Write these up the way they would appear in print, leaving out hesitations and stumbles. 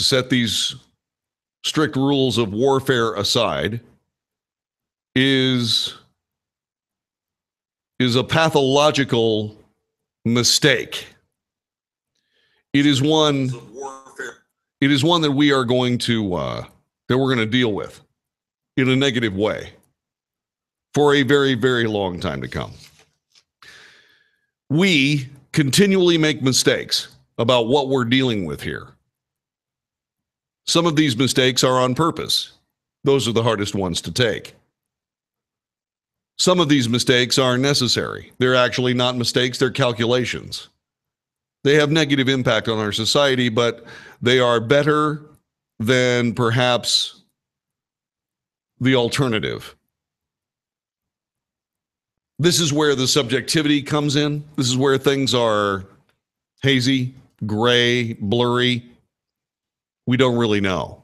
to set these strict rules of warfare aside is a pathological mistake. It is one that we are going to that we're going to deal with in a negative way for a very, very long time to come. We continually make mistakes about what we're dealing with here. Some of these mistakes are on purpose. Those are the hardest ones to take. Some of these mistakes are necessary. They're actually not mistakes, they're calculations. They have negative impact on our society, but they are better than perhaps the alternative. This is where the subjectivity comes in. This is where things are hazy, gray, blurry. We don't really know.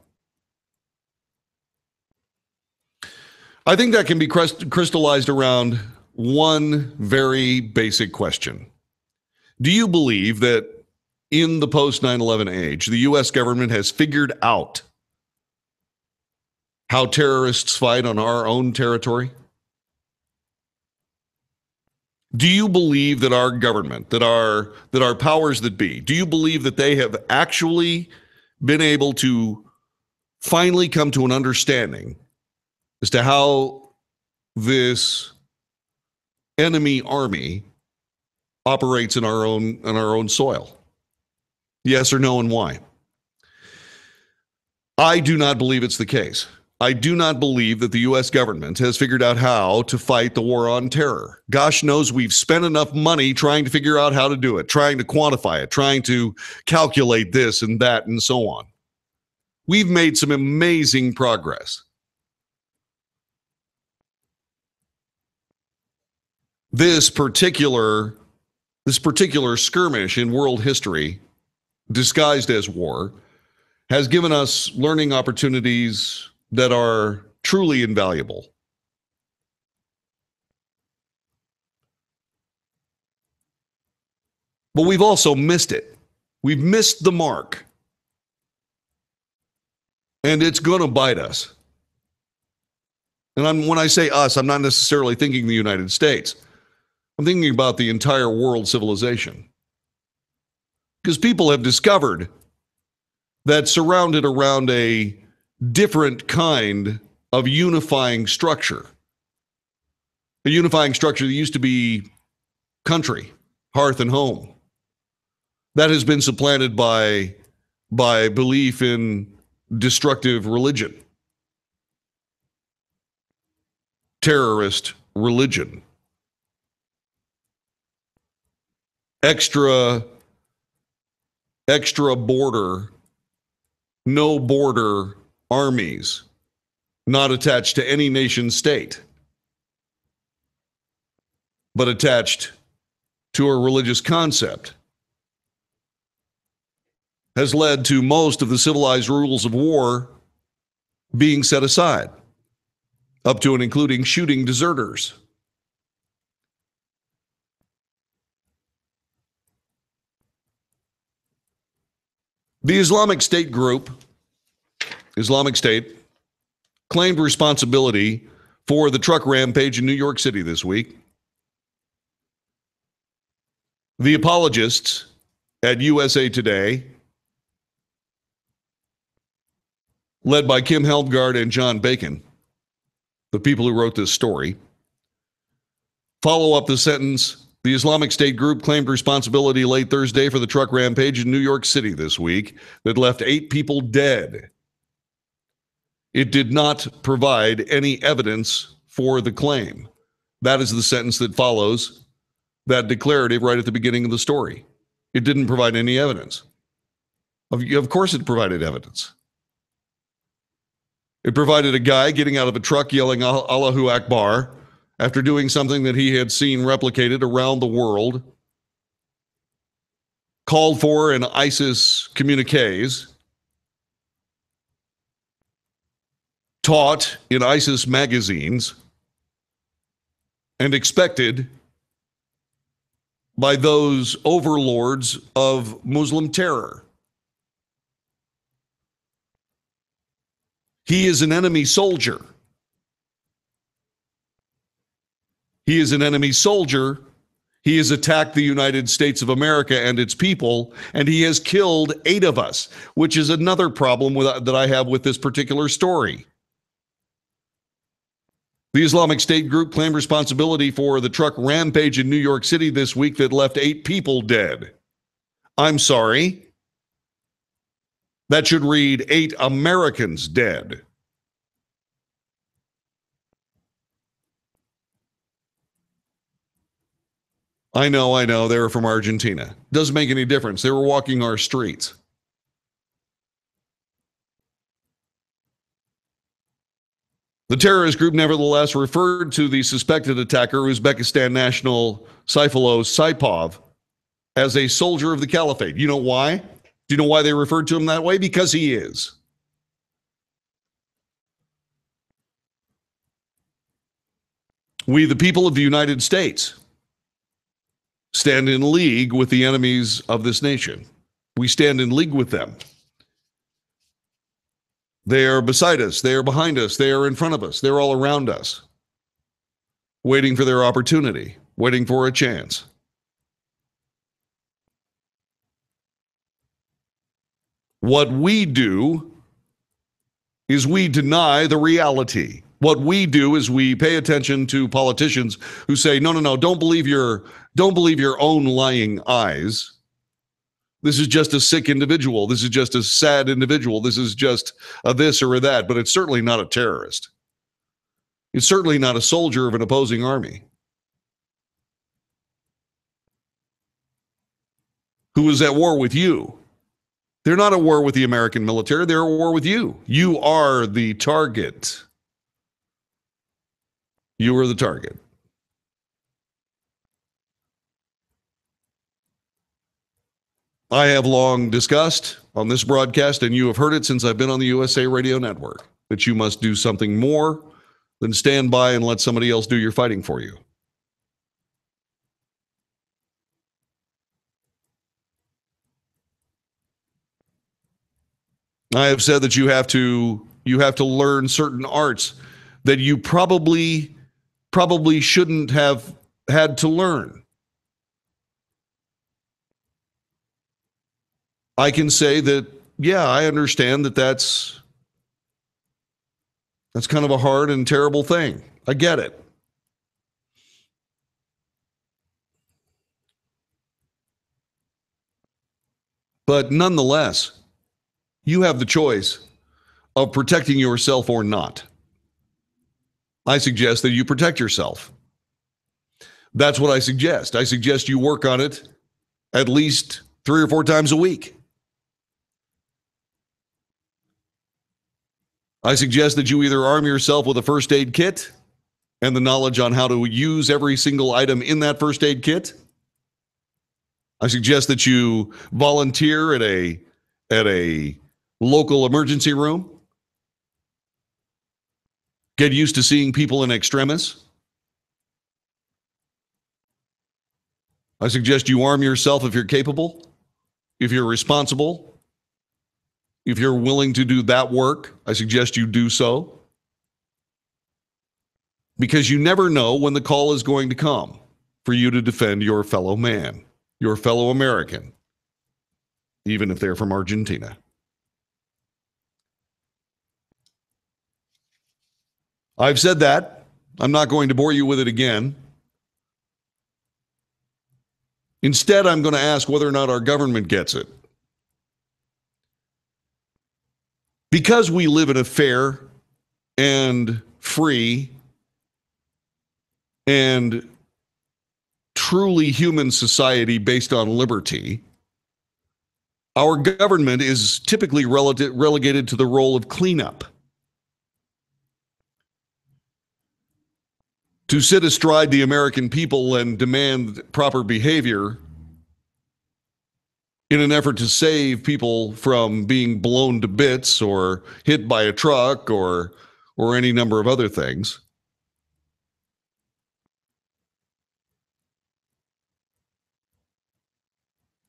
I think that can be crystallized around one very basic question. Do you believe that in the post 9/11 age, the U.S. government has figured out how terrorists fight on our own territory? Do you believe that our government, that our powers that be, do you believe that they have actually been able to finally come to an understanding as to how this enemy army operates in our own soil? Yes or no, and why? I do not believe it's the case. I do not believe that the U.S. government has figured out how to fight the war on terror. Gosh knows we've spent enough money trying to figure out how to do it, trying to quantify it, trying to calculate this and that and so on. We've made some amazing progress. This particular skirmish in world history, disguised as war, has given us learning opportunities that are truly invaluable. But we've also missed it. We've missed the mark. And it's going to bite us. And when I say us, I'm not necessarily thinking the United States. I'm thinking about the entire world civilization. Because people have discovered that surrounded around a different kind of unifying structure, a unifying structure that used to be country, hearth and home, that has been supplanted by belief in destructive religion, terrorist religion, extra border, no border armies, not attached to any nation state, but attached to a religious concept, has led to most of the civilized rules of war being set aside, up to and including shooting deserters. The Islamic State group, Islamic State, claimed responsibility for the truck rampage in New York City this week. The apologists at USA Today, led by Kim Helmgard and John Bacon, the people who wrote this story, follow up the sentence: the Islamic State group claimed responsibility late Thursday for the truck rampage in New York City this week that left 8 people dead. It did not provide any evidence for the claim. That is the sentence that follows that declarative right at the beginning of the story. It didn't provide any evidence. Of course it provided evidence. It provided a guy getting out of a truck yelling Allahu Akbar after doing something that he had seen replicated around the world, called for in ISIS communiques, taught in ISIS magazines, and expected by those overlords of Muslim terror. He is an enemy soldier. He is an enemy soldier. He has attacked the United States of America and its people, and he has killed 8 of us, which is another problem that I have with this particular story. The Islamic State group claimed responsibility for the truck rampage in New York City this week that left 8 people dead. I'm sorry. That should read 8 Americans dead. I know. They were from Argentina. Doesn't make any difference. They were walking our streets. The terrorist group nevertheless referred to the suspected attacker, Uzbekistan national Saifullo Saipov, as a soldier of the caliphate. You know why? Do you know why they referred to him that way? Because he is. We, the people of the United States, stand in league with the enemies of this nation. We stand in league with them. They are beside us. They are behind us. They are in front of us. They're all around us, waiting for their opportunity, waiting for a chance. What we do is we deny the reality. What we do is we pay attention to politicians who say, no, don't believe your own lying eyes. This is just a sick individual. This is just a sad individual. This is just a this or a that, but it's certainly not a terrorist. It's certainly not a soldier of an opposing army who is at war with you. They're not at war with the American military. They're at war with you. You are the target. You are the target. I have long discussed on this broadcast, and you have heard it since I've been on the USA Radio Network, that you must do something more than stand by and let somebody else do your fighting for you. I have said that you have to learn certain arts that you probably shouldn't have had to learn. I can say that, yeah, I understand that that's kind of a hard and terrible thing. I get it. But nonetheless, you have the choice of protecting yourself or not. I suggest that you protect yourself. That's what I suggest. I suggest you work on it at least 3 or 4 times a week. I suggest that you either arm yourself with a first aid kit and the knowledge on how to use every single item in that first aid kit. I suggest that you volunteer at a local emergency room. Get used to seeing people in extremis. I suggest you arm yourself if you're capable, if you're responsible. If you're willing to do that work, I suggest you do so. Because you never know when the call is going to come for you to defend your fellow man, your fellow American, even if they're from Argentina. I've said that. I'm not going to bore you with it again. Instead, I'm going to ask whether or not our government gets it. Because we live in a fair and free and truly human society based on liberty, our government is typically relegated to the role of cleanup. To sit astride the American people and demand proper behavior in an effort to save people from being blown to bits or hit by a truck or any number of other things.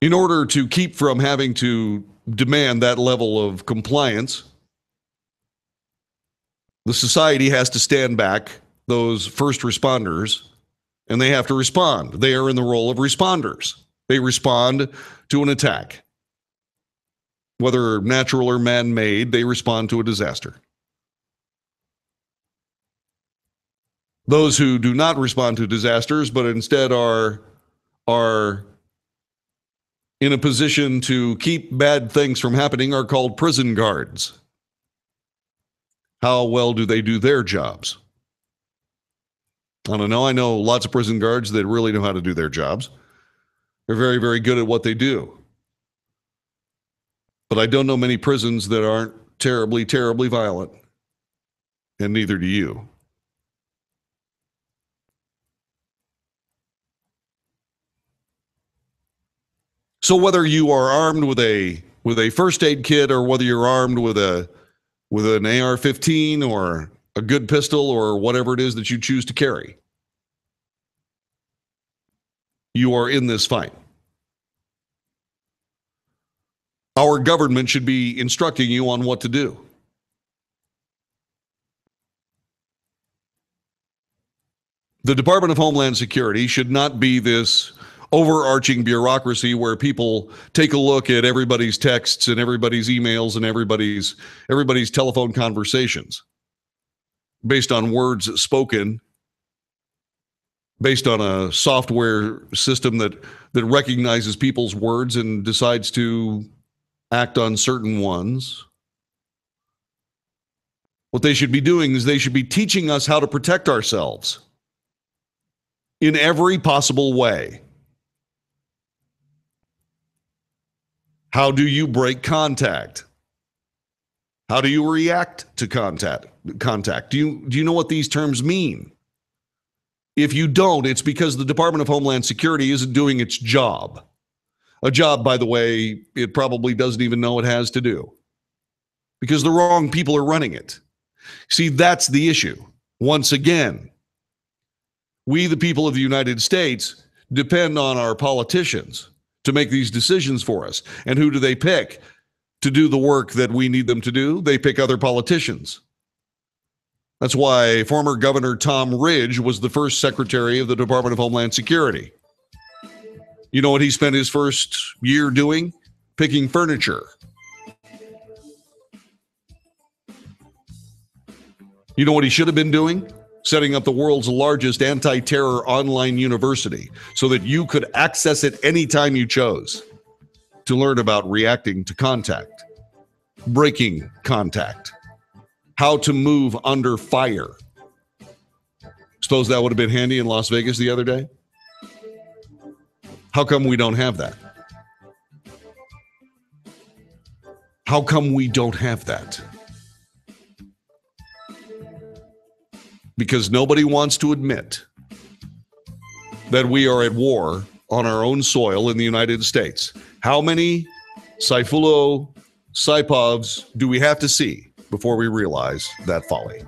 In order to keep from having to demand that level of compliance, The society has to stand back those first responders, and they have to respond. They are in the role of responders. They respond to an attack. Whether natural or man-made, they respond to a disaster. Those who do not respond to disasters, but instead are in a position to keep bad things from happening, are called prison guards. How well do they do their jobs? I don't know. I know lots of prison guards that really know how to do their jobs. They're very, very good at what they do. But I don't know many prisons that aren't terribly, terribly violent. And neither do you. So whether you are armed with a first aid kit, or whether you're armed with an AR-15 or a good pistol or whatever it is that you choose to carry, you are in this fight. Our government should be instructing you on what to do. The Department of Homeland Security should not be this overarching bureaucracy where people take a look at everybody's texts and everybody's emails and everybody's telephone conversations based on words spoken, based on a software system that recognizes people's words and decides to act on certain ones. What they should be doing is they should be teaching us how to protect ourselves in every possible way. How do you break contact? How do you react to contact? Do you know what these terms mean? If you don't, it's because the Department of Homeland Security isn't doing its job. A job, by the way, it probably doesn't even know it has to do, because the wrong people are running it. See, that's the issue. Once again, we, the people of the United States, depend on our politicians to make these decisions for us. And who do they pick to do the work that we need them to do? They pick other politicians. That's why former Governor Tom Ridge was the first Secretary of the Department of Homeland Security. You know what he spent his first year doing? Picking furniture. You know what he should have been doing? Setting up the world's largest anti-terror online university so that you could access it anytime you chose to learn about reacting to contact, breaking contact, how to move under fire. Suppose that would have been handy in Las Vegas the other day? How come we don't have that? How come we don't have that? Because nobody wants to admit that we are at war on our own soil in the United States. How many Saifulo Saipovs do we have to see before we realize that folly?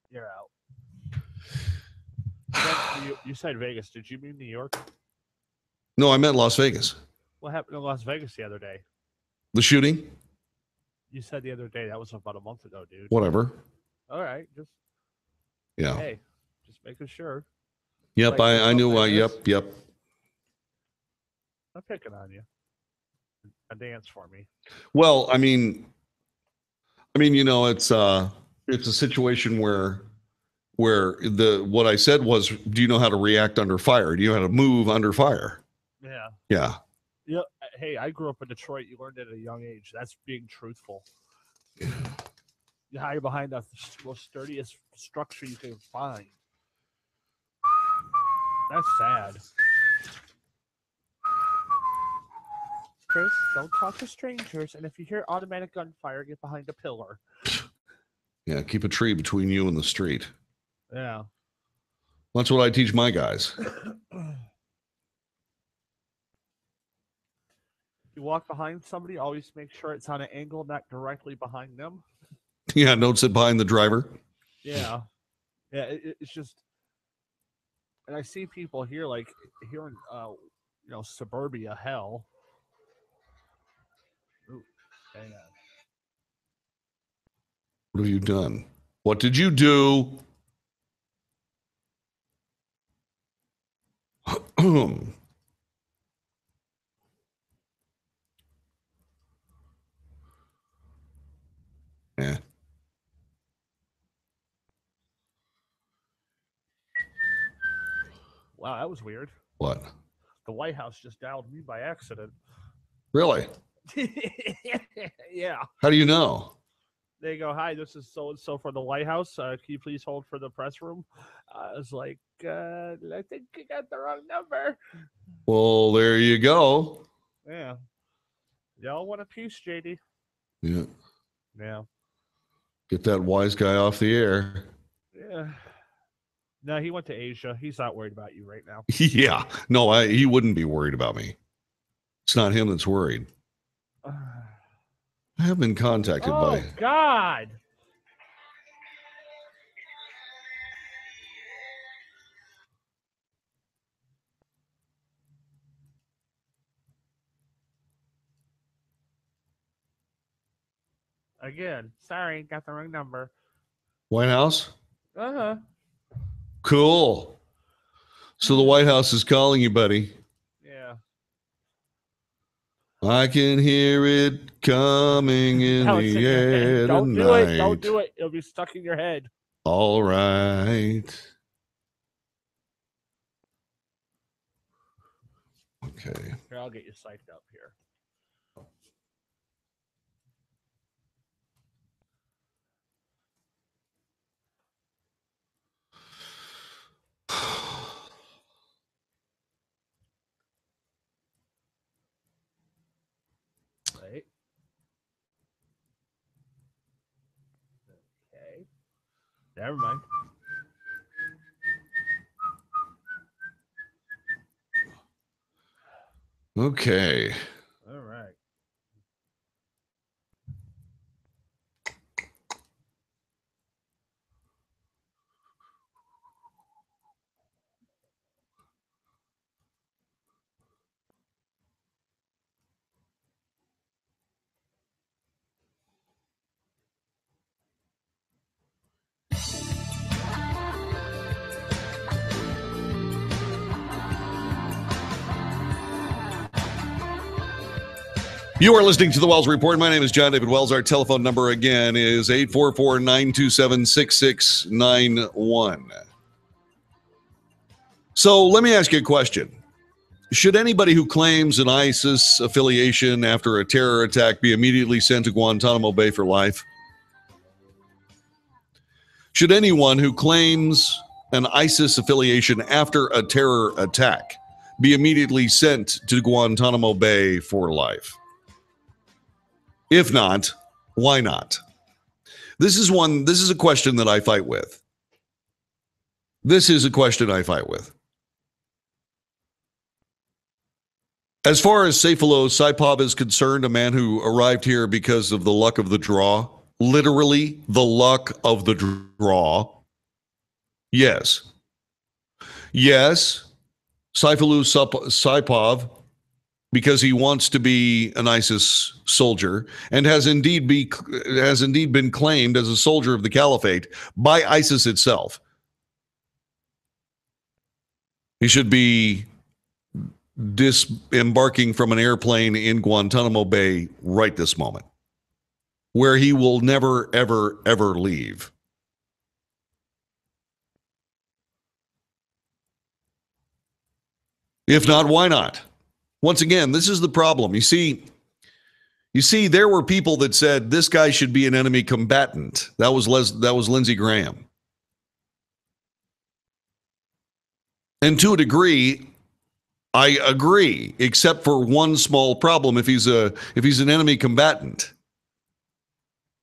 You're out. You said Vegas. Did you mean New York? No, I meant Las Vegas. What happened in Las Vegas the other day? The shooting? You said the other day. That was about a month ago, dude. Whatever. All right. Just Yeah. Hey, just making sure. Yep, Like I knew. Yep. I'm picking on you. A dance for me. Well, I mean, you know, it's a situation where what I said was, do you know how to react under fire? Do you know how to move under fire? Yeah. Yeah. Yeah. Hey, I grew up in Detroit. You learned at a young age. That's being truthful. You hide behind the most sturdiest structure you can find. That's sad. Chris, don't talk to strangers. And if you hear automatic gunfire, get behind a pillar. Yeah, keep a tree between you and the street. Yeah. That's what I teach my guys. You walk behind somebody, always make sure it's on an angle, not directly behind them. Yeah, don't sit behind the driver. Yeah. Yeah, it's just, and I see people here, like here in, suburbia hell. Ooh, hang on. What have you done? What did you do? Yeah. Wow, that was weird. What? The White House just dialed me by accident. Really? Yeah. How do you know? They go, "Hi, this is so and so from the White House. Can you please hold for the press room?" I was like, "I think you got the wrong number." Well, there you go. Yeah. Y'all want a piece, JD? Yeah. Yeah. Get that wise guy off the air. Yeah. No, he went to Asia. He's not worried about you right now. Yeah. No, he wouldn't be worried about me. It's not him that's worried. I have been contacted by. Oh, God. Again, sorry, got the wrong number. White House? Uh-huh. Cool. So the White House is calling you, buddy. Yeah. I can hear it coming in Now it's the in your head. air Don't do tonight. it. Don't do it. It'll be stuck in your head. All right. Okay. Here, I'll get you psyched up here. Wait. Okay. Never mind. Okay. All right. You are listening to the Wells Report. My name is John David Wells. Our telephone number again is 844-927-6691. So let me ask you a question. Should anybody who claims an ISIS affiliation after a terror attack be immediately sent to Guantanamo Bay for life? Should anyone who claims an ISIS affiliation after a terror attack be immediately sent to Guantanamo Bay for life? If not, why not? This is a question that I fight with. This is a question I fight with. As far as Sayfullo Saipov is concerned, a man who arrived here because of the luck of the draw, literally the luck of the draw. Yes. Yes, Sayfullo Saipov, because he wants to be an ISIS soldier and has indeed been claimed as a soldier of the caliphate by ISIS itself. He should be disembarking from an airplane in Guantanamo Bay right this moment, where he will never, ever, ever leave. If not, why not? Once again, this is the problem. You see, there were people that said this guy should be an enemy combatant. That was Lindsey Graham. And to a degree, I agree, except for one small problem. If he's an enemy combatant,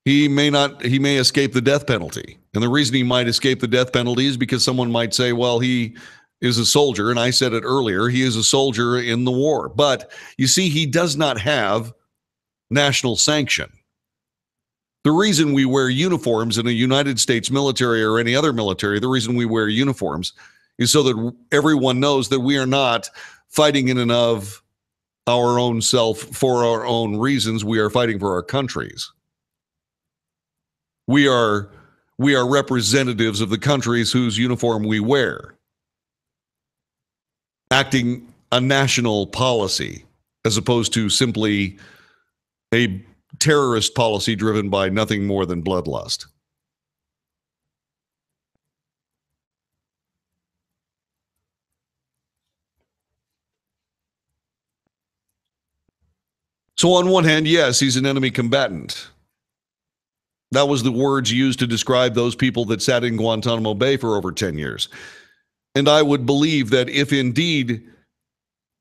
he may escape the death penalty. And the reason he might escape the death penalty is because someone might say, well, he is a soldier, and I said it earlier, he is a soldier in the war. But you see, he does not have national sanction. The reason we wear uniforms in a United States military or any other military, the reason we wear uniforms is so that everyone knows that we are not fighting in and of our own self for our own reasons. We are fighting for our countries. We are representatives of the countries whose uniform we wear, acting a national policy as opposed to simply a terrorist policy driven by nothing more than bloodlust. So on one hand, yes, he's an enemy combatant. That was the words used to describe those people that sat in Guantanamo Bay for over 10 years. And I would believe that if indeed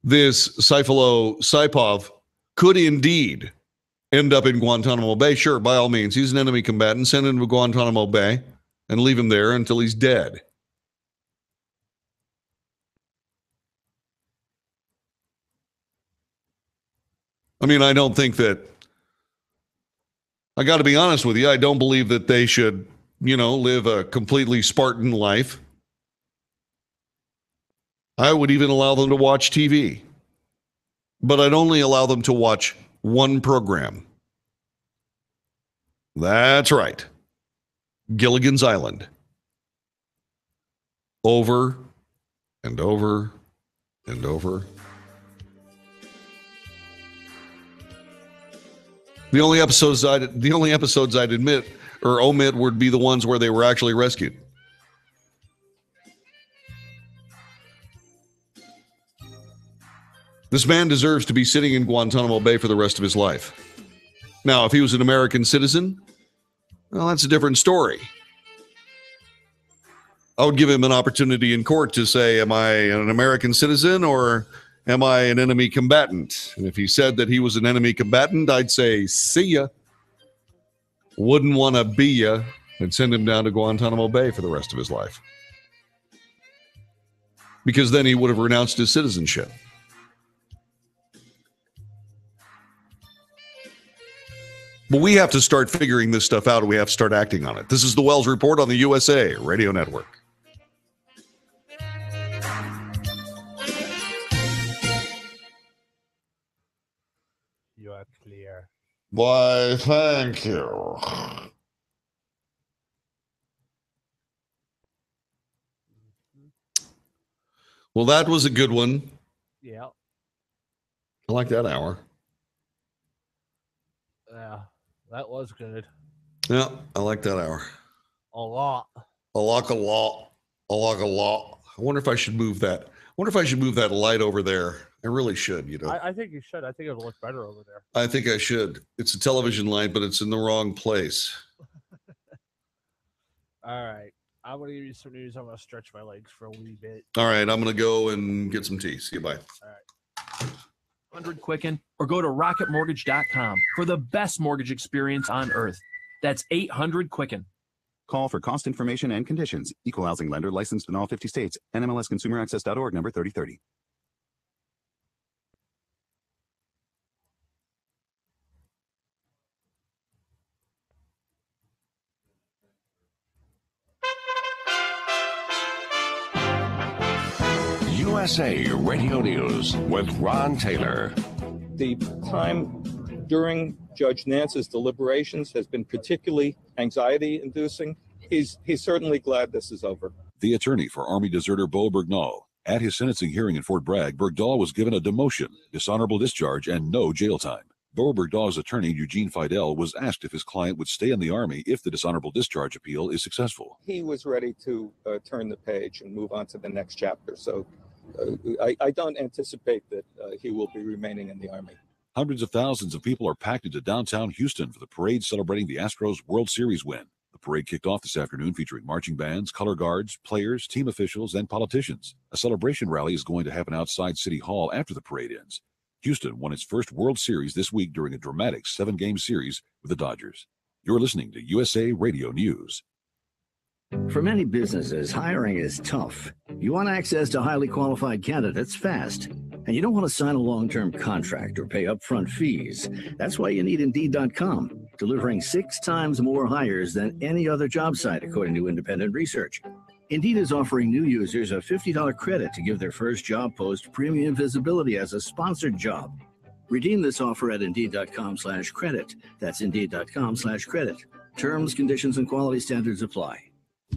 this Saifullah Saipov could indeed end up in Guantanamo Bay, sure, by all means, he's an enemy combatant. Send him to Guantanamo Bay and leave him there until he's dead. I mean, I don't think that, I got to be honest with you, I don't believe that they should, live a completely Spartan life. I would even allow them to watch TV. But I'd only allow them to watch one program. That's right. Gilligan's Island. Over and over and over. The only episodes I'd admit or omit would be the ones where they were actually rescued. This man deserves to be sitting in Guantanamo Bay for the rest of his life. Now, if he was an American citizen, well, that's a different story. I would give him an opportunity in court to say, am I an American citizen or am I an enemy combatant? And if he said that he was an enemy combatant, I'd say, see ya. Wouldn't want to be ya, and send him down to Guantanamo Bay for the rest of his life. Because then he would have renounced his citizenship. But we have to start figuring this stuff out, and we have to start acting on it. This is the Wells Report on the USA Radio Network. You are clear. Why, thank you. Well, that was a good one. Yeah. I like that hour. Yeah, that was good. Yeah, I like that hour. A lot. I like a lot. I like a lot. I wonder if I should move that. I wonder if I should move that light over there. I really should, I think you should. I think it'll look better over there. I think I should. It's a television light, but it's in the wrong place. All right. I'm going to give you some news. I'm going to stretch my legs for a wee bit. All right, I'm going to go and get some tea. See you, bye. All right. 100 Quicken or go to rocketmortgage.com for the best mortgage experience on earth. That's 800 Quicken. Call for cost information and conditions. Equal housing lender licensed in all 50 states. NMLSconsumeraccess.org number 3030. USA Radio News with Ron Taylor. The time during Judge Nance's deliberations has been particularly anxiety-inducing. He's certainly glad this is over. The attorney for Army deserter Bo Bergdahl. At his sentencing hearing in Fort Bragg, Bergdahl was given a demotion, dishonorable discharge, and no jail time. Bo Bergdahl's attorney, Eugene Fidel, was asked if his client would stay in the Army if the dishonorable discharge appeal is successful. He was ready to turn the page and move on to the next chapter. So I don't anticipate that he will be remaining in the Army. Hundreds of thousands of people are packed into downtown Houston for the parade celebrating the Astros World Series win. The parade kicked off this afternoon featuring marching bands, color guards, players, team officials, and politicians. A celebration rally is going to happen outside City Hall after the parade ends. Houston won its first World Series this week during a dramatic 7-game series with the Dodgers. You're listening to USA Radio News. For many businesses, hiring is tough. You want access to highly qualified candidates fast, and you don't want to sign a long-term contract or pay upfront fees. That's why you need Indeed.com, delivering 6 times more hires than any other job site, according to independent research. Indeed is offering new users a $50 credit to give their first job post premium visibility as a sponsored job. Redeem this offer at Indeed.com/credit. That's Indeed.com/credit. Terms, conditions, and quality standards apply.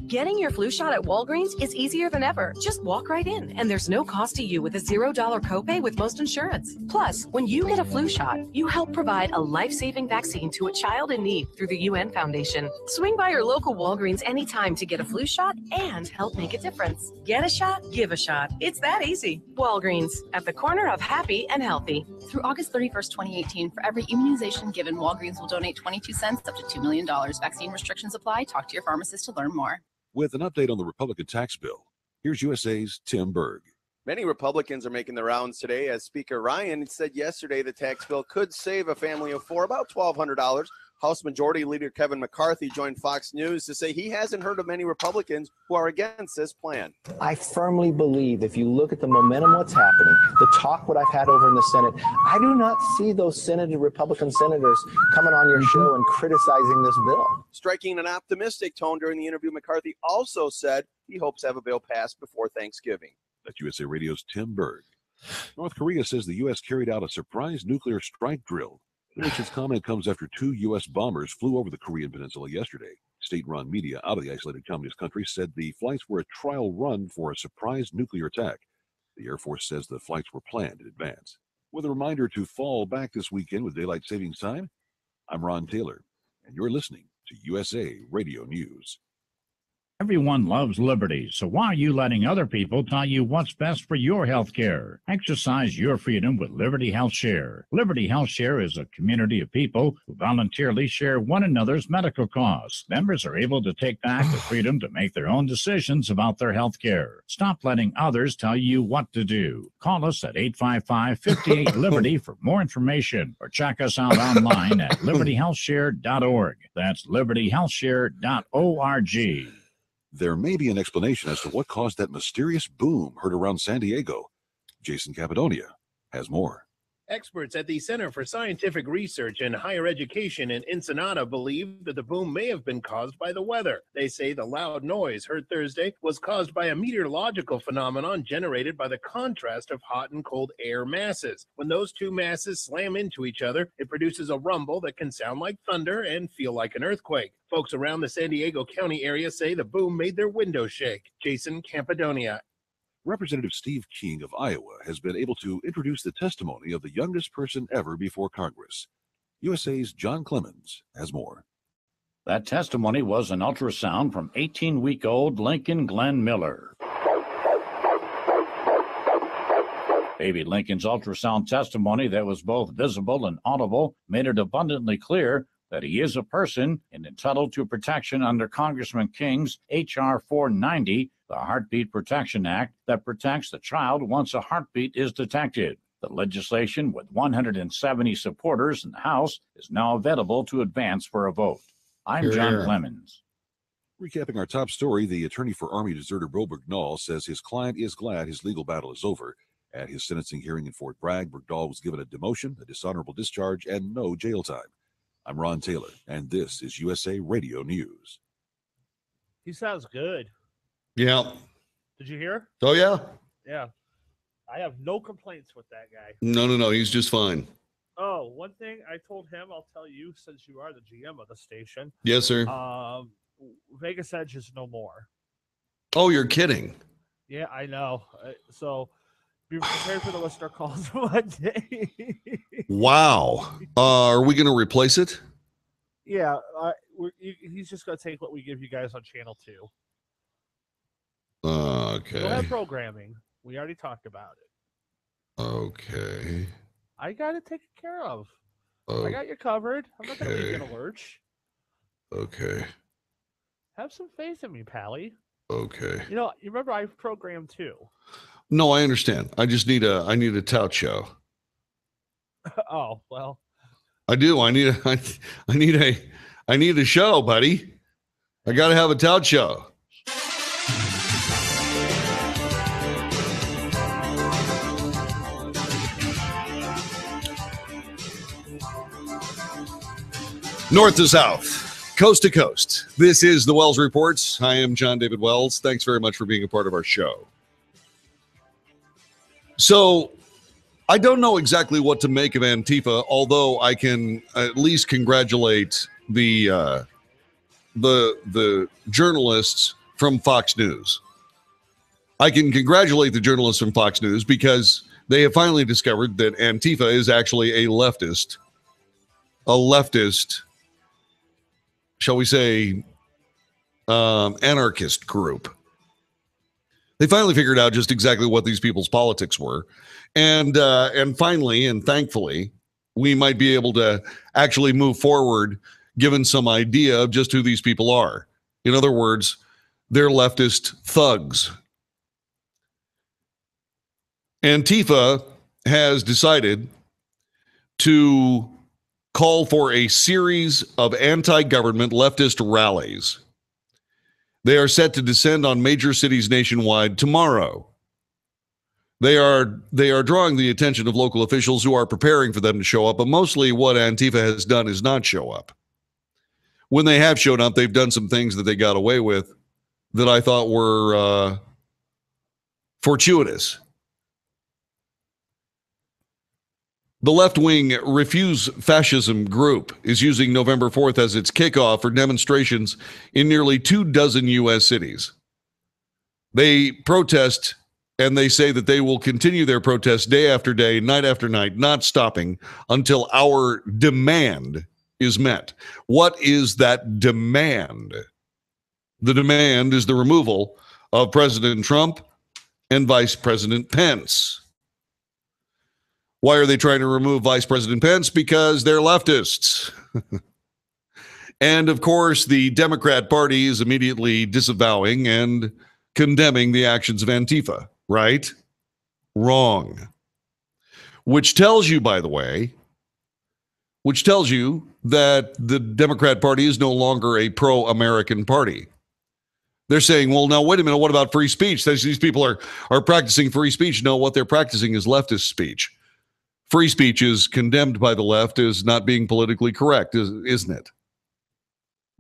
Getting your flu shot at Walgreens is easier than ever. Just walk right in, and there's no cost to you with a $0 copay with most insurance. Plus, when you get a flu shot, you help provide a life-saving vaccine to a child in need through the UN Foundation. Swing by your local Walgreens anytime to get a flu shot and help make a difference. Get a shot, give a shot. It's that easy. Walgreens, at the corner of happy and healthy. Through August 31st, 2018, for every immunization given, Walgreens will donate 22 cents up to $2 million. Vaccine restrictions apply. Talk to your pharmacist to learn more. With an update on the Republican tax bill, here's USA's Tim Berg. Many Republicans are making the rounds today, as Speaker Ryan said yesterday the tax bill could save a family of four about $1,200. House Majority Leader Kevin McCarthy joined Fox News to say he hasn't heard of many Republicans who are against this plan. I firmly believe if you look at the momentum, what's happening, the talk what I've had over in the Senate, I do not see those Republican senators coming on your show and criticizing this bill. Striking an optimistic tone during the interview, McCarthy also said he hopes to have a bill passed before Thanksgiving. That's USA Radio's Tim Berg. North Korea says the U.S. carried out a surprise nuclear strike drill. The nation's comment comes after 2 U.S. bombers flew over the Korean peninsula yesterday. State-run media out of the isolated communist country said the flights were a trial run for a surprise nuclear attack. The Air Force says the flights were planned in advance. With a reminder to fall back this weekend with daylight savings time, I'm Ron Taylor, and you're listening to USA Radio News. Everyone loves liberty, so why are you letting other people tell you what's best for your health care? Exercise your freedom with Liberty Health Share. Liberty Health Share is a community of people who voluntarily share one another's medical costs. Members are able to take back the freedom to make their own decisions about their health care. Stop letting others tell you what to do. Call us at 855-58-LIBERTY for more information, or check us out online at libertyhealthshare.org. That's libertyhealthshare.org. There may be an explanation as to what caused that mysterious boom heard around San Diego. Jason Cappadonia has more. Experts at the Center for Scientific Research and Higher Education in Ensenada believe that the boom may have been caused by the weather. They say the loud noise heard Thursday was caused by a meteorological phenomenon generated by the contrast of hot and cold air masses. When those two masses slam into each other, it produces a rumble that can sound like thunder and feel like an earthquake. Folks around the San Diego County area say the boom made their windows shake. Jason Cappadonia. Representative Steve King of Iowa has been able to introduce the testimony of the youngest person ever before Congress. USA's John Clemens has more. That testimony was an ultrasound from 18-week-old Lincoln Glenn Miller. Baby Lincoln's ultrasound testimony that was both visible and audible made it abundantly clear that he is a person and entitled to protection under Congressman King's H.R. 490, the Heartbeat Protection Act, that protects the child once a heartbeat is detected. The legislation, with 170 supporters in the House, is now available to advance for a vote. I'm John Clemens. Recapping our top story, the attorney for Army deserter Bill Bergdahl says his client is glad his legal battle is over. At his sentencing hearing in Fort Bragg, Bergdahl was given a demotion, a dishonorable discharge, and no jail time. I'm Ron Taylor, and this is USA Radio News. He sounds good. Yeah. Did you hear? Oh, yeah. Yeah. I have no complaints with that guy. No. He's just fine. Oh, one thing I told him, I'll tell you, since you are the GM of the station. Yes, sir. Vegas Edge is no more. Oh, you're kidding. Yeah, I know. So be prepared for the listener calls one day. Wow. Are we going to replace it? Yeah. He's just going to take what we give you guys on Channel 2. Okay. We'll have programming. We already talked about it. Okay. I got it taken care of. I got you covered. I'm not going to leave you in a lurch. Okay. Have some faith in me, Pally. Okay. You know, you remember I've programmed too. No, I understand. I just need a tout show. Oh, well. I do. I need a show, buddy. I got to have a tout show. North to south, coast to coast. This is the Wells Report. I am John David Wells. Thanks very much for being a part of our show. So, I don't know exactly what to make of Antifa, although I can at least congratulate the the journalists from Fox News. I can congratulate the journalists from Fox News because they have finally discovered that Antifa is actually a leftist, shall we say, anarchist group. They finally figured out just exactly what these people's politics were. And finally, and thankfully, we might be able to actually move forward given some idea of just who these people are. In other words, they're leftist thugs. Antifa has decided to call for a series of anti-government leftist rallies. They are set to descend on major cities nationwide tomorrow. They are drawing the attention of local officials who are preparing for them to show up, but mostly what Antifa has done is not show up. When they have shown up, they've done some things that they got away with that I thought were fortuitous. The left-wing Refuse Fascism group is using November 4th as its kickoff for demonstrations in nearly 24 U.S. cities. They protest, and they say that they will continue their protests day after day, night after night, not stopping until our demand is met. What is that demand? The demand is the removal of President Trump and Vice President Pence. Why are they trying to remove Vice President Pence? Because they're leftists. And of course, the Democrat Party is immediately disavowing and condemning the actions of Antifa, right? Wrong. Which tells you, by the way, that the Democrat Party is no longer a pro-American party. They're saying, well, now, wait a minute, what about free speech? These people are practicing free speech. No, what they're practicing is leftist speech. Free speech is condemned by the left as not being politically correct, isn't it?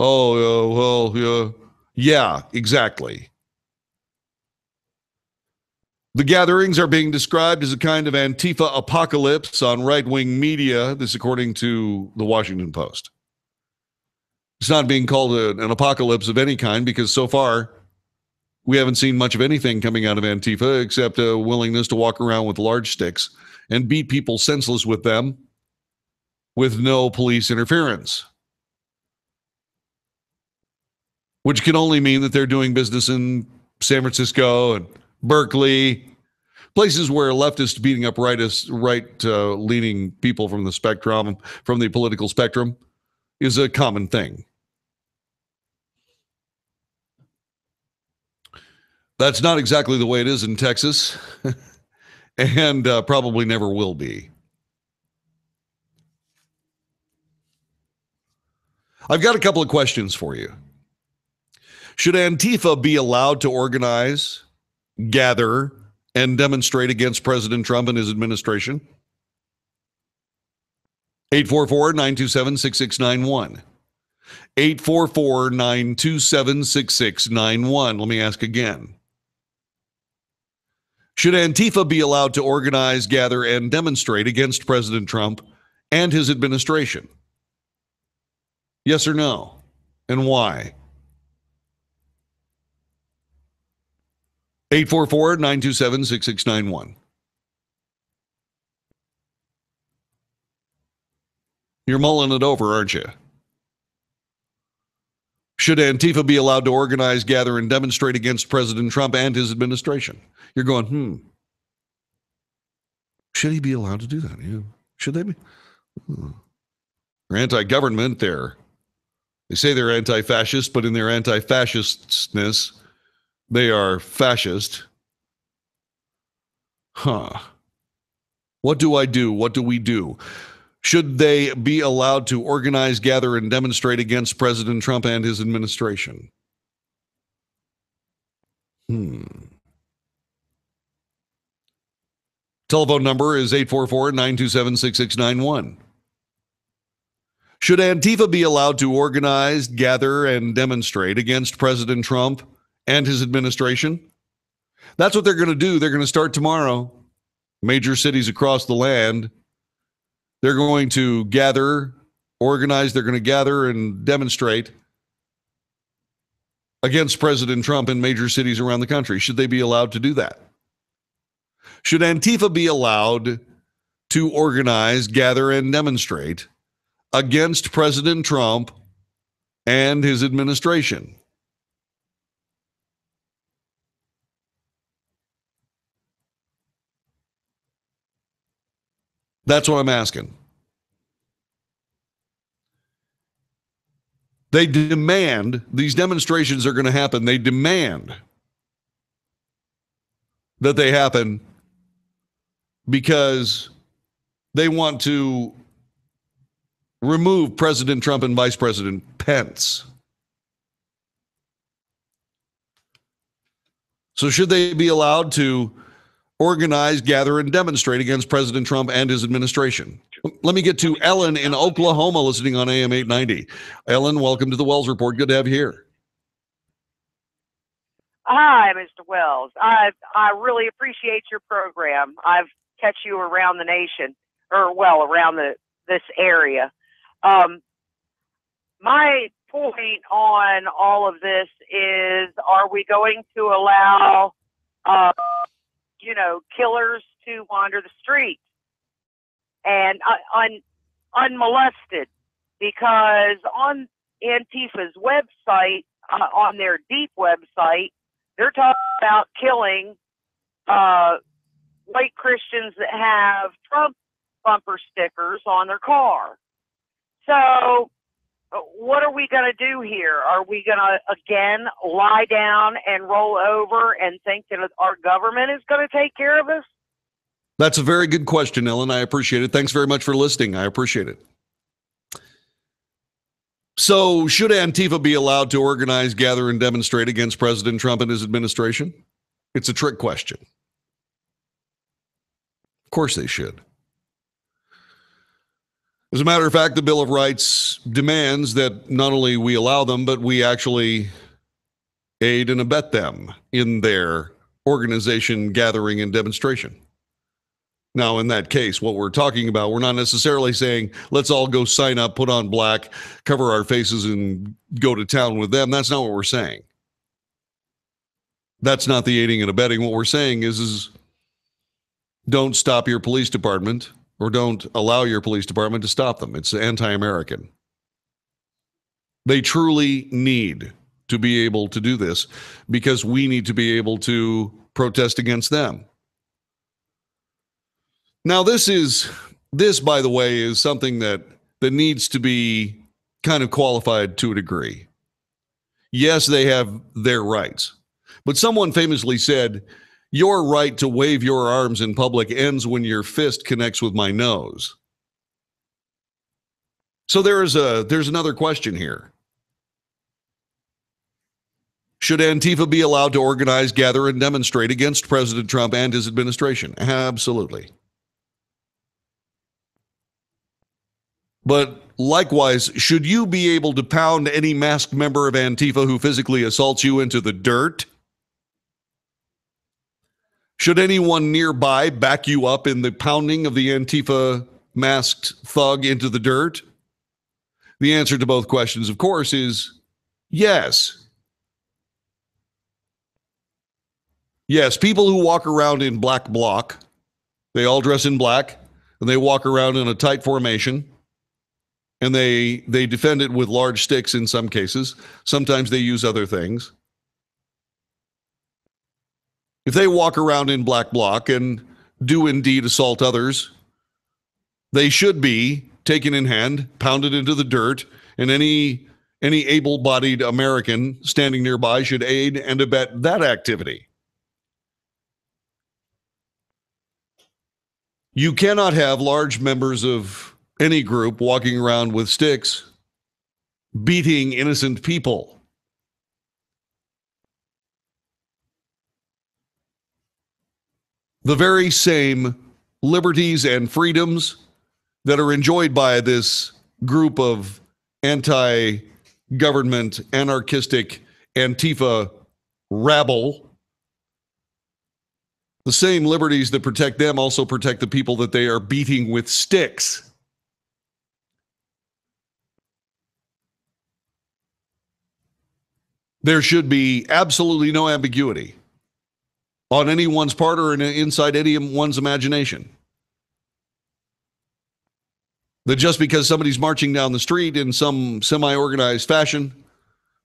Oh, well, yeah, exactly. The gatherings are being described as a kind of Antifa apocalypse on right-wing media, this according to the Washington Post. It's not being called an apocalypse of any kind because so far we haven't seen much of anything coming out of Antifa except a willingness to walk around with large sticks and beat people senseless with them with no police interference. Which can only mean that they're doing business in San Francisco and Berkeley, places where leftists beating up right-leaning people from the spectrum, from the political spectrum, is a common thing. That's not exactly the way it is in Texas. And probably never will be. I've got a couple of questions for you. Should Antifa be allowed to organize, gather, and demonstrate against President Trump and his administration? 844-927-6691. 844-927-6691. Let me ask again. Should Antifa be allowed to organize, gather, and demonstrate against President Trump and his administration? Yes or no? And why? 844-927-6691. You're mulling it over, aren't you? Should Antifa be allowed to organize, gather, and demonstrate against President Trump and his administration? You're going, should he be allowed to do that? Yeah. Should they be? They're anti-government. They say they're anti-fascist, but in their anti-fascistness, they are fascist. What do I do? What do we do? Should they be allowed to organize, gather, and demonstrate against President Trump and his administration? Telephone number is 844-927-6691. Should Antifa be allowed to organize, gather, and demonstrate against President Trump and his administration? That's what they're going to do. They're going to start tomorrow. Major cities across the land. They're going to gather, organize, they're going to gather and demonstrate against President Trump in major cities around the country? Should they be allowed to do that? Should Antifa be allowed to organize, gather, and demonstrate against President Trump and his administration? That's what I'm asking. They demand, these demonstrations are going to happen. They demand that they happen because they want to remove President Trump and Vice President Pence. So should they be allowed to organize, gather, and demonstrate against President Trump and his administration? Let me get to Ellen in Oklahoma listening on AM 890. Ellen, welcome to the Wells Report. Good to have you here. Hi, Mr. Wells. I really appreciate your program. I've catch you around the nation, or well, around this area. My point on all of this is: are we going to allow, killers to wander the streets and unmolested? Because on Antifa's website, on their deep website, they're talking about killing white Christians that have Trump bumper stickers on their car. So what are we going to do here? Are we going to, again, lie down and roll over and think that our government is going to take care of us? That's a very good question, Ellen. I appreciate it. Thanks very much for listening. I appreciate it. So should Antifa be allowed to organize, gather, and demonstrate against President Trump and his administration? It's a trick question. Of course they should. As a matter of fact, the Bill of Rights demands that not only we allow them, but we actually aid and abet them in their organization, gathering, and demonstration. Now, in that case, what we're talking about, we're not necessarily saying, let's all go sign up, put on black, cover our faces, and go to town with them. That's not what we're saying. That's not the aiding and abetting. What we're saying is don't stop your police department, or don't allow your police department to stop them. It's anti-American. They truly need to be able to do this because we need to be able to protest against them. Now, this, by the way, is something that needs to be kind of qualified to a degree. Yes, they have their rights. But someone famously said, your right to wave your arms in public ends when your fist connects with my nose. So there's another question here. Should Antifa be allowed to organize, gather, and demonstrate against President Trump and his administration? Absolutely. But likewise, should you be able to pound any masked member of Antifa who physically assaults you into the dirt? Should anyone nearby back you up in the pounding of the Antifa masked thug into the dirt? The answer to both questions, of course, is yes. Yes, people who walk around in black bloc, they all dress in black, and they walk around in a tight formation, and they defend it with large sticks in some cases. Sometimes they use other things. If they walk around in black bloc and do indeed assault others, they should be taken in hand, pounded into the dirt, and any able-bodied American standing nearby should aid and abet that activity. You cannot have large members of any group walking around with sticks beating innocent people. The very same liberties and freedoms that are enjoyed by this group of anti-government, anarchistic Antifa rabble, the same liberties that protect them also protect the people that they are beating with sticks. There should be absolutely no ambiguity on anyone's part or inside anyone's imagination. That just because somebody's marching down the street in some semi-organized fashion,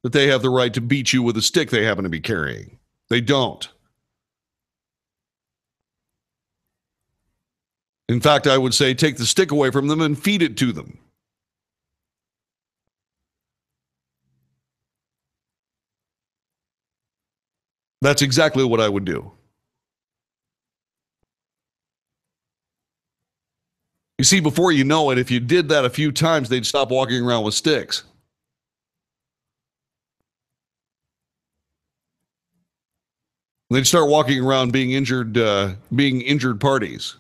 that they have the right to beat you with a stick they happen to be carrying. They don't. In fact, I would say take the stick away from them and feed it to them. That's exactly what I would do. You see, before you know it, if you did that a few times, they'd stop walking around with sticks. They'd start walking around being injured parties.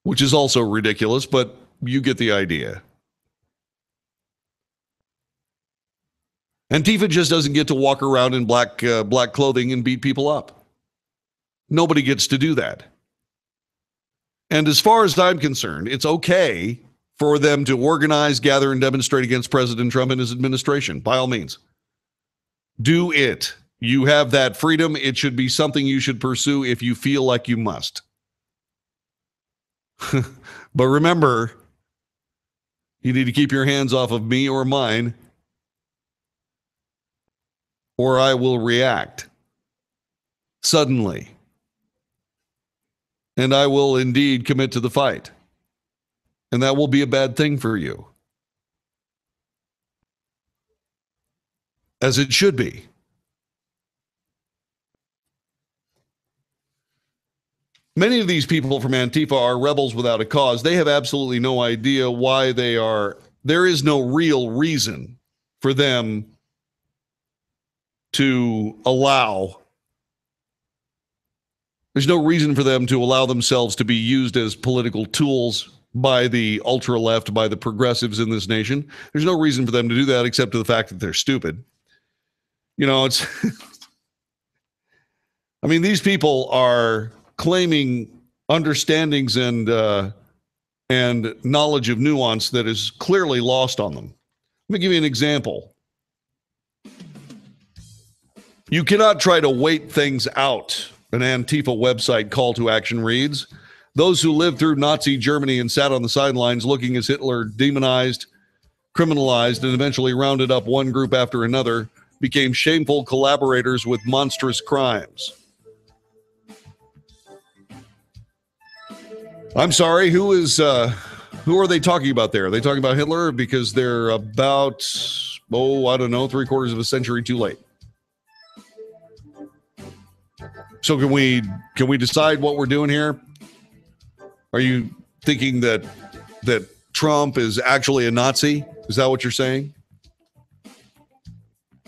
Which is also ridiculous, but you get the idea. Antifa just doesn't get to walk around in black clothing and beat people up. Nobody gets to do that. And as far as I'm concerned, it's okay for them to organize, gather, and demonstrate against President Trump and his administration. By all means. Do it. You have that freedom. It should be something you should pursue if you feel like you must. But remember, you need to keep your hands off of me or mine, or I will react suddenly. And I will indeed commit to the fight. And that will be a bad thing for you. As it should be. Many of these people from Antifa are rebels without a cause. They have absolutely no idea why they are. There is no real reason for them to allow. There's no reason for them to allow themselves to be used as political tools by the ultra left, by the progressives in this nation. There's no reason for them to do that except to the fact that they're stupid. You know, it's. I mean, these people are claiming understandings and knowledge of nuance that is clearly lost on them. Let me give you an example. You cannot try to wait things out. An Antifa website call to action reads, those who lived through Nazi Germany and sat on the sidelines looking as Hitler demonized, criminalized, and eventually rounded up one group after another became shameful collaborators with monstrous crimes. I'm sorry, who are they talking about there? Are they talking about Hitler? Because they're about, I don't know, 3/4 of a century too late. So can we decide what we're doing here? Are you thinking that Trump is actually a Nazi? Is that what you're saying?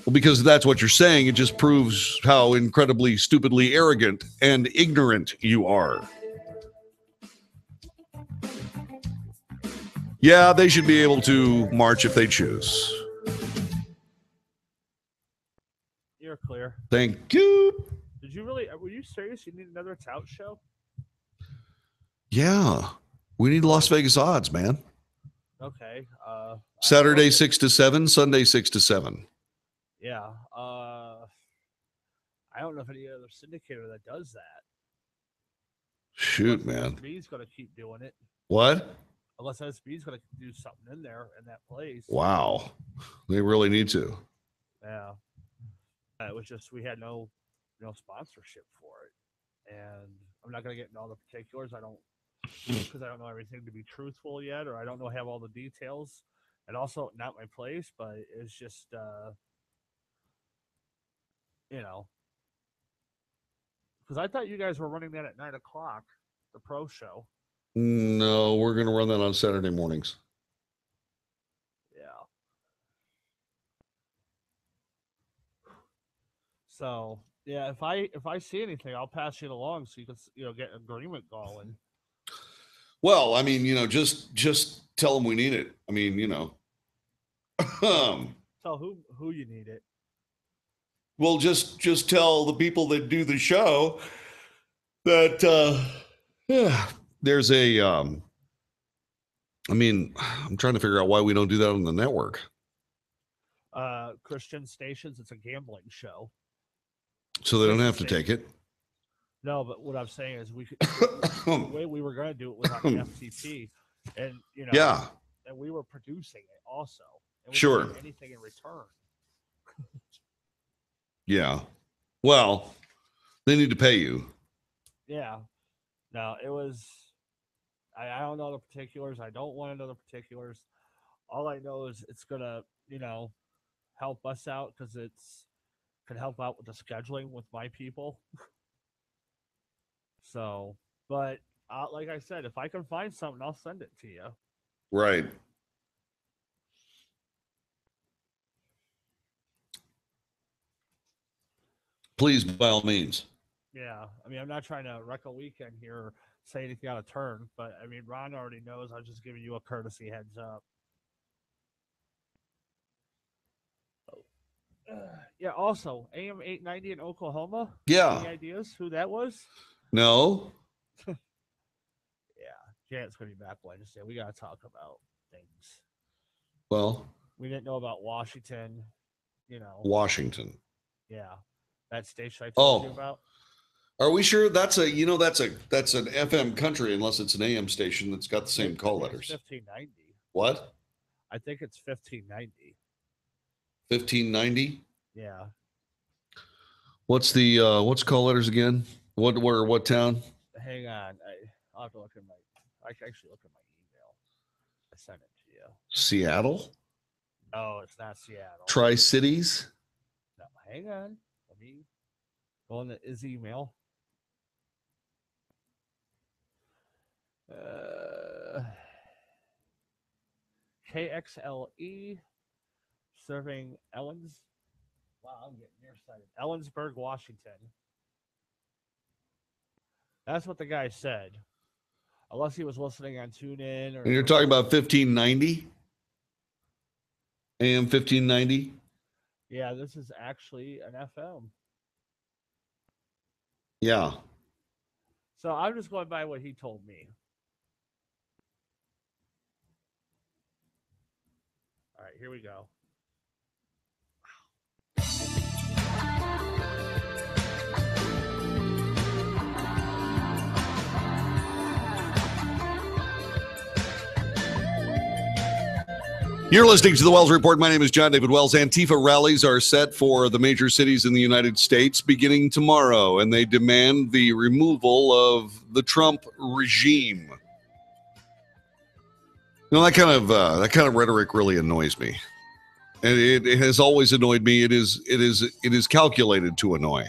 Well, because that's what you're saying, it just proves how incredibly stupidly arrogant and ignorant you are. Yeah, they should be able to march if they choose. You're clear. Thank you. Did you really? Were you serious? You need another tout show? Yeah, we need Las Vegas odds, man. Okay. Saturday 6 to 7, Sunday 6 to 7. Yeah. I don't know if any other syndicator that does that. Shoot, man. SB's going to keep doing it. What? Unless SB's going to do something in there in that place. Wow, they really need to. Yeah. It was just we had no sponsorship for it, and I'm not going to get into all the particulars. I don't, because I don't know everything to be truthful yet, or I don't know have all the details, and also not my place. But it's just because I thought you guys were running that at 9 o'clock, the pro show. No, we're going to run that on Saturday mornings. Yeah. So yeah, if I see anything, I'll pass it along so you can get an agreement going. Well, I mean, just tell them we need it. I mean, Tell who you need it. Well, just tell the people that do the show that there's a I mean, I'm trying to figure out why we don't do that on the network. Christian stations. It's a gambling show. So they don't have to take it. No, but what I'm saying is the way we were going to do it was on the FTP, and Yeah. and we were producing it also. And we Sure. didn't get anything in return. Yeah. Well, they need to pay you. Yeah. No, it was. I don't know the particulars. I don't want to know the particulars. All I know is it's gonna, help us out because it's can help out with the scheduling with my people. So, but like I said, if I can find something, I'll send it to you. Right. Please, by all means. Yeah, I mean, I'm not trying to wreck a weekend here or say anything out of turn, but I mean, Ron already knows. I'm just giving you a courtesy heads up. Yeah. Also, AM 890 in Oklahoma. Yeah. Any ideas who that was? No. Yeah, Janet's gonna be back Wednesday. We gotta talk about things. Well, we didn't know about Washington. Washington. Yeah, that station I told you about. Are we sure that's an FM country unless it's an AM station that's got the same call letters? 1590. What? I think it's 1590. 1590? Yeah. What's call letters again? What town? Hang on. I'll have to look at I can actually look at my email. I sent it to you. Seattle? No, it's not Seattle. Tri-Cities? No, hang on. Let me go on his email. KXLE serving Ellens. Wow, I'm getting nearsighted. Ellensburg, Washington. That's what the guy said. Unless he was listening on TuneIn or. And you're talking about 1590? AM 1590? Yeah, this is actually an FM. Yeah. So I'm just going by what he told me. All right, here we go. You're listening to the Wells Report. My name is John David Wells. Antifa rallies are set for the major cities in the United States beginning tomorrow, and they demand the removal of the Trump regime. That kind of rhetoric really annoys me, and it has always annoyed me. It is calculated to annoy.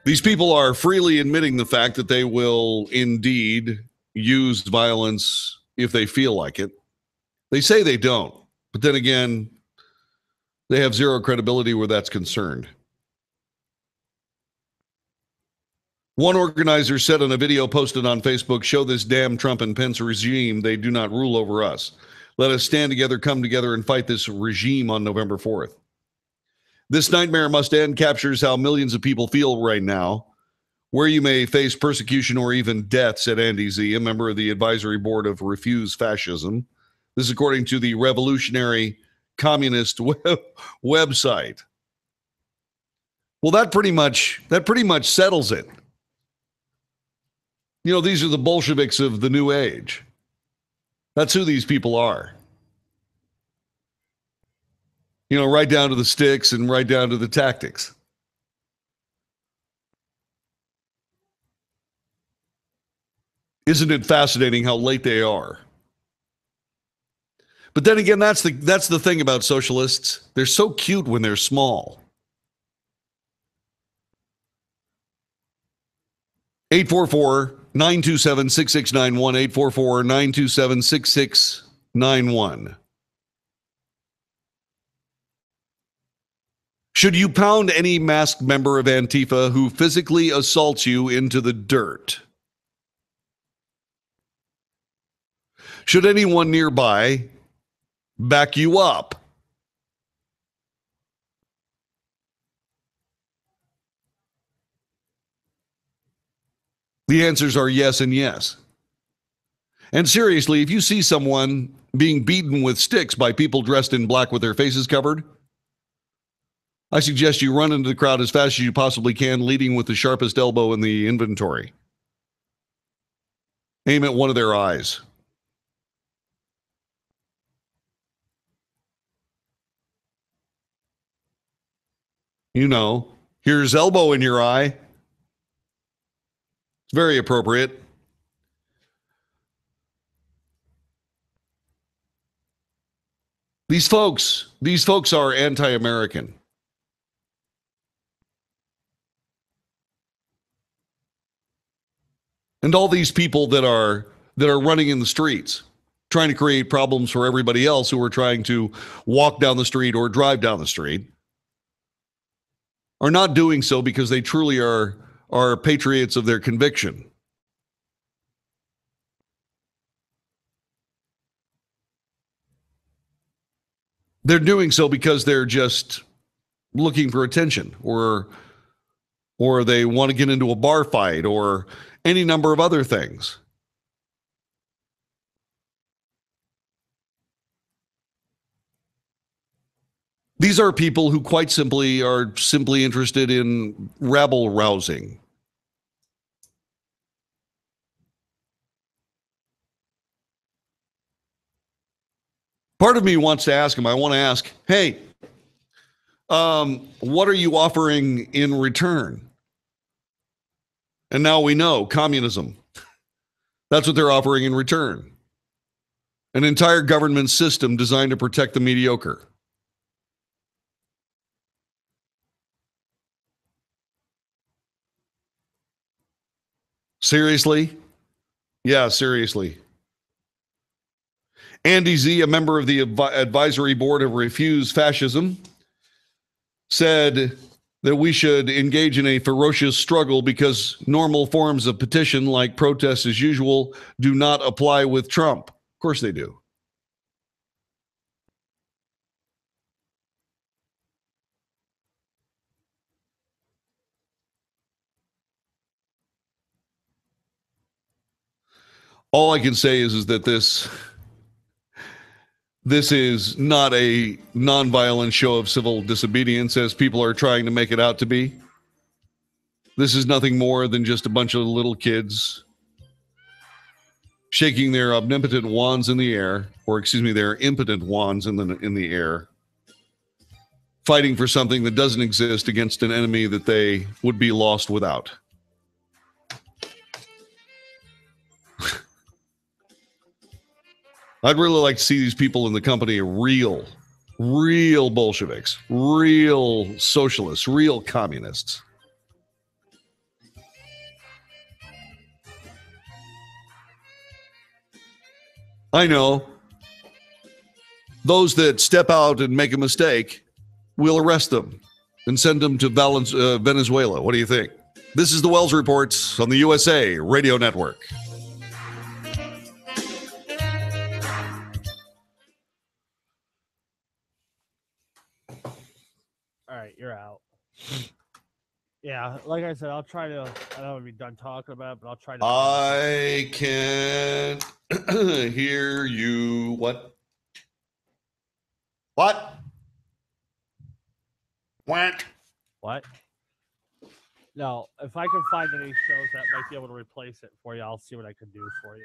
These people are freely admitting the fact that they will indeed use violence if they feel like it. They say they don't, but then again, they have zero credibility where that's concerned. One organizer said in a video posted on Facebook, "Show this damn Trump and Pence regime they do not rule over us. Let us stand together, come together, and fight this regime on November 4th. This nightmare must end" captures how millions of people feel right now, where you may face persecution or even death, said Andy Z., a member of the advisory board of Refuse Fascism. This is according to the Revolutionary Communist website. Well, that pretty much settles it. These are the Bolsheviks of the new age. That's who these people are. Right down to the sticks and right down to the tactics. Isn't it fascinating how late they are? But then again, that's the thing about socialists. They're so cute when they're small. 844-927-6691, 844-927-6691. Should you pound any masked member of Antifa who physically assaults you into the dirt? Should anyone nearby back you up? The answers are yes and yes. And seriously, if you see someone being beaten with sticks by people dressed in black with their faces covered, I suggest you run into the crowd as fast as you possibly can, leading with the sharpest elbow in the inventory. Aim at one of their eyes. You know, here's elbow in your eye. It's very appropriate. These folks are anti-American. And all these people that are running in the streets, trying to create problems for everybody else who are trying to walk down the street or drive down the street, are not doing so because they truly are patriots of their conviction. They're doing so because they're just looking for attention, or they want to get into a bar fight, or any number of other things. These are people who quite simply are simply interested in rabble rousing. Part of me wants to ask him, I want to ask, hey, what are you offering in return? And now we know, communism. That's what they're offering in return. An entire government system designed to protect the mediocre. Seriously? Yeah, seriously. Andy Z, a member of the advisory board of Refuse Fascism, said that we should engage in a ferocious struggle because normal forms of petition, like protests as usual, do not apply with Trump. Of course they do. All I can say is that this is not a nonviolent show of civil disobedience as people are trying to make it out to be. This is nothing more than just a bunch of little kids shaking their omnipotent wands in the air, or excuse me, their impotent wands in the air, fighting for something that doesn't exist against an enemy that they would be lost without. I'd really like to see these people in the company of real Bolsheviks, real socialists, real communists. I know. Those that step out and make a mistake, we'll arrest them and send them to Venezuela. What do you think? This is the Wells Reports on the USA Radio Network. All right, you're out. Yeah, like I said, I'll try to. I don't want to be done talking about it, but I'll try to. I can't hear you. What? What? What? What? No, if I can find any shows that might be able to replace it for you, I'll see what I can do for you.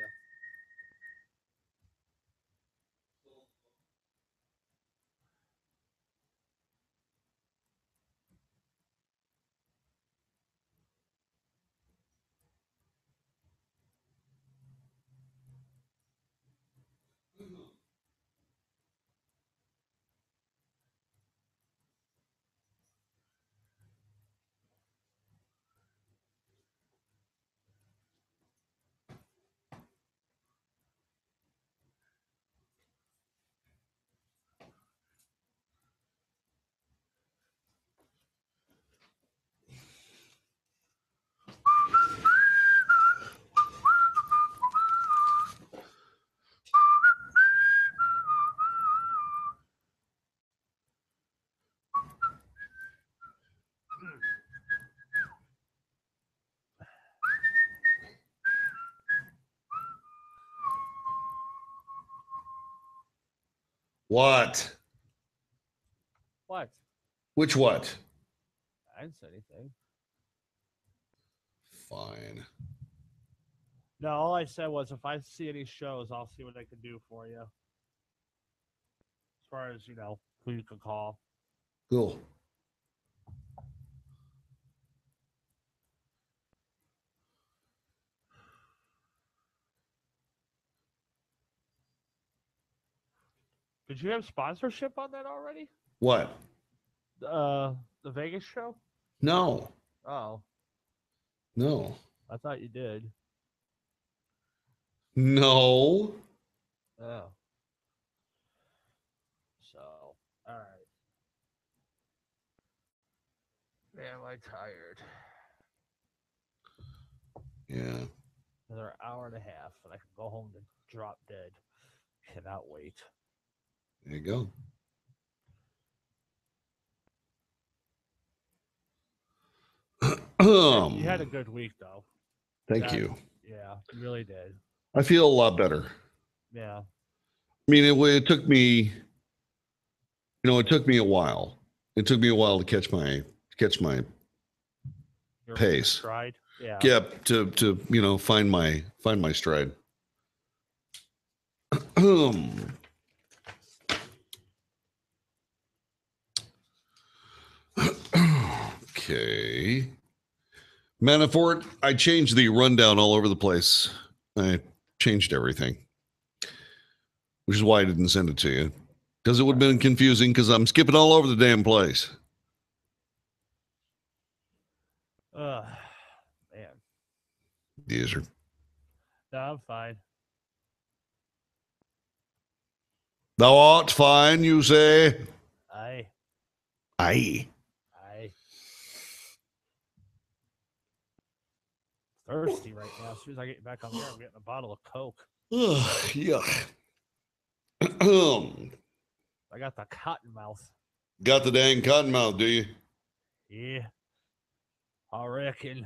What? What? Which what? I didn't say anything. Fine. No, all I said was if I see any shows, I'll see what I can do for you. As far as, who you can call. Cool. Did you have sponsorship on that already? What? The Vegas show? No. Oh, No. I thought you did. No. Oh. So, all right. Man, am I tired. Yeah. Another hour and a half, and I can go home and drop dead. Cannot wait. There you go. You had a good week, though. Thank you. Yeah, you really did. I feel a lot better. Yeah. I mean, it took me, it took me a while. It took me a while to catch my Your pace. stride. Yeah. Yep. To find my stride. Okay. Manafort, I changed the rundown all over the place. I changed everything, which is why I didn't send it to you. Because it would have been confusing because I'm skipping all over the damn place. Man. Geezer. No, I'm fine. Thou art fine, you say? Aye. Aye. Aye. Thirsty right now. As soon as I get back on here, I'm getting a bottle of Coke. Yuck. I got the cotton mouth. Got the dang cotton mouth, do you? Yeah. I reckon.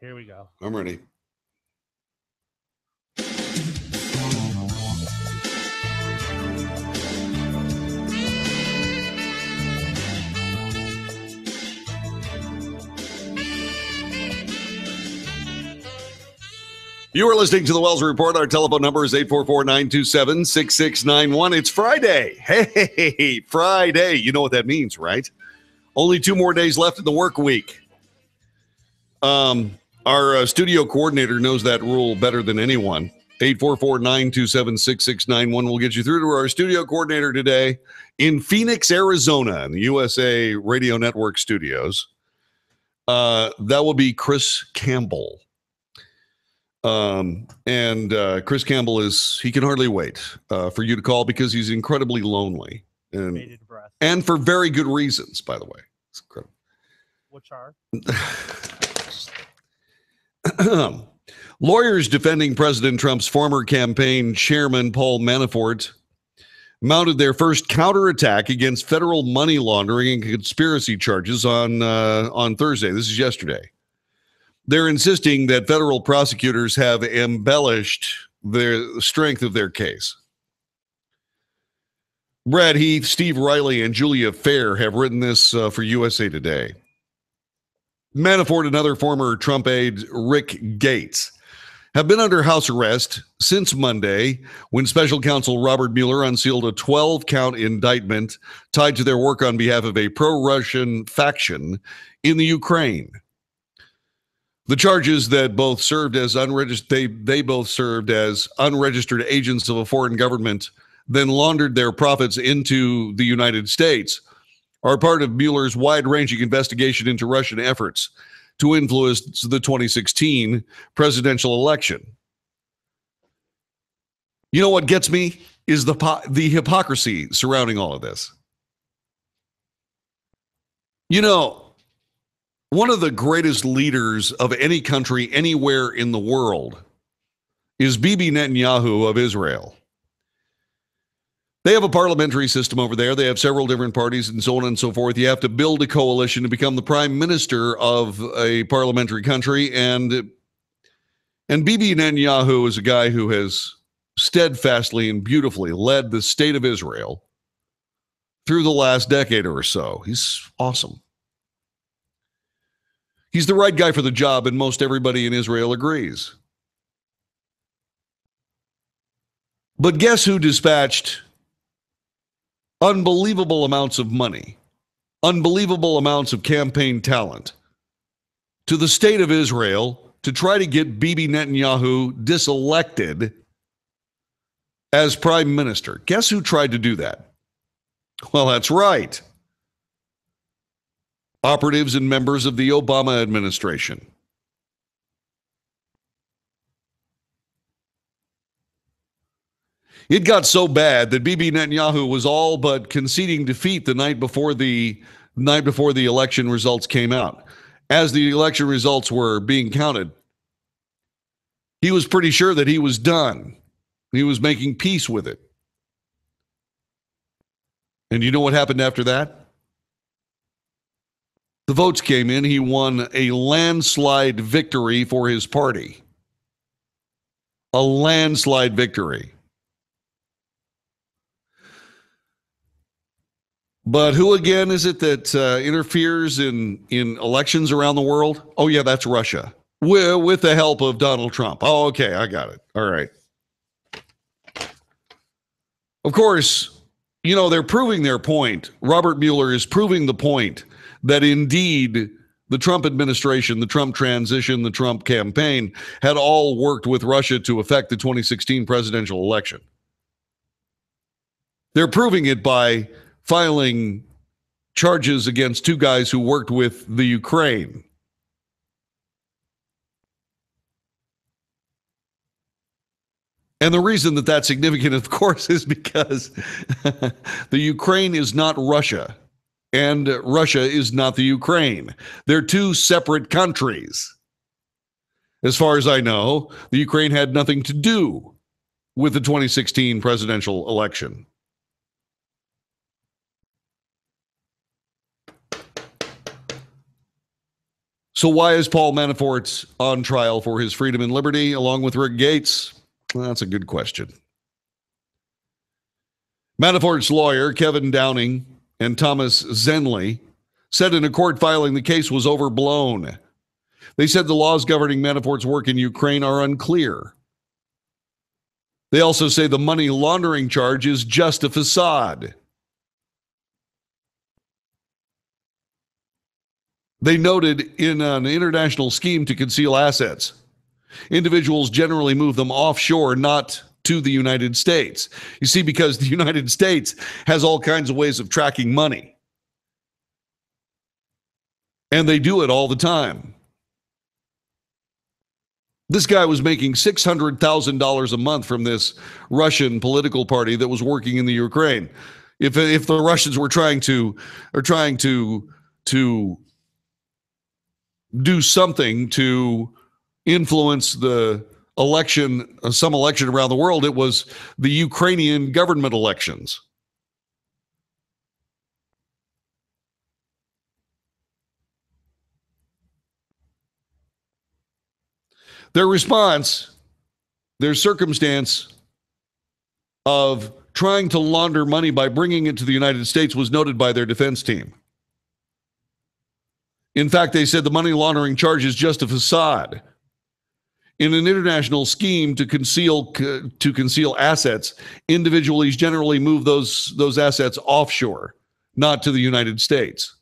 Here we go. I'm ready. You are listening to the Wells Report. Our telephone number is 844-927-6691. It's Friday. Hey, Friday. You know what that means, right? Only 2 more days left in the work week. Our studio coordinator knows that rule better than anyone. 844-927-6691 will get you through to our studio coordinator today in Phoenix, Arizona, in the USA Radio Network studios. That will be Chris Campbell. Chris Campbell he can hardly wait for you to call because he's incredibly lonely and for very good reasons, by the way. It's incredible. Which are? Lawyers defending President Trump's former campaign chairman, Paul Manafort, mounted their first counterattack against federal money laundering and conspiracy charges on Thursday. This is yesterday. They're insisting that federal prosecutors have embellished the strength of their case. Brad Heath, Steve Riley, and Julia Fair have written this for USA Today. Manafort and other former Trump aide Rick Gates have been under house arrest since Monday when special counsel Robert Mueller unsealed a 12-count indictment tied to their work on behalf of a pro-Russian faction in the Ukraine. The charges that both served as unregistered, they both served as unregistered agents of a foreign government, then laundered their profits into the United States, are part of Mueller's wide-ranging investigation into Russian efforts to influence the 2016 presidential election. You know what gets me is the hypocrisy surrounding all of this. You know, one of the greatest leaders of any country anywhere in the world is Bibi Netanyahu of Israel. They have a parliamentary system over there. They have several different parties and so on and so forth. You have to build a coalition to become the prime minister of a parliamentary country. And And Bibi Netanyahu is a guy who has steadfastly and beautifully led the state of Israel through the last decade or so. He's awesome. He's the right guy for the job, and most everybody in Israel agrees. But guess who dispatched unbelievable amounts of money, unbelievable amounts of campaign talent to the state of Israel to try to get Bibi Netanyahu diselected as prime minister? Guess who tried to do that? Well, that's right. Operatives and members of the Obama administration. It got so bad that Bibi Netanyahu was all but conceding defeat the night before the election results came out. As the election results were being counted, he was pretty sure that he was done. He was making peace with it. And you know what happened after that? The votes came in. He won a landslide victory for his party. A landslide victory. But who again is it that interferes in elections around the world? Oh, yeah, that's Russia. With the help of Donald Trump. Oh, okay, I got it. All right. Of course, you know, they're proving their point. Robert Mueller is proving the point that indeed the Trump administration, the Trump transition, the Trump campaign had all worked with Russia to affect the 2016 presidential election. They're proving it by filing charges against two guys who worked with the Ukraine. And the reason that that's significant, of course, is because the Ukraine is not Russia, and Russia is not the Ukraine. They're two separate countries. As far as I know, the Ukraine had nothing to do with the 2016 presidential election. So why is Paul Manafort on trial for his freedom and liberty along with Rick Gates? Well, that's a good question. Manafort's lawyer, Kevin Downing, and Thomas Zenley said in a court filing the case was overblown. They said the laws governing Manafort's work in Ukraine are unclear. They also say the money laundering charge is just a facade. They noted in an international scheme to conceal assets, individuals generally move them offshore, not to the United States. You see, because the United States has all kinds of ways of tracking money. And they do it all the time. This guy was making $600,000 a month from this Russian political party that was working in the Ukraine. If the Russians were trying to do something to influence the election, some election around the world, it was the Ukrainian government elections. Their response, their circumstance of trying to launder money by bringing it to the United States was noted by their defense team. In fact, they said the money laundering charge is just a facade. In an international scheme to conceal assets, individuals generally move those assets offshore, not to the United States,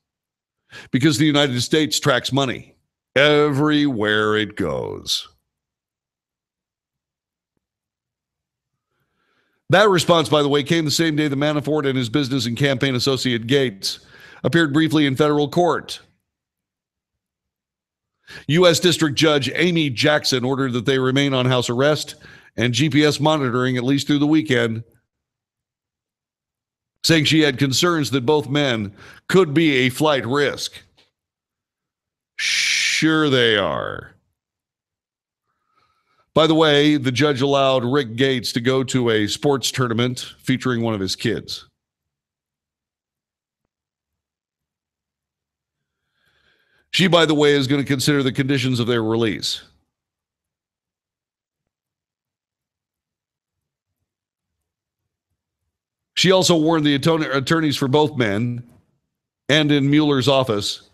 because the United States tracks money everywhere it goes. That response, by the way, came the same day that Manafort and his business and campaign associate Gates appeared briefly in federal court. U.S. District Judge Amy Jackson ordered that they remain on house arrest and GPS monitoring at least through the weekend, saying she had concerns that both men could be a flight risk. Sure they are. By the way, the judge allowed Rick Gates to go to a sports tournament featuring one of his kids. She, by the way, is going to consider the conditions of their release. She also warned the attorneys for both men and in Mueller's office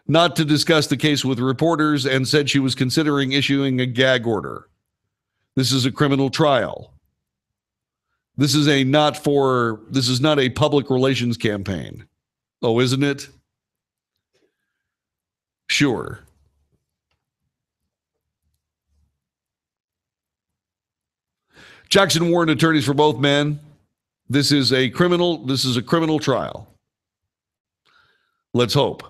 not to discuss the case with reporters and said she was considering issuing a gag order. This is a criminal trial. This is not a public relations campaign. Oh, isn't it? Sure. Jackson warned attorneys for both men. This is a criminal trial. Let's hope.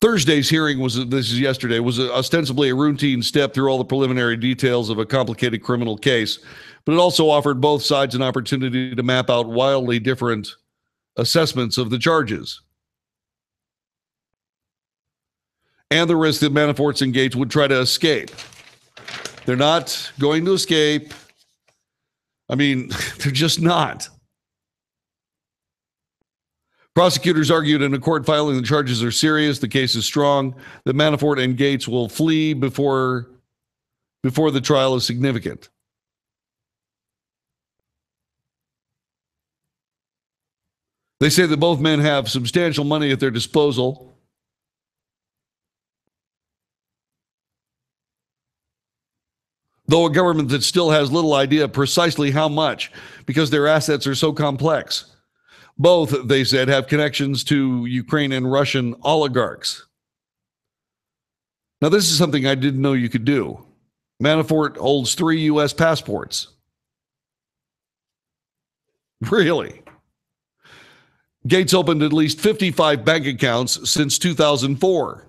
Thursday's hearing was ostensibly a routine step through all the preliminary details of a complicated criminal case, but it also offered both sides an opportunity to map out wildly different assessments of the charges and the risk that Manafort's and Gates would try to escape. They're not going to escape. I mean, they're just not. Prosecutors argued in a court filing the charges are serious, the case is strong, that Manafort and Gates will flee before the trial is significant. They say that both men have substantial money at their disposal. Though a government that still has little idea precisely how much, because their assets are so complex. Both, they said, have connections to Ukraine and Russian oligarchs. Now, this is something I didn't know you could do. Manafort holds 3 U.S. passports. Really? Gates opened at least 55 bank accounts since 2004.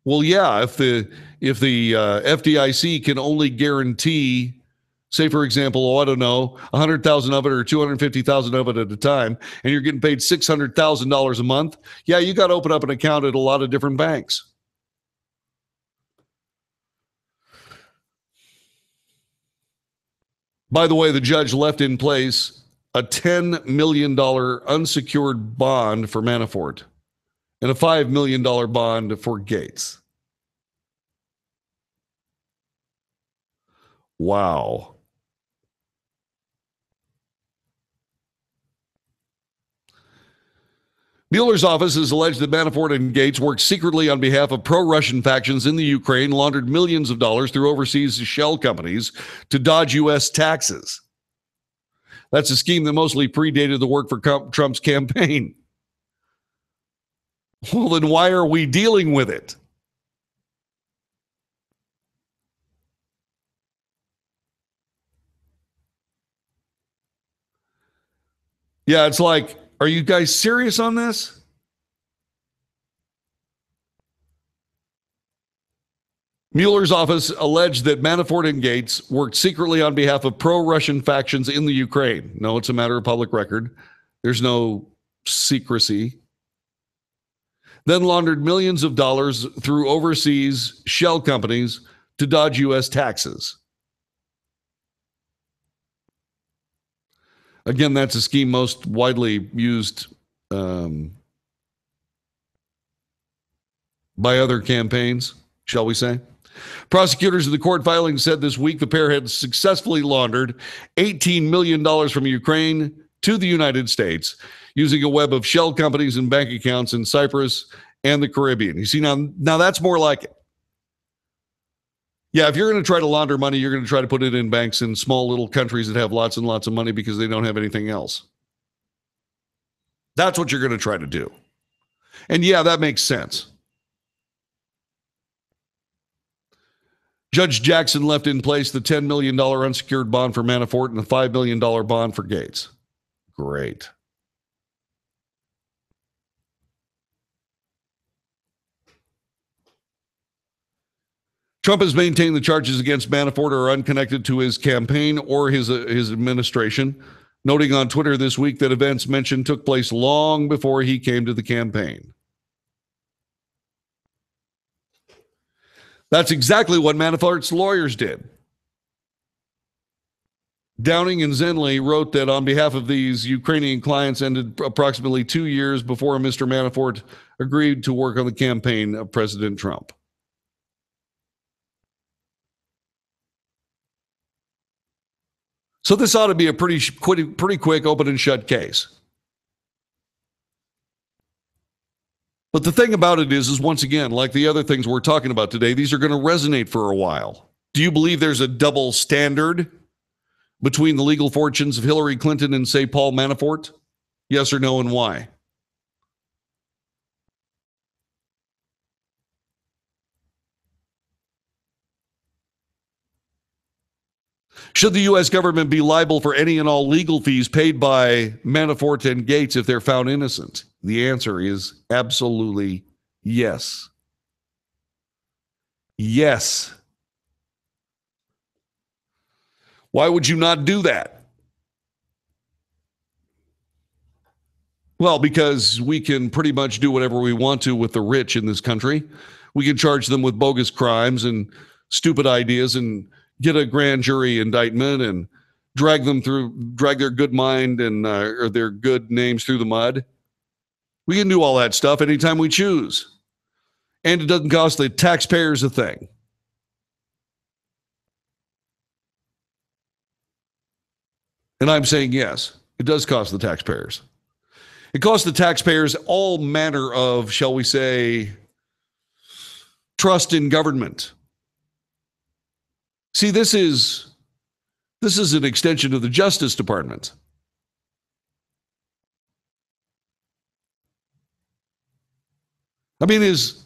Well, yeah, if the FDIC can only guarantee, say, for example, I don't know, 100,000 of it or 250,000 of it at a time, and you're getting paid $600,000 a month, yeah, you got to open up an account at a lot of different banks. By the way, the judge left in place a $10 million unsecured bond for Manafort and a $5 million bond for Gates. Wow. Mueller's office has alleged that Manafort and Gates worked secretly on behalf of pro-Russian factions in the Ukraine, laundered millions of dollars through overseas shell companies to dodge U.S. taxes. That's a scheme that mostly predated the work for Trump's campaign. Well, then why are we dealing with it? Yeah, it's like, are you guys serious on this? Mueller's office alleged that Manafort and Gates worked secretly on behalf of pro-Russian factions in the Ukraine. No, it's a matter of public record. There's no secrecy. Then laundered millions of dollars through overseas shell companies to dodge U.S. taxes. Again, that's a scheme most widely used by other campaigns, shall we say. Prosecutors in the court filing said this week the pair had successfully laundered $18 million from Ukraine to the United States using a web of shell companies and bank accounts in Cyprus and the Caribbean. You see, now that's more like it. Yeah, if you're going to try to launder money, you're going to try to put it in banks in small little countries that have lots and lots of money because they don't have anything else. That's what you're going to try to do. And yeah, that makes sense. Judge Jackson left in place the $10 million unsecured bond for Manafort and the $5 million bond for Gates. Great. Trump has maintained the charges against Manafort are unconnected to his campaign or his administration, noting on Twitter this week that events mentioned took place long before he came to the campaign. That's exactly what Manafort's lawyers did. Downing and Zenley wrote that on behalf of these Ukrainian clients ended approximately 2 years before Mr. Manafort agreed to work on the campaign of President Trump. So this ought to be a pretty quick open and shut case. But the thing about it is once again, like the other things we're talking about today, these are going to resonate for a while. Do you believe there's a double standard between the legal fortunes of Hillary Clinton and, say, Paul Manafort? Yes or no, and why? Should the U.S. government be liable for any and all legal fees paid by Manafort and Gates if they're found innocent? The answer is absolutely yes. Yes. Why would you not do that? Well, because we can pretty much do whatever we want to with the rich in this country. We can charge them with bogus crimes and stupid ideas and get a grand jury indictment and drag their good mind and or their good names through the mud. We can do all that stuff anytime we choose. And it doesn't cost the taxpayers a thing. And I'm saying yes, it does cost the taxpayers. It costs the taxpayers all manner of, shall we say, trust in government. See, this is an extension of the Justice Department. I mean, is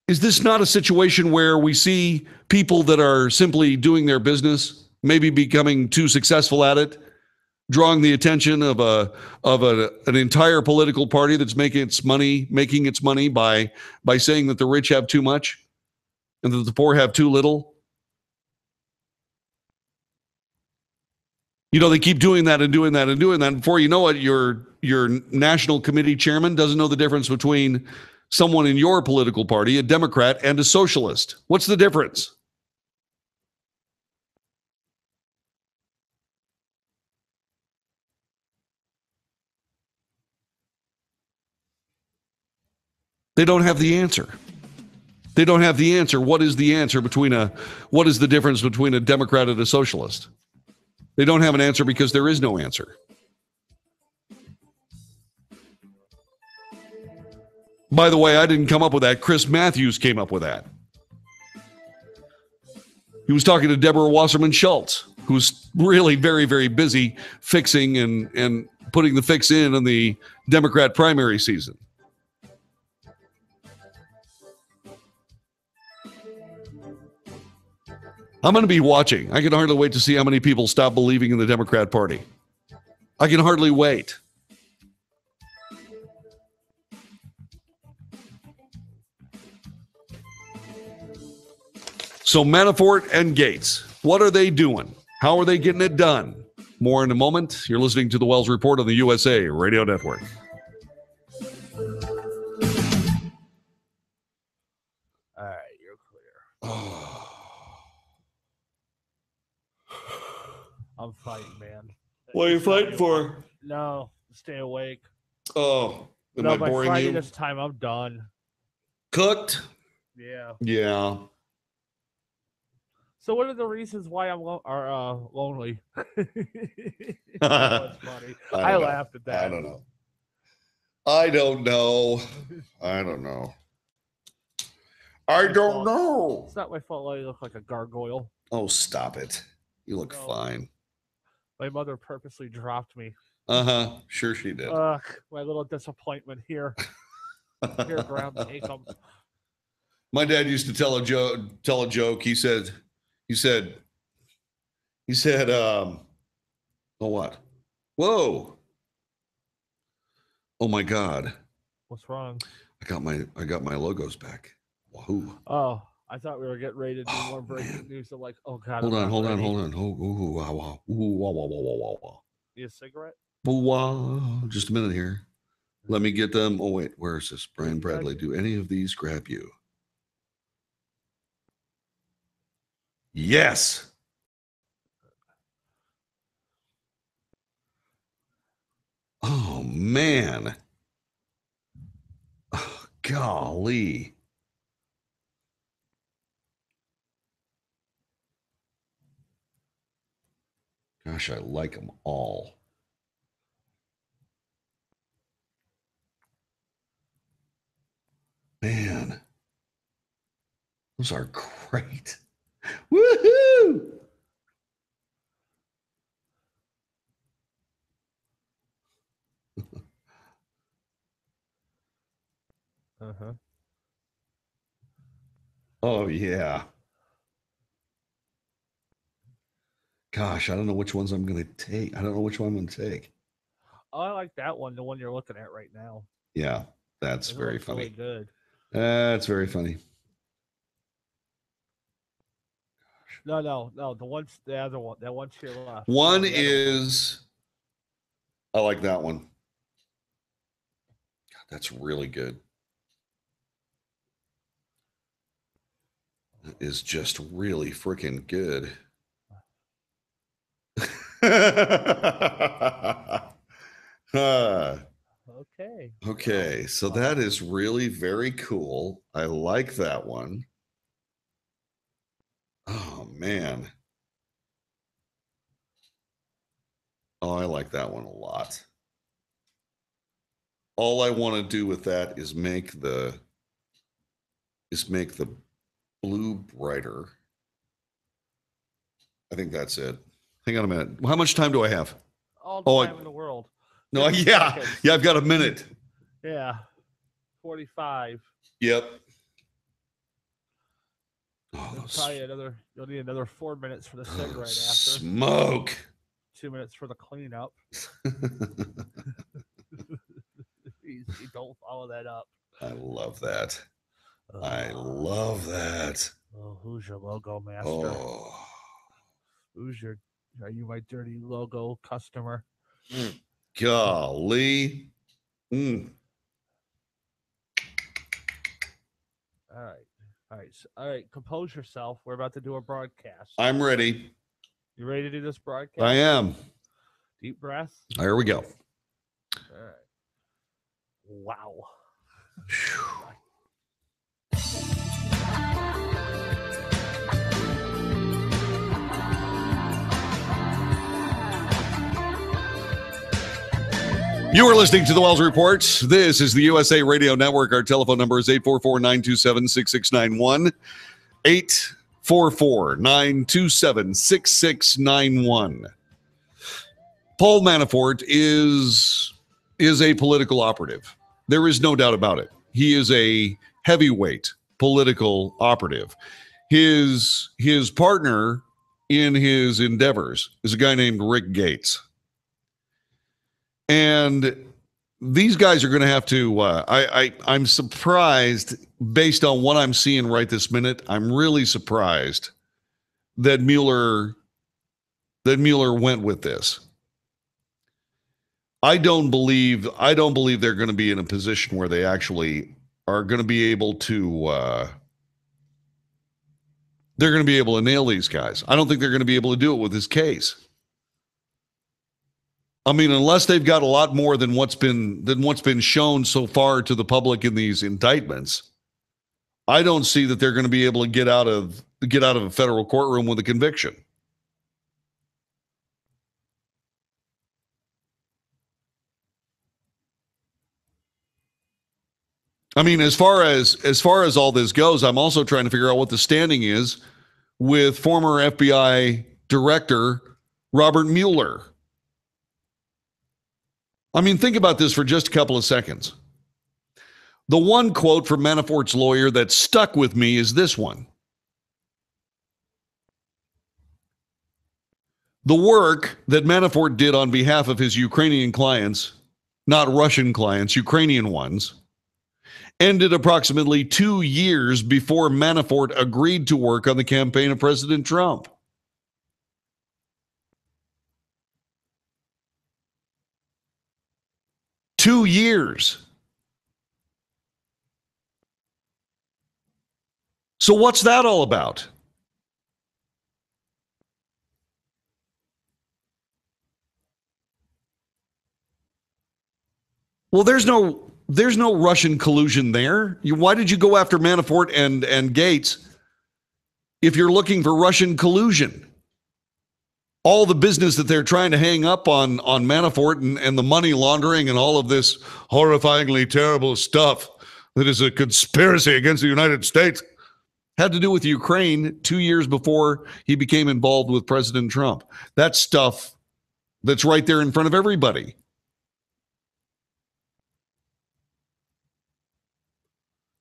this not a situation where we see people that are simply doing their business, maybe becoming too successful at it, drawing the attention of an entire political party that's making its money by saying that the rich have too much and that the poor have too little? You know, they keep doing that and doing that and doing that. Before you know it, your national committee chairman doesn't know the difference between someone in your political party, a Democrat, and a socialist. What's the difference? They don't have the answer. They don't have the answer. What is the answer what is the difference between a Democrat and a socialist? They don't have an answer because there is no answer. By the way, I didn't come up with that. Chris Matthews came up with that. He was talking to Deborah Wasserman Schultz, who's really very, very busy fixing and putting the fix in the Democrat primary season. I'm going to be watching. I can hardly wait to see how many people stop believing in the Democrat Party. I can hardly wait. So Manafort and Gates, what are they doing? How are they getting it done? More in a moment. You're listening to the Wells Report on the USA Radio Network. All right, you're clear. I'm fighting, man. What are you fighting for? No, stay awake. Oh, am I by boring Friday you? this time, I'm done. Cooked? Yeah. Yeah. So what are the reasons why I'm lonely? That's funny. I laughed at that. I don't know. I don't know. I don't know. I don't know. It's not my fault I look like a gargoyle. Oh, stop it. You look fine. My mother purposely dropped me. Uh-huh. Sure she did. Ugh, my little disappointment here. Here, ground take 'em. My dad used to tell a joke. He said, oh, what? Whoa. Oh my God. What's wrong? I got my logos back. Wahoo. Oh, I thought we were getting ready to do more breaking news. I'm like, oh God. Hold on. Wow, wow. You a cigarette? Wow. Just a minute here. Let me get them. Oh, wait. Where is this? Brian Bradley. Do any of these grab you? Yes. Oh, man. Oh, golly. Gosh, I like them all. Man, those are great. Woohoo! Uh-huh. Oh, yeah. Gosh, I don't know which ones I'm going to take. I don't know which one I'm going to take. Oh, I like that one, the one you're looking at right now. Yeah, that's It very looks funny. really good. That's very funny. No. The other one. That one to your left. One The other is, I like that one. God, that's really good. That is just really freaking good. Okay. Okay, so that is really very cool. I like that one. Oh, man. Oh, I like that one a lot. All I want to do with that is make the blue brighter. I think that's it. Hang on a minute. How much time do I have? All the time in the world. 50 seconds. Yeah, I've got a minute. Yeah. 45. Yep. Probably you'll need another 4 minutes for the cigarette after. Smoke. 2 minutes for the cleanup. You don't follow that up. I love that. I love that. Oh, who's your logo master? Oh. Are you my dirty logo customer? Golly. All right. Compose yourself. We're about to do a broadcast. I'm ready. You ready to do this broadcast? I am. Deep breath. Here we go. All right. Wow. You are listening to the Wells Report. This is the USA Radio Network. Our telephone number is 844-927-6691. 844-927-6691. Paul Manafort is a political operative. There is no doubt about it. He is a heavyweight political operative. His partner in his endeavors is a guy named Rick Gates. And these guys are going to have to, I'm surprised based on what I'm seeing right this minute. I'm really surprised that Mueller went with this. I don't believe they're going to be in a position where they actually are going to be able to, they're going to be able to nail these guys. I don't think they're going to be able to do it with this case. I mean, unless they've got a lot more than what's been shown so far to the public in these indictments, I don't see that they're going to be able to get out of a federal courtroom with a conviction. I mean, as far as all this goes, I'm also trying to figure out what the standing is with former FBI Director Robert Mueller. I mean, think about this for just a couple of seconds. The one quote from Manafort's lawyer that stuck with me is this one. The work that Manafort did on behalf of his Ukrainian clients, not Russian clients, Ukrainian ones, ended approximately 2 years before Manafort agreed to work on the campaign of President Trump. Two years. So what's that all about? Well, there's no Russian collusion there. Why did you go after Manafort and Gates if you're looking for Russian collusion? all the business that they're trying to hang up on Manafort and the money laundering and all of this horrifyingly terrible stuff that is a conspiracy against the United States had to do with Ukraine 2 years before he became involved with President Trump. That's stuff that's right there in front of everybody.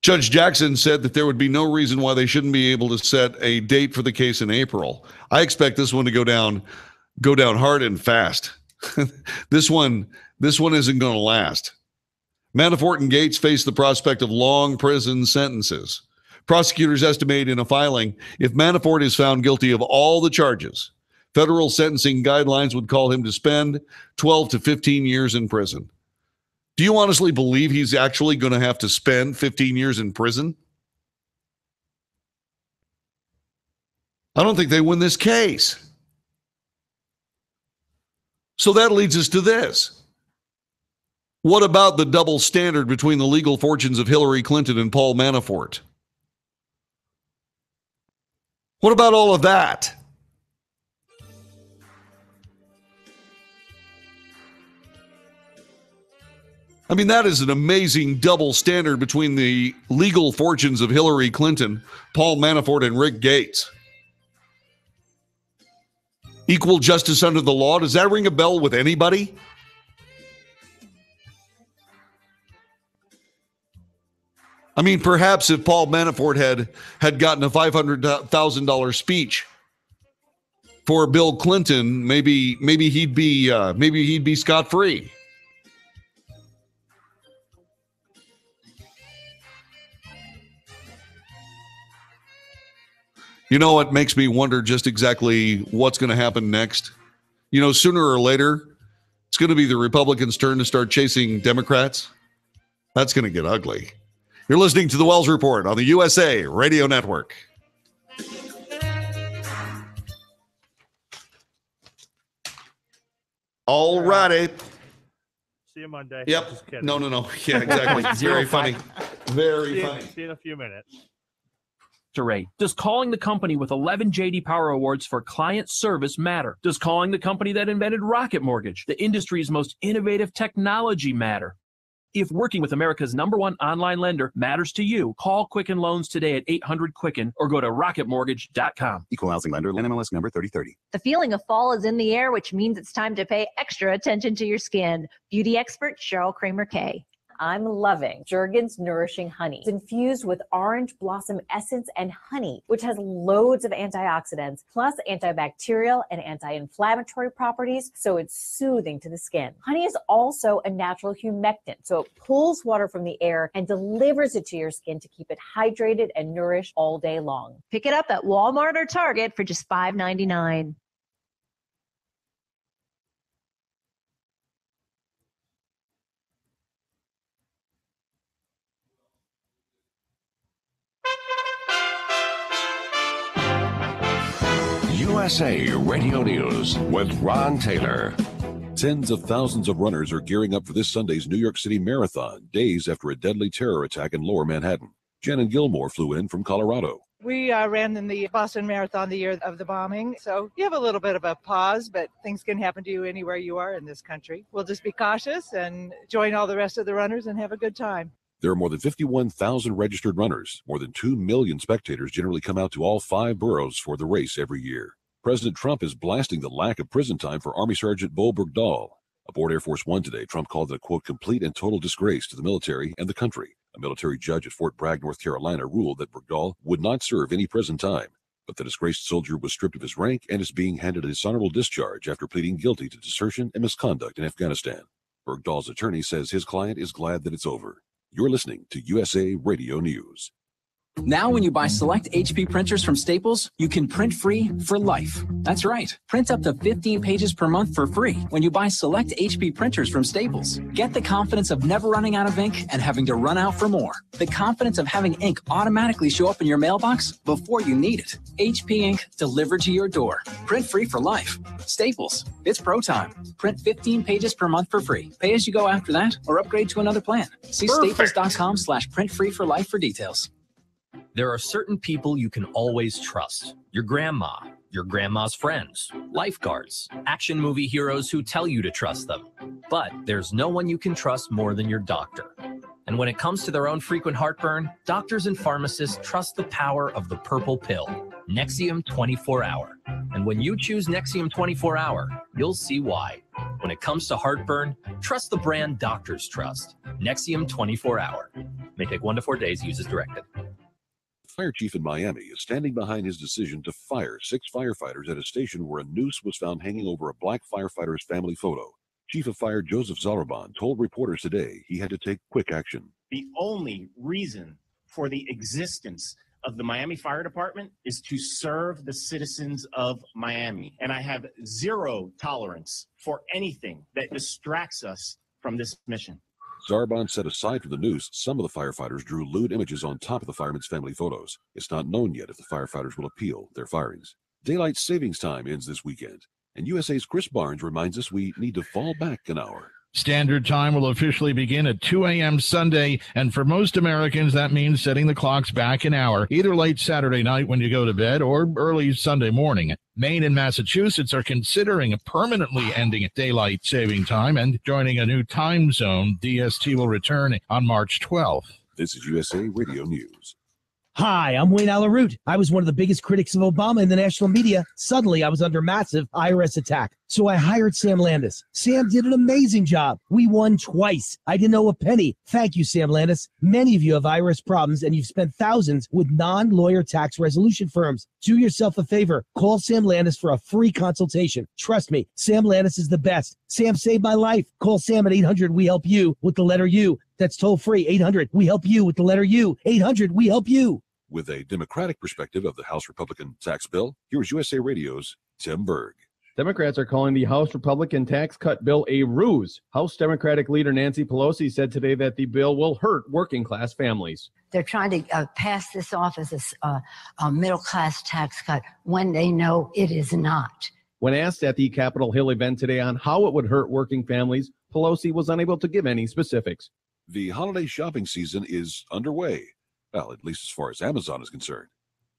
Judge Jackson said that there would be no reason why they shouldn't be able to set a date for the case in April. I expect this one to go down hard and fast. This one isn't going to last. Manafort and Gates face the prospect of long prison sentences. Prosecutors estimate in a filing, if Manafort is found guilty of all the charges, federal sentencing guidelines would call him to spend 12 to 15 years in prison. Do you honestly believe he's actually going to have to spend 15 years in prison? I don't think they win this case. So that leads us to this. What about the double standard between the legal fortunes of Hillary Clinton and Paul Manafort? What about all of that? I mean, that is an amazing double standard between the legal fortunes of Hillary Clinton, Paul Manafort, and Rick Gates. Equal justice under the law. Does that ring a bell with anybody? I mean, perhaps if Paul Manafort had gotten a $500,000 speech for Bill Clinton, maybe he'd be scot-free. You know what makes me wonder just exactly what's going to happen next? You know, sooner or later, it's going to be the Republicans' turn to start chasing Democrats. That's going to get ugly. You're listening to the Wells Report on the USA Radio Network. All righty. See you Monday. Yep. Just kidding. No. Yeah, exactly. Very funny. Very funny. See you in a few minutes. Does calling the company with 11 J.D. Power Awards for client service matter? Does calling the company that invented Rocket Mortgage, the industry's most innovative technology, matter? If working with America's #1 online lender matters to you, call Quicken Loans today at 800-QUICKEN or go to rocketmortgage.com. Equal housing lender, NMLS number 3030. The feeling of fall is in the air, which means it's time to pay extra attention to your skin. Beauty expert Cheryl Kramer-Kay. I'm loving Jergens Nourishing Honey. It's infused with orange blossom essence and honey, which has loads of antioxidants, plus antibacterial and anti-inflammatory properties, so it's soothing to the skin. Honey is also a natural humectant, so it pulls water from the air and delivers it to your skin to keep it hydrated and nourished all day long. Pick it up at Walmart or Target for just $5.99. USA Radio News with Ron Taylor. Tens of thousands of runners are gearing up for this Sunday's New York City Marathon, days after a deadly terror attack in Lower Manhattan. Shannon Gilmore flew in from Colorado. We ran in the Boston Marathon the year of the bombing, so you have a little bit of a pause, but things can happen to you anywhere you are in this country. We'll just be cautious and join all the rest of the runners and have a good time. There are more than 51,000 registered runners. More than 2 million spectators generally come out to all 5 boroughs for the race every year. President Trump is blasting the lack of prison time for Army Sergeant Bo Bergdahl. Aboard Air Force One today, Trump called it a, quote, complete and total disgrace to the military and the country. A military judge at Fort Bragg, North Carolina, ruled that Bergdahl would not serve any prison time. But the disgraced soldier was stripped of his rank and is being handed a dishonorable discharge after pleading guilty to desertion and misconduct in Afghanistan. Bergdahl's attorney says his client is glad that it's over. You're listening to USA Radio News. Now when you buy select HP printers from Staples, you can print free for life. That's right. Print up to 15 pages per month for free when you buy select HP printers from Staples. Get the confidence of never running out of ink and having to run out for more. The confidence of having ink automatically show up in your mailbox before you need it. HP ink delivered to your door. Print free for life. Staples. It's pro time. Print 15 pages per month for free. Pay as you go after that or upgrade to another plan. See staples.com/printfreeforlife for details. There are certain people you can always trust. Your grandma, your grandma's friends, lifeguards, action movie heroes who tell you to trust them. But there's no one you can trust more than your doctor. And when it comes to their own frequent heartburn, doctors and pharmacists trust the power of the purple pill, Nexium 24 Hour. And when you choose Nexium 24 Hour, you'll see why. When it comes to heartburn, trust the brand doctors trust. Nexium 24 Hour. May take 1 to 4 days. Use as directed. Fire chief in Miami is standing behind his decision to fire 6 firefighters at a station where a noose was found hanging over a black firefighter's family photo. Chief of Fire Joseph Zaraban told reporters today he had to take quick action. The only reason for the existence of the Miami Fire Department is to serve the citizens of Miami. And I have zero tolerance for anything that distracts us from this mission. Zaraban said aside from the noose, some of the firefighters drew lewd images on top of the firemen's family photos. It's not known yet if the firefighters will appeal their firings. Daylight savings time ends this weekend, and USA's Chris Barnes reminds us we need to fall back an hour. Standard time will officially begin at 2 a.m. Sunday, and for most Americans, that means setting the clocks back an hour, either late Saturday night when you go to bed or early Sunday morning. Maine and Massachusetts are considering permanently ending daylight saving time and joining a new time zone. DST will return on March 12th. This is USA Radio News. Hi, I'm Wayne Alaroot. I was one of the biggest critics of Obama in the national media. Suddenly, I was under massive IRS attack. So I hired Sam Landis. Sam did an amazing job. We won twice. I didn't owe a penny. Thank you, Sam Landis. Many of you have IRS problems, and you've spent thousands with non-lawyer tax resolution firms. Do yourself a favor. Call Sam Landis for a free consultation. Trust me, Sam Landis is the best. Sam saved my life. Call Sam at 800-WE-HELP-YOU with the letter U. That's toll free. 800-WE-HELP-YOU with the letter U. 800-WE-HELP-YOU. With a Democratic perspective of the House Republican tax bill, here's USA Radio's Tim Berg. Democrats are calling the House Republican tax cut bill a ruse. House Democratic leader Nancy Pelosi said today that the bill will hurt working-class families. They're trying to pass this off as a middle-class tax cut when they know it is not. When asked at the Capitol Hill event today on how it would hurt working families, Pelosi was unable to give any specifics. The holiday shopping season is underway. Well, at least as far as Amazon is concerned.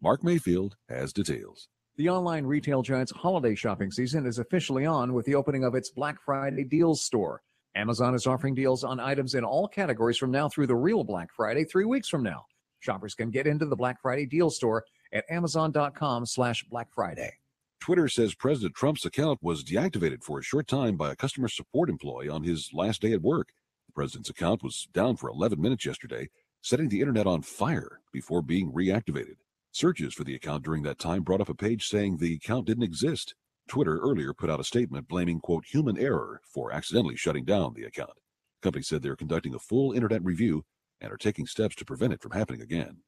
Mark Mayfield has details. The online retail giant's holiday shopping season is officially on with the opening of its Black Friday deals store. Amazon is offering deals on items in all categories from now through the real Black Friday 3 weeks from now. Shoppers can get into the Black Friday deals store at amazon.com/Black Friday. Twitter says President Trump's account was deactivated for a short time by a customer support employee on his last day at work. The president's account was down for 11 minutes yesterday, setting the internet on fire before being reactivated. Searches for the account during that time brought up a page saying the account didn't exist. Twitter earlier put out a statement blaming, quote, human error for accidentally shutting down the account. The company said they're conducting a full internet review and are taking steps to prevent it from happening again.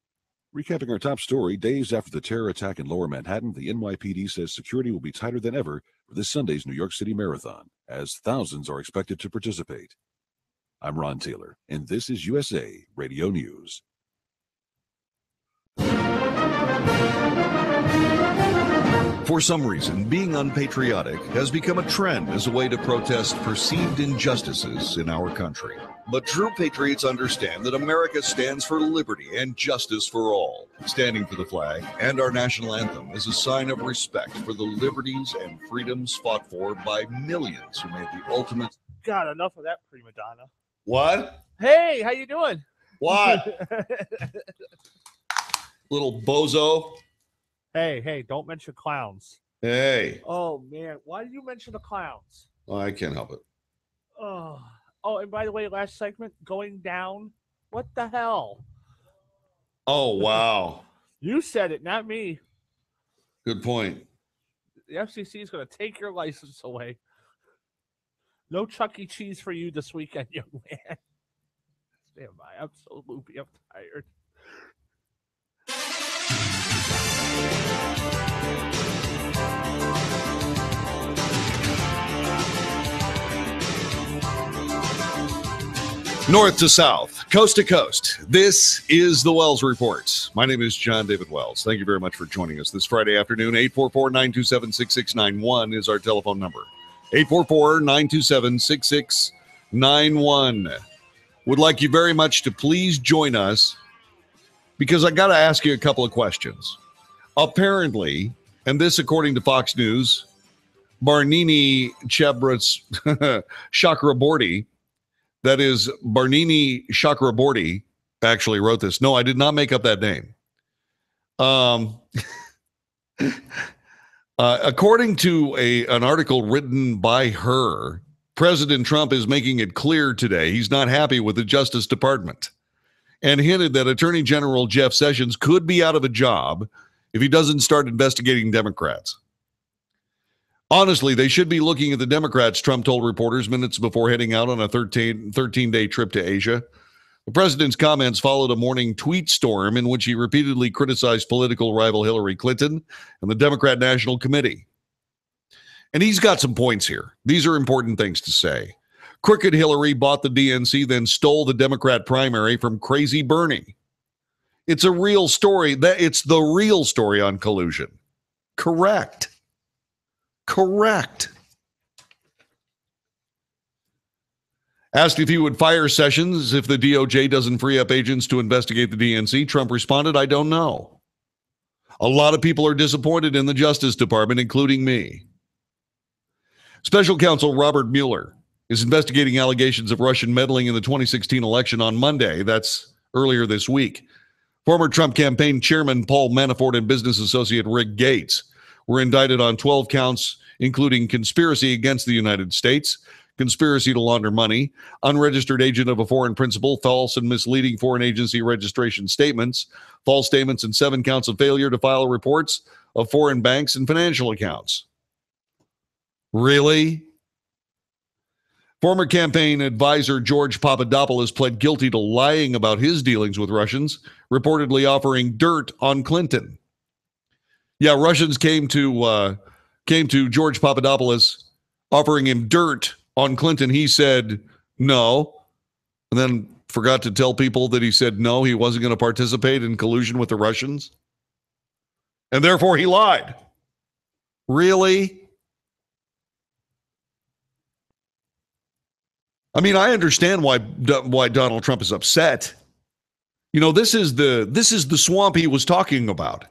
Recapping our top story, days after the terror attack in Lower Manhattan, the NYPD says security will be tighter than ever for this Sunday's New York City Marathon, as thousands are expected to participate. I'm Ron Taylor, and this is USA Radio News. For some reason, being unpatriotic has become a trend as a way to protest perceived injustices in our country. But true patriots understand that America stands for liberty and justice for all. Standing for the flag and our national anthem is a sign of respect for the liberties and freedoms fought for by millions who made the ultimate... God, enough of that prima donna. What? Hey, how you doing? What? Little bozo. Hey, don't mention clowns. Hey. Oh, man. Why do you mention the clowns? Well, I can't help it. Oh, and by the way, last segment, going down. What the hell? Oh, wow. You said it, not me. Good point. The FCC is going to take your license away. No Chuck E. Cheese for you this weekend, young man. Stand by. I'm so loopy. I'm tired. North to south, coast to coast, this is the Wells Report. My name is John David Wells. Thank you very much for joining us this Friday afternoon. 844-927-6691 is our telephone number. 844-927-6691. Would like you very much to please join us because I got to ask you a couple of questions. Apparently, And this, according to Fox News, Barnini Chakraborty, that is Barnini Chakraborty, actually wrote this. No, I did not make up that name. According to an article written by her, President Trump is making it clear today he's not happy with the Justice Department and hinted that Attorney General Jeff Sessions could be out of a job if he doesn't start investigating Democrats. Honestly, they should be looking at the Democrats, Trump told reporters minutes before heading out on a 13-day trip to Asia. The president's comments followed a morning tweet storm in which he repeatedly criticized political rival Hillary Clinton and the Democrat National Committee. And he's got some points here. These are important things to say. Crooked Hillary bought the DNC, then stole the Democrat primary from Crazy Bernie. It's a real story. It's the real story on collusion. Correct. Asked if he would fire Sessions if the DOJ doesn't free up agents to investigate the DNC, Trump responded, I don't know. A lot of people are disappointed in the Justice Department, including me. Special counsel Robert Mueller is investigating allegations of Russian meddling in the 2016 election on Monday. That's earlier this week. Former Trump campaign chairman Paul Manafort and business associate Rick Gates were indicted on 12 counts, including conspiracy against the United States, conspiracy to launder money, unregistered agent of a foreign principal, false and misleading foreign agency registration statements, false statements, and 7 counts of failure to file reports of foreign banks and financial accounts. Really? Former campaign advisor George Papadopoulos pled guilty to lying about his dealings with Russians, reportedly offering dirt on Clinton. Yeah, Russians came to George Papadopoulos offering him dirt on Clinton. He said no, and then forgot to tell people that he said no, he wasn't going to participate in collusion with the Russians. And therefore he lied. Really? I mean, I understand why Donald Trump is upset. You know, this is the swamp he was talking about.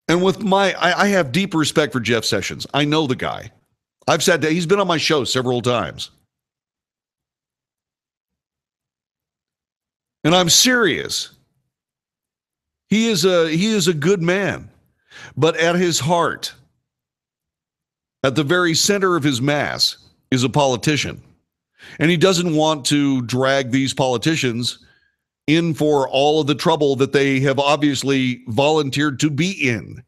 And with I have deep respect for Jeff Sessions. I know the guy. I've said that he's been on my show several times. And I'm serious. He is a good man. But at his heart, at the very center of his mass, is a politician. And he doesn't want to drag these politicians in for all of the trouble that they have obviously volunteered to be in.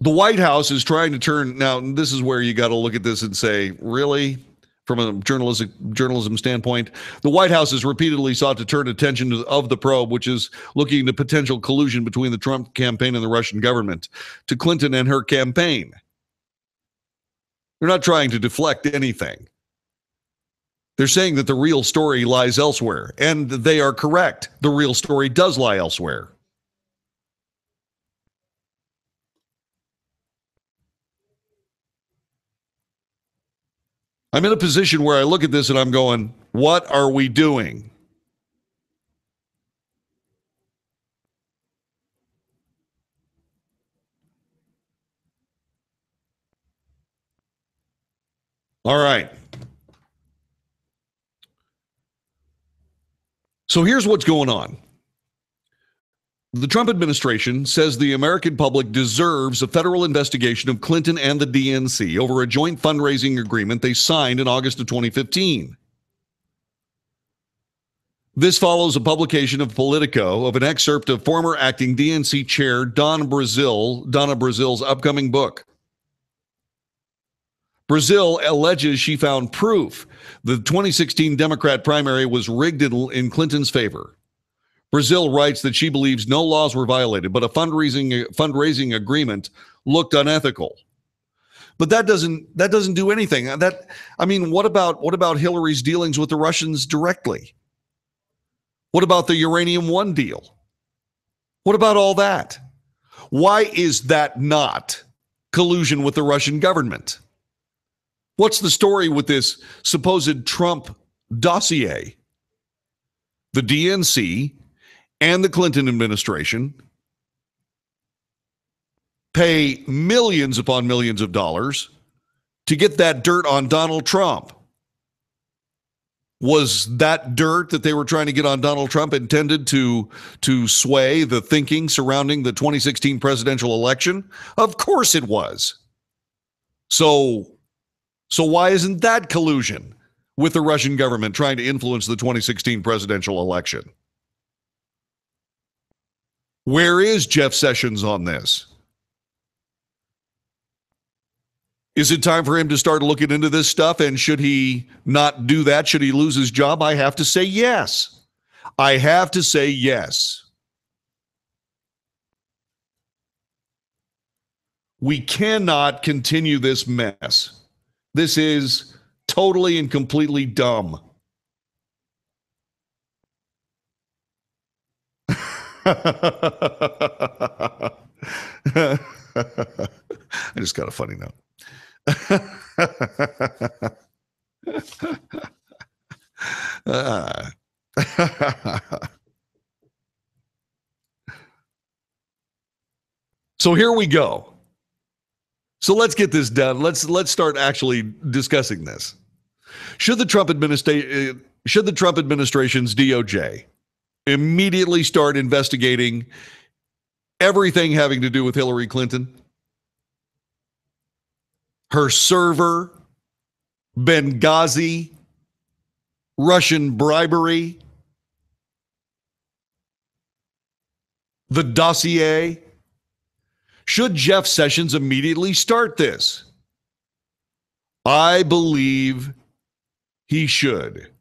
The White House is trying to turn, now this is where you got to look at this and say, really? From a journalism standpoint, the White House has repeatedly sought to turn attention of the probe, which is looking into potential collusion between the Trump campaign and the Russian government, to Clinton and her campaign. They're not trying to deflect anything. They're saying that the real story lies elsewhere, and they are correct. The real story does lie elsewhere. I'm in a position where I look at this and I'm going, what are we doing? All right. So here's what's going on. The Trump administration says the American public deserves a federal investigation of Clinton and the DNC over a joint fundraising agreement they signed in August of 2015. This follows a publication of Politico of an excerpt of former acting DNC chair Donna Brazil's upcoming book. Brazil alleges she found proof the 2016 Democrat primary was rigged in Clinton's favor. Brazil writes that she believes no laws were violated, but a fundraising agreement looked unethical. But that doesn't do anything. What about Hillary's dealings with the Russians directly? What about the Uranium One deal? What about all that? Why is that not collusion with the Russian government? What's the story with this supposed Trump dossier? the DNC and the Clinton administration pay millions upon millions of dollars to get that dirt on Donald Trump. Was that dirt that they were trying to get on Donald Trump intended to sway the thinking surrounding the 2016 presidential election? Of course it was. So why isn't that collusion with the Russian government trying to influence the 2016 presidential election? Where is Jeff Sessions on this? Is it time for him to start looking into this stuff? And should he not do that? Should he lose his job? I have to say yes. I have to say yes. We cannot continue this mess. This is totally and completely dumb. I just got a funny note. So here we go. So let's get this done. Let's start actually discussing this. Should the Trump administration's DOJ immediately start investigating everything having to do with Hillary Clinton? Her server, Benghazi, Russian bribery, the dossier. Should Jeff Sessions immediately start this? I believe he should.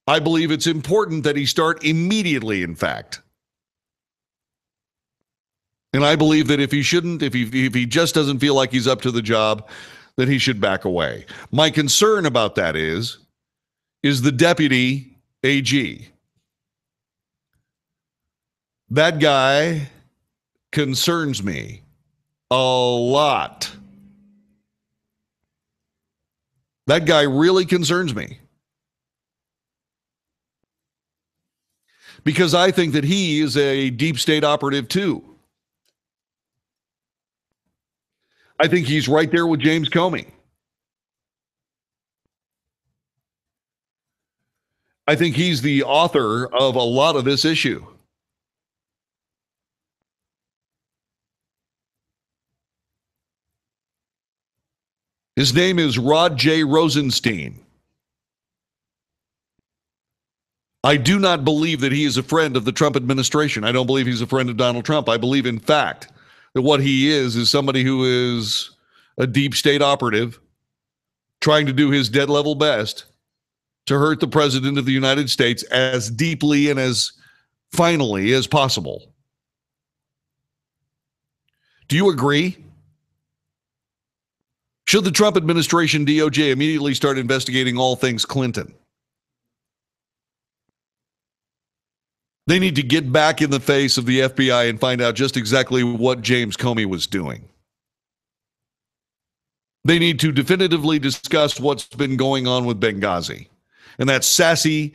I believe it's important that he start immediately, in fact. And I believe that if he just doesn't feel like he's up to the job, that he should back away. My concern about that is the deputy AG. That guy concerns me a lot. That guy really concerns me. Because I think that he is a deep state operative too. I think he's right there with James Comey. I think he's the author of a lot of this issue. His name is Rod J. Rosenstein. I do not believe that he is a friend of the Trump administration. I don't believe he's a friend of Donald Trump. I believe, in fact, that what he is somebody who is a deep state operative trying to do his dead level best to hurt the president of the United States as deeply and as finally as possible. Do you agree? Should the Trump administration DOJ immediately start investigating all things Clinton? They need to get back in the face of the FBI and find out just exactly what James Comey was doing. They need to definitively discuss what's been going on with Benghazi. And that sassy,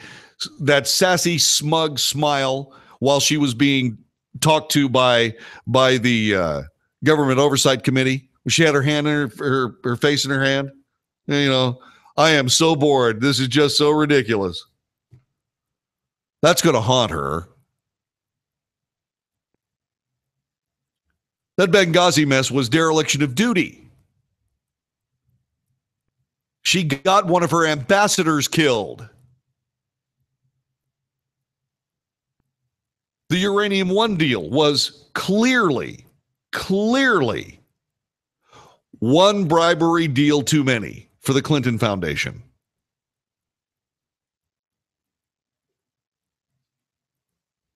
smug smile while she was being talked to by the Government Oversight Committee. She had her hand in her face in her hand. You know, I am so bored. This is just so ridiculous. That's going to haunt her. That Benghazi mess was dereliction of duty. She got one of her ambassadors killed. The Uranium One deal was clearly one bribery deal too many for the Clinton Foundation.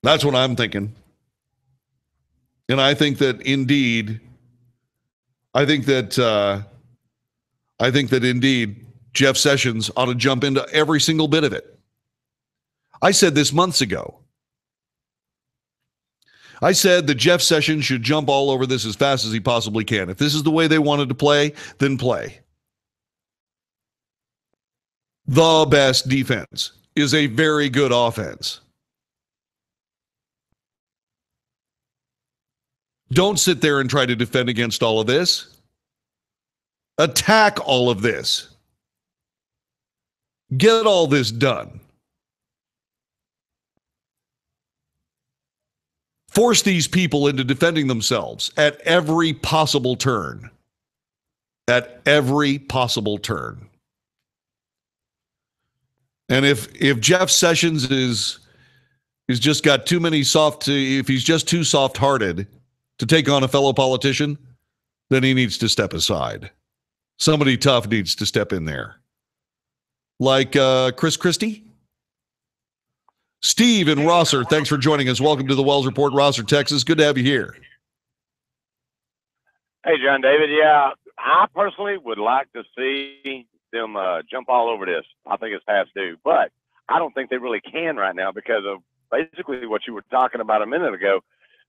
That's what I'm thinking. And I think that indeed, Jeff Sessions ought to jump into every single bit of it. I said this months ago. I said that Jeff Sessions should jump all over this as fast as he possibly can. If this is the way they wanted to play, then play. The best defense is a very good offense. Don't sit there and try to defend against all of this. Attack all of this. Get all this done. Force these people into defending themselves at every possible turn. At every possible turn. And if Jeff Sessions is just got too many if he's just too soft-hearted to take on a fellow politician, then he needs to step aside. Somebody tough needs to step in there. Like Chris Christie? Steve in Rosser, thanks for joining us. Welcome to the Wells Report, Rosser, Texas. Good to have you here. Hey, John David. Yeah, I personally would like to see them jump all over this. I think it's past due. But I don't think they really can right now because of basically what you were talking about a minute ago.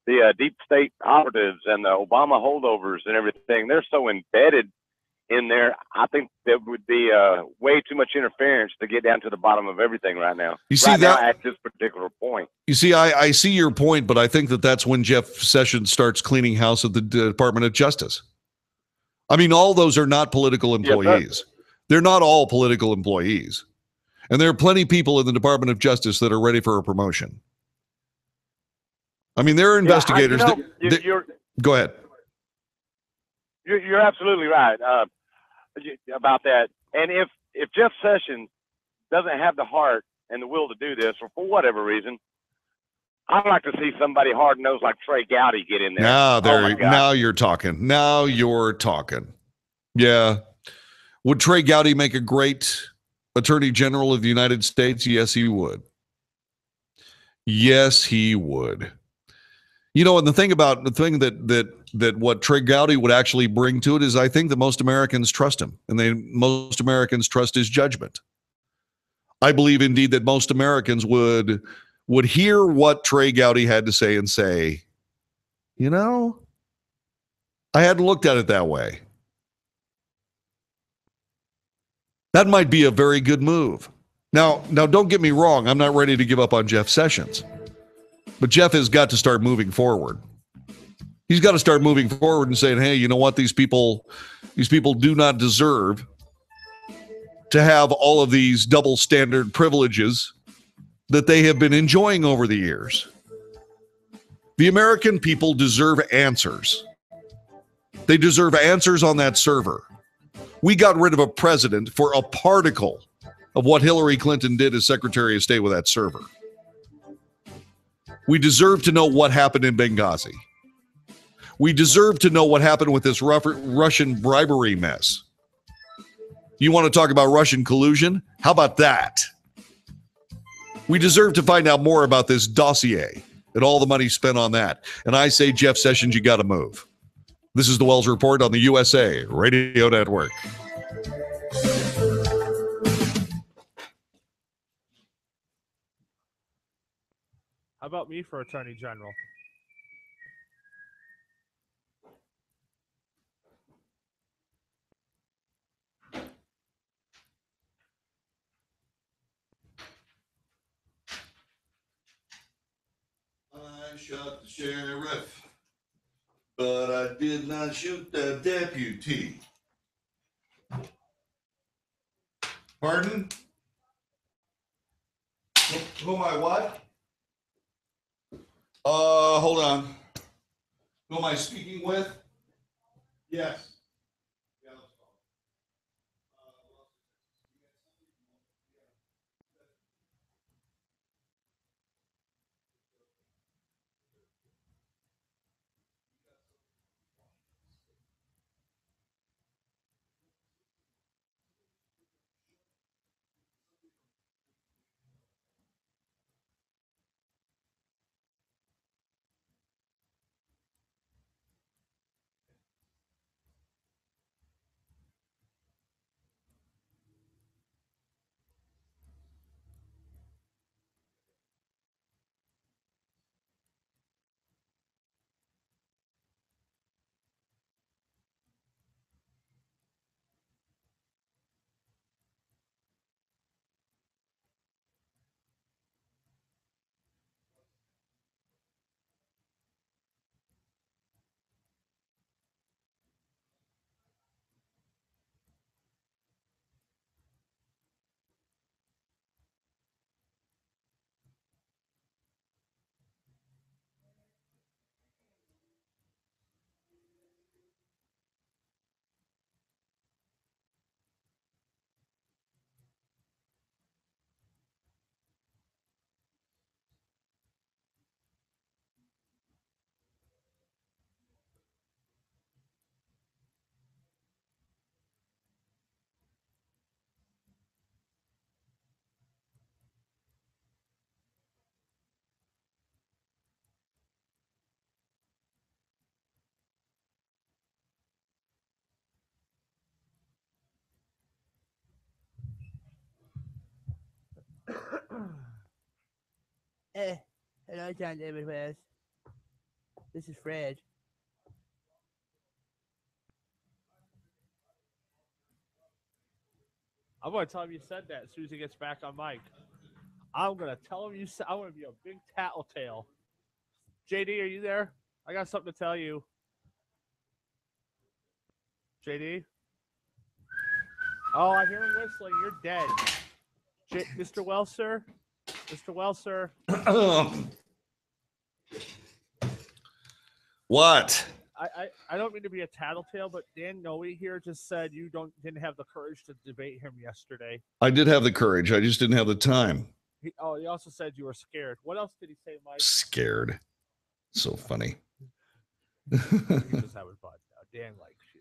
The deep state operatives and the Obama holdovers and everything, they're so embedded in there. I think there would be way too much interference to get down to the bottom of everything right now. You see right that now, at this particular point. You see, I see your point, but I think that's when Jeff Sessions starts cleaning house at the Department of Justice. I mean, all those are not political employees. Yes, they're not all political employees. And there are plenty of people in the Department of Justice that are ready for a promotion. I mean, there are investigators go ahead. You're absolutely right about that. And if Jeff Sessions doesn't have the heart and the will to do this, or for whatever reason, I'd like to see somebody hard-nosed like Trey Gowdy get in there. Now you're talking. Now you're talking. Yeah. Would Trey Gowdy make a great Attorney General of the United States? Yes, he would. Yes, he would. You know, and the thing that what Trey Gowdy would actually bring to it is I think that most Americans trust him, and most Americans trust his judgment. I believe indeed that most Americans would hear what Trey Gowdy had to say and say, you know, I hadn't looked at it that way. That might be a very good move. Now don't get me wrong. I'm not ready to give up on Jeff Sessions. But Jeff has got to start moving forward. He's got to start moving forward and saying, hey, you know what? These people do not deserve to have all of these double standard privileges that they have been enjoying over the years. The American people deserve answers. They deserve answers on that server. We got rid of a president for a particle of what Hillary Clinton did as Secretary of State with that server. We deserve to know what happened in Benghazi. We deserve to know what happened with this Russian bribery mess. You want to talk about Russian collusion? How about that? We deserve to find out more about this dossier and all the money spent on that. And I say, Jeff Sessions, you got to move. This is the Wells Report on the USA Radio Network. How about me for Attorney General? I shot the sheriff, but I did not shoot the deputy. Pardon? Who am I what? Hold on. Who am I speaking with? Yes. Hello, John David West. This is Fred. I'm going to tell him you said that as soon as he gets back on mic. I'm going to tell him you said, I'm going to be a big tattletale. JD, are you there? I got something to tell you. JD? Oh, I hear him whistling. You're dead. Mr. Wells, sir? Mr. Wells, sir? What? I don't mean to be a tattletale, but Dan Noe here just said you didn't have the courage to debate him yesterday. I did have the courage. I just didn't have the time. He also said you were scared. What else did he say, Mike? Scared. So funny. He's just having fun now. Dan likes you.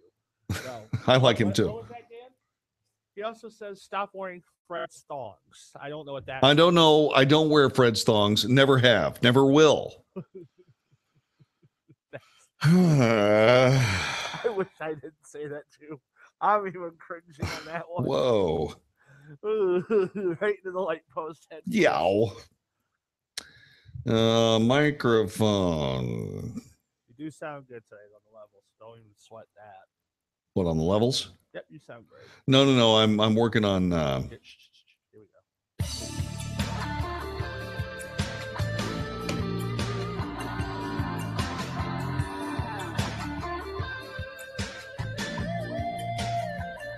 No. I like him too. What was that, Dan? He also says stop wearing Fred's thongs. I don't know what that I don't know. I don't wear Fred's thongs. Never have. Never will. I wish I didn't say that too. I'm even cringing on that one. Whoa. Right into the light post head. Yow. Microphone. You do sound good today on the levels. Don't even sweat that. What, on the levels? Yep, you sound great. No. I'm working on. Here we go.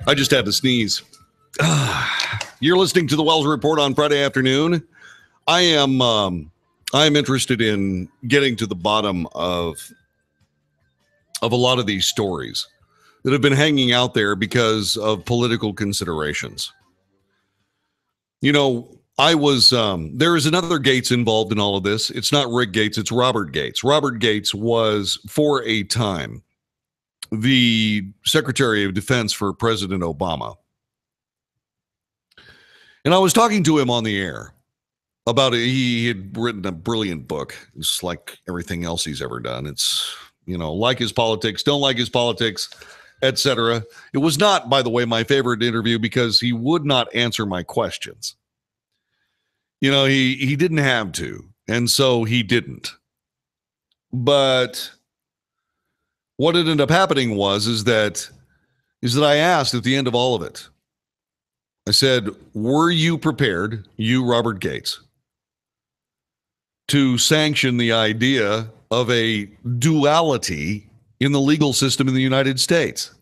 I just had to sneeze. You're listening to the Wells Report on Friday afternoon. I am interested in getting to the bottom of a lot of these stories that have been hanging out there because of political considerations. You know, there is another Gates involved in all of this. It's not Rick Gates, it's Robert Gates. Robert Gates was, for a time, the Secretary of Defense for President Obama. And I was talking to him on the air about it. He had written a brilliant book. It's like everything else he's ever done. It's, like his politics, don't like his politics, etc. It was not, by the way, my favorite interview because he would not answer my questions. He didn't have to, and so he didn't. But what ended up happening is that I asked at the end of all of it, I said, were you prepared, you, Robert Gates, to sanction the idea of a duality in the legal system in the United States?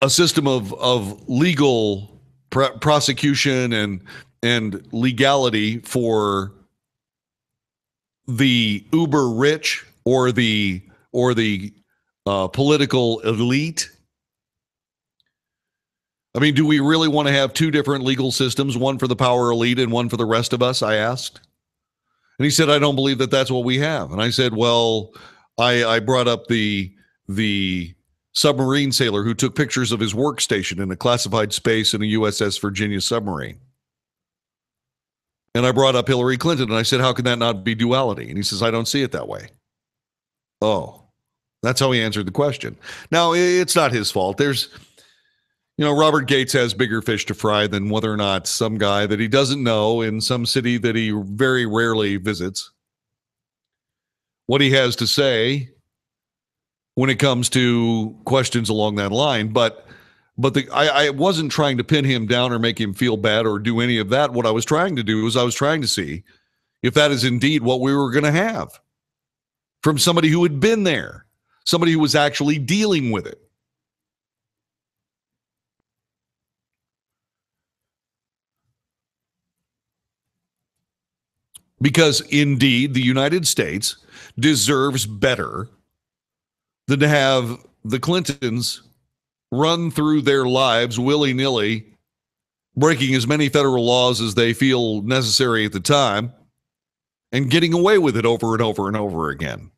A system of legal prosecution and legality for the uber rich or the political elite. I mean, do we really want to have two different legal systems, one for the power elite and one for the rest of us? I asked. And he said, I don't believe that that's what we have. And I said, well, I brought up the submarine sailor who took pictures of his workstation in a classified space in a USS Virginia submarine. And I brought up Hillary Clinton, and I said, how can that not be duality? And he says, I don't see it that way. Oh, that's how he answered the question. Now, it's not his fault. Robert Gates has bigger fish to fry than whether or not some guy that he doesn't know in some city that he very rarely visits, what he has to say when it comes to questions along that line. But I wasn't trying to pin him down or make him feel bad or do any of that. What I was trying to do was I was trying to see if that is indeed what we were going to have from somebody who had been there, somebody who was actually dealing with it. Because indeed, the United States deserves better than to have the Clintons run through their lives willy-nilly, breaking as many federal laws as they feel necessary at the time, and getting away with it over and over and over again.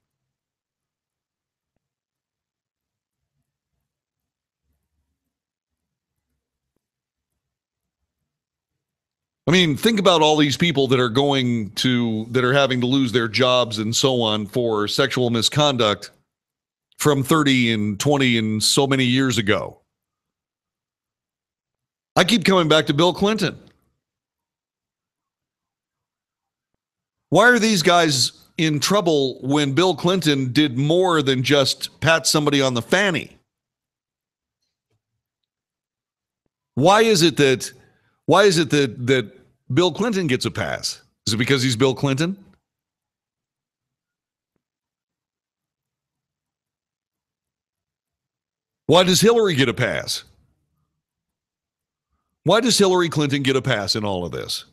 I mean, think about all these people that are having to lose their jobs and so on for sexual misconduct from 30 and 20 and so many years ago. I keep coming back to Bill Clinton. Why are these guys in trouble when Bill Clinton did more than just pat somebody on the fanny? Why is it that Bill Clinton gets a pass? Is it because he's Bill Clinton? Why does Hillary get a pass? Why does Hillary Clinton get a pass in all of this?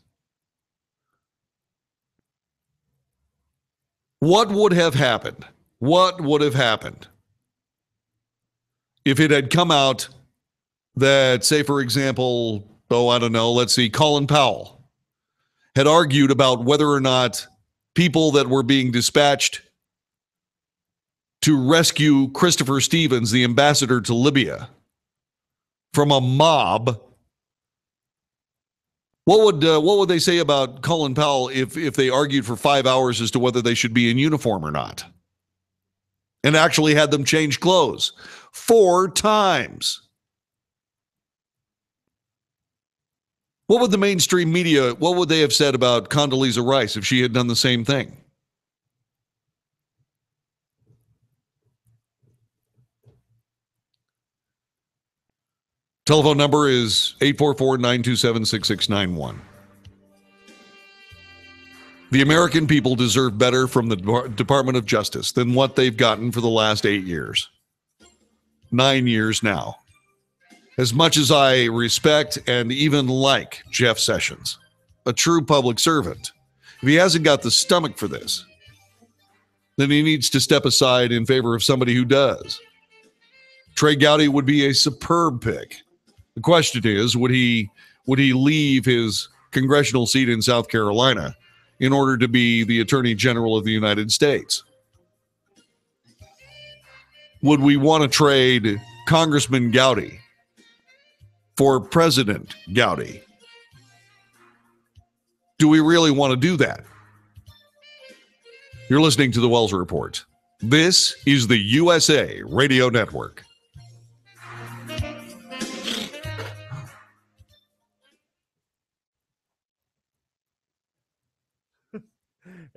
What would have happened? What would have happened if it had come out that, say, for example, I don't know, let's see, Colin Powell had argued about whether or not people that were being dispatched to rescue Christopher Stevens, the ambassador to Libya, from a mob. What would they say about Colin Powell if they argued for 5 hours as to whether they should be in uniform or not? And actually had them change clothes 4 times. What would the mainstream media, what would they have said about Condoleezza Rice if she had done the same thing? Telephone number is 844-927-6691. The American people deserve better from the Department of Justice than what they've gotten for the last 8 years. 9 years now. As much as I respect and even like Jeff Sessions, a true public servant, if he hasn't got the stomach for this, then he needs to step aside in favor of somebody who does. Trey Gowdy would be a superb pick. The question is, would he leave his congressional seat in South Carolina in order to be the Attorney General of the United States? Would we want to trade Congressman Gowdy for President Gowdy? Do we really want to do that? You're listening to the Wells Report. This is the USA Radio Network.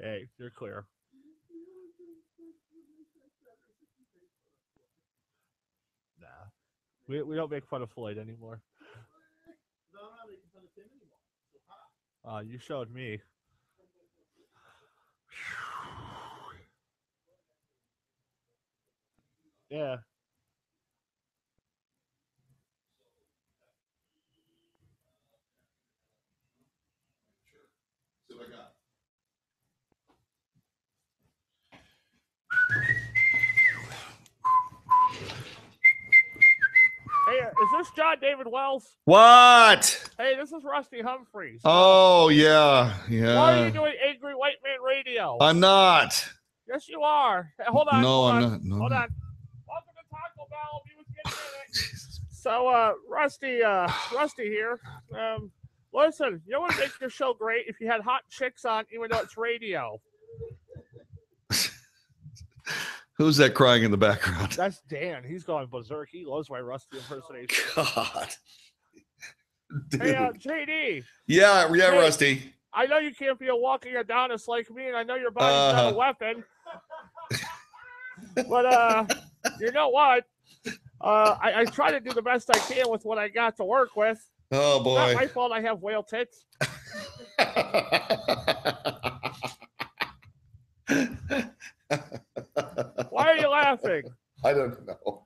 Hey, you're clear. Nah. We don't make fun of Floyd anymore. You showed me. Yeah. Hey, is this John David Wells? What? Hey, this is Rusty Humphreys. Oh, yeah. Why are you doing Angry White Man Radio? I'm not. Yes, you are. Hey, hold on. No, hold I'm on, not. No, hold I'm on. Welcome to Taco Bell. I'll be with you in a minute. So, Rusty here. Listen, you know what would make your show great if you had hot chicks on, even though it's radio. Who's that crying in the background? That's Dan. He's going berserk. He loves my Rusty impersonation. God. Dude. Hey, JD. Yeah, Hey, Rusty. I know you can't be a walking Adonis like me, and I know your body's not a weapon. But, you know what? I try to do the best I can with what I got to work with. Oh, boy. It's not my fault I have whale tits. Why are you laughing? I don't know.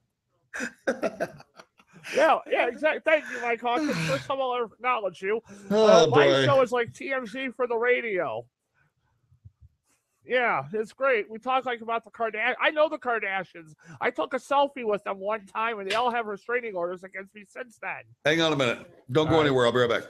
Yeah, exactly. Thank you, Mike Hawkins. First time I'll ever acknowledge you. Oh, my boy. show is like TMZ for the radio. Yeah, it's great. We talk like about the Kardashians. I know the Kardashians. I took a selfie with them one time, and they all have restraining orders against me since then. Hang on a minute. Don't go anywhere. I'll be right back.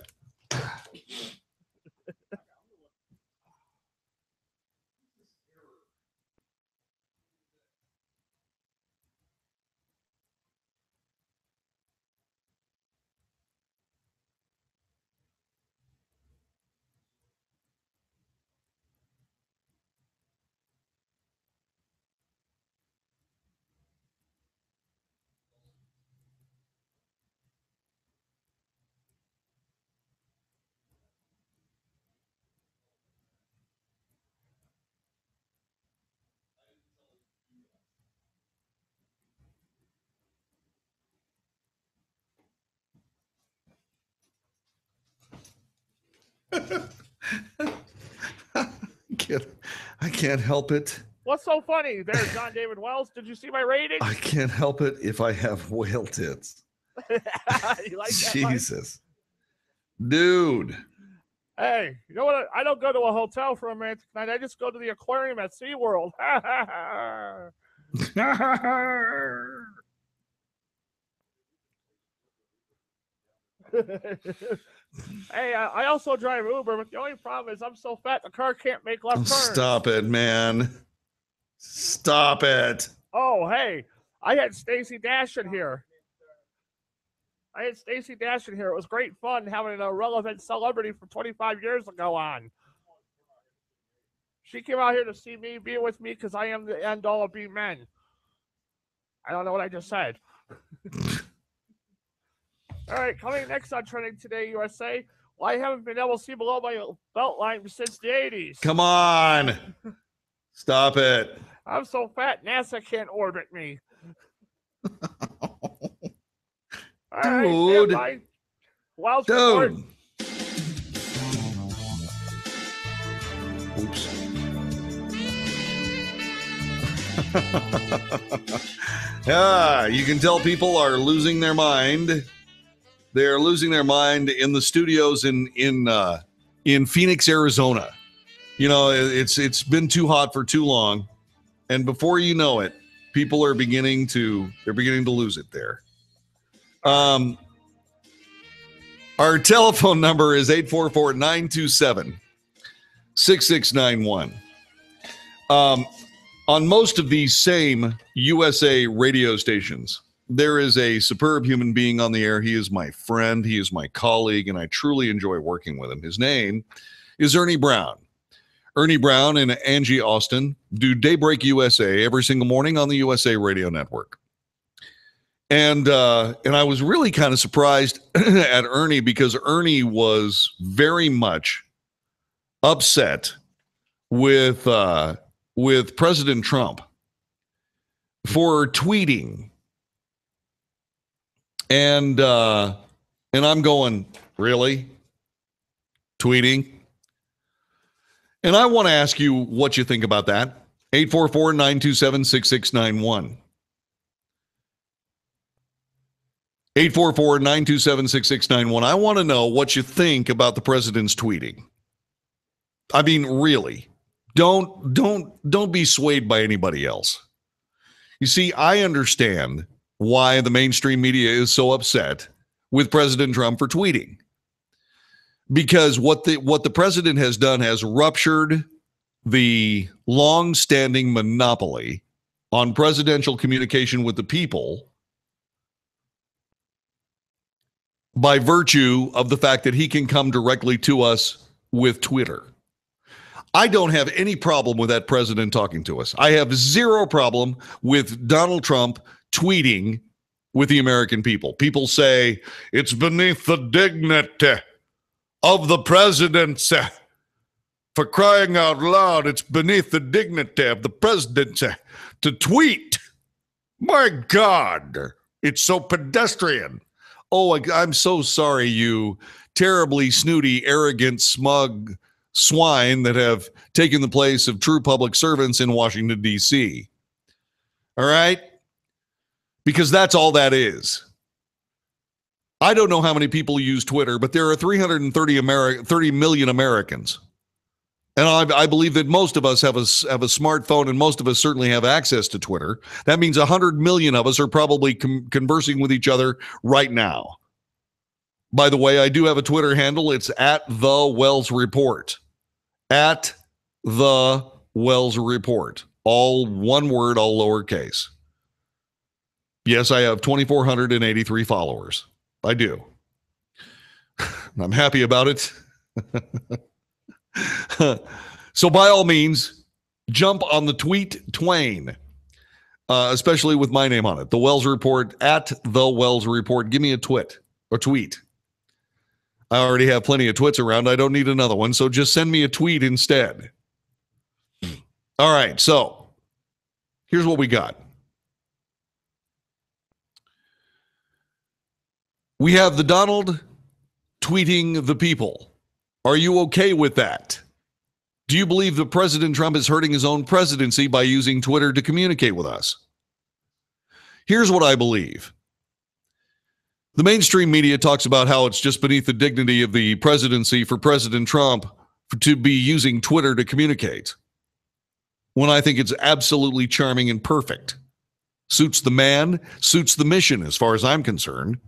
I can't help it. What's so funny there, John David Wells? Did you see my rating? I can't help it if I have whale tits. You like that, Mike? Jesus. Dude. Hey, you know what? I don't go to a hotel for a romantic night. I just go to the aquarium at SeaWorld. Hey, I also drive Uber, but the only problem is I'm so fat the car can't make left turns. Stop it, man. Stop it. Oh, hey, I had Stacey Dash in here. It was great fun having a relevant celebrity from 25 years ago on. She came out here to see me, be with me, because I am the end all of being men. I don't know what I just said. All right, coming next on Trending Today USA. Well, I haven't been able to see below my belt line since the 80s. Come on. Stop it. I'm so fat, NASA can't orbit me. Dude. Right, Wells Dude. Report. Oops. Yeah, you can tell people are losing their mind. They're losing their mind in the studios in Phoenix, Arizona. You know, it's been too hot for too long, and before you know it, people are beginning to lose it there. Our telephone number is 844-927-6691. On most of these same USA radio stations, there is a superb human being on the air. He is my friend. He is my colleague, and I truly enjoy working with him. His name is Ernie Brown. Ernie Brown and Angie Austin do Daybreak USA every single morning on the USA Radio Network. And I was really kind of surprised at Ernie because Ernie was very much upset with President Trump for tweeting. And I'm going, really? Tweeting? And I want to ask you what you think about that. 844-927-6691. 844-927-6691. I want to know what you think about the president's tweeting. I mean, really. Don't be swayed by anybody else. You see, I understand why the mainstream media is so upset with President Trump for tweeting. Because what the president has done has ruptured the long-standing monopoly on presidential communication with the people by virtue of the fact that he can come directly to us with Twitter. I don't have any problem with that president talking to us. I have zero problem with Donald Trump tweeting with the American people. People say it's beneath the dignity of the presidency. For crying out loud, it's beneath the dignity of the presidency to tweet. My God, it's so pedestrian. Oh, I'm so sorry, you terribly snooty, arrogant, smug swine that have taken the place of true public servants in Washington, D.C. All right? Because that's all that is. I don't know how many people use Twitter, but there are 30 million Americans. And I believe that most of us have a smartphone, and most of us certainly have access to Twitter. That means 100 million of us are probably conversing with each other right now. By the way, I do have a Twitter handle. It's at The Wells Report. At The Wells Report. All one word, all lowercase. Yes, I have 2,483 followers. I do. I'm happy about it. So by all means, jump on the tweet twain, especially with my name on it. The Wells Report, at The Wells Report. Give me a tweet. I already have plenty of twits around. I don't need another one, so just send me a tweet instead. All right, so here's what we got. We have the Donald tweeting the people. Are you okay with that? Do you believe that President Trump is hurting his own presidency by using Twitter to communicate with us? Here's what I believe. The mainstream media talks about how it's just beneath the dignity of the presidency for President Trump to be using Twitter to communicate, when I think it's absolutely charming and perfect. Suits the man, suits the mission as far as I'm concerned.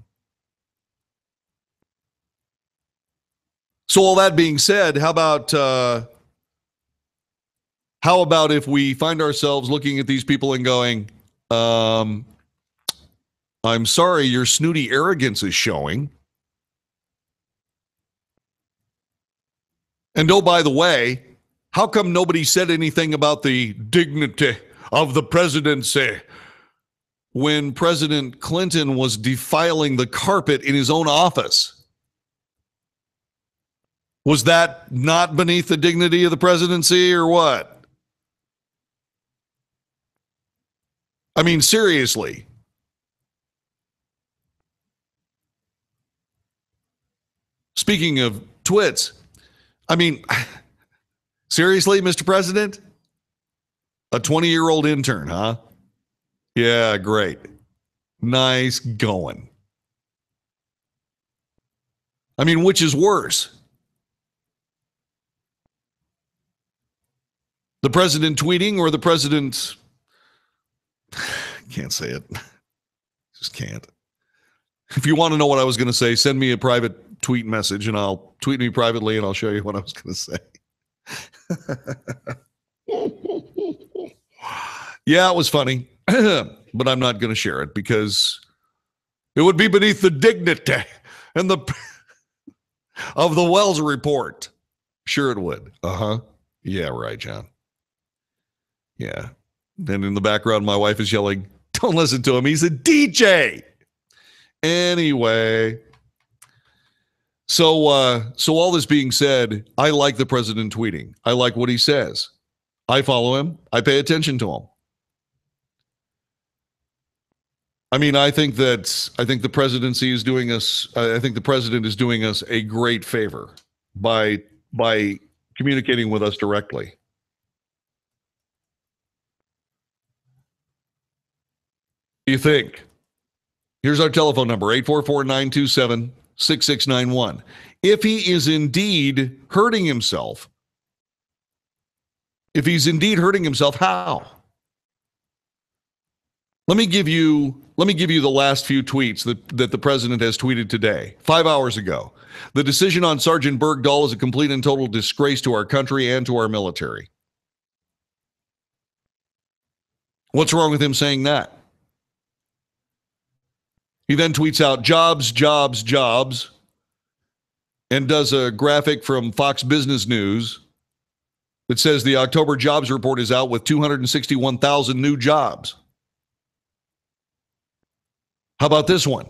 So all that being said, how about if we find ourselves looking at these people and going, I'm sorry, your snooty arrogance is showing. And oh, by the way, how come nobody said anything about the dignity of the presidency when President Clinton was defiling the carpet in his own office? Was that not beneath the dignity of the presidency or what? I mean, seriously. Speaking of twits, I mean, seriously, Mr. President? A 20-year-old intern, huh? Yeah, great. Nice going. I mean, which is worse? The president tweeting or the president... Can't say it. Just can't. If you want to know what I was going to say, send me a private tweet message and I'll tweet me privately and I'll show you what I was going to say. Yeah, it was funny, but I'm not going to share it because it would be beneath the dignity and of the Wells report. Sure it would. Uh-huh. Yeah, right, John. Yeah. And in the background, my wife is yelling, don't listen to him. He's a DJ. Anyway. So all this being said, I like the president tweeting. I like what he says. I follow him. I pay attention to him. I mean, I think the presidency is doing us, I think the president is doing us a great favor by communicating with us directly. What do you think? Here's our telephone number, 844-927-6691. If he is indeed hurting himself, how? Let me give you the last few tweets that the president has tweeted today, 5 hours ago. The decision on Sergeant Bergdahl is a complete and total disgrace to our country and to our military. What's wrong with him saying that? He then tweets out jobs, jobs, jobs, and does a graphic from Fox Business News that says the October jobs report is out with 261,000 new jobs. How about this one?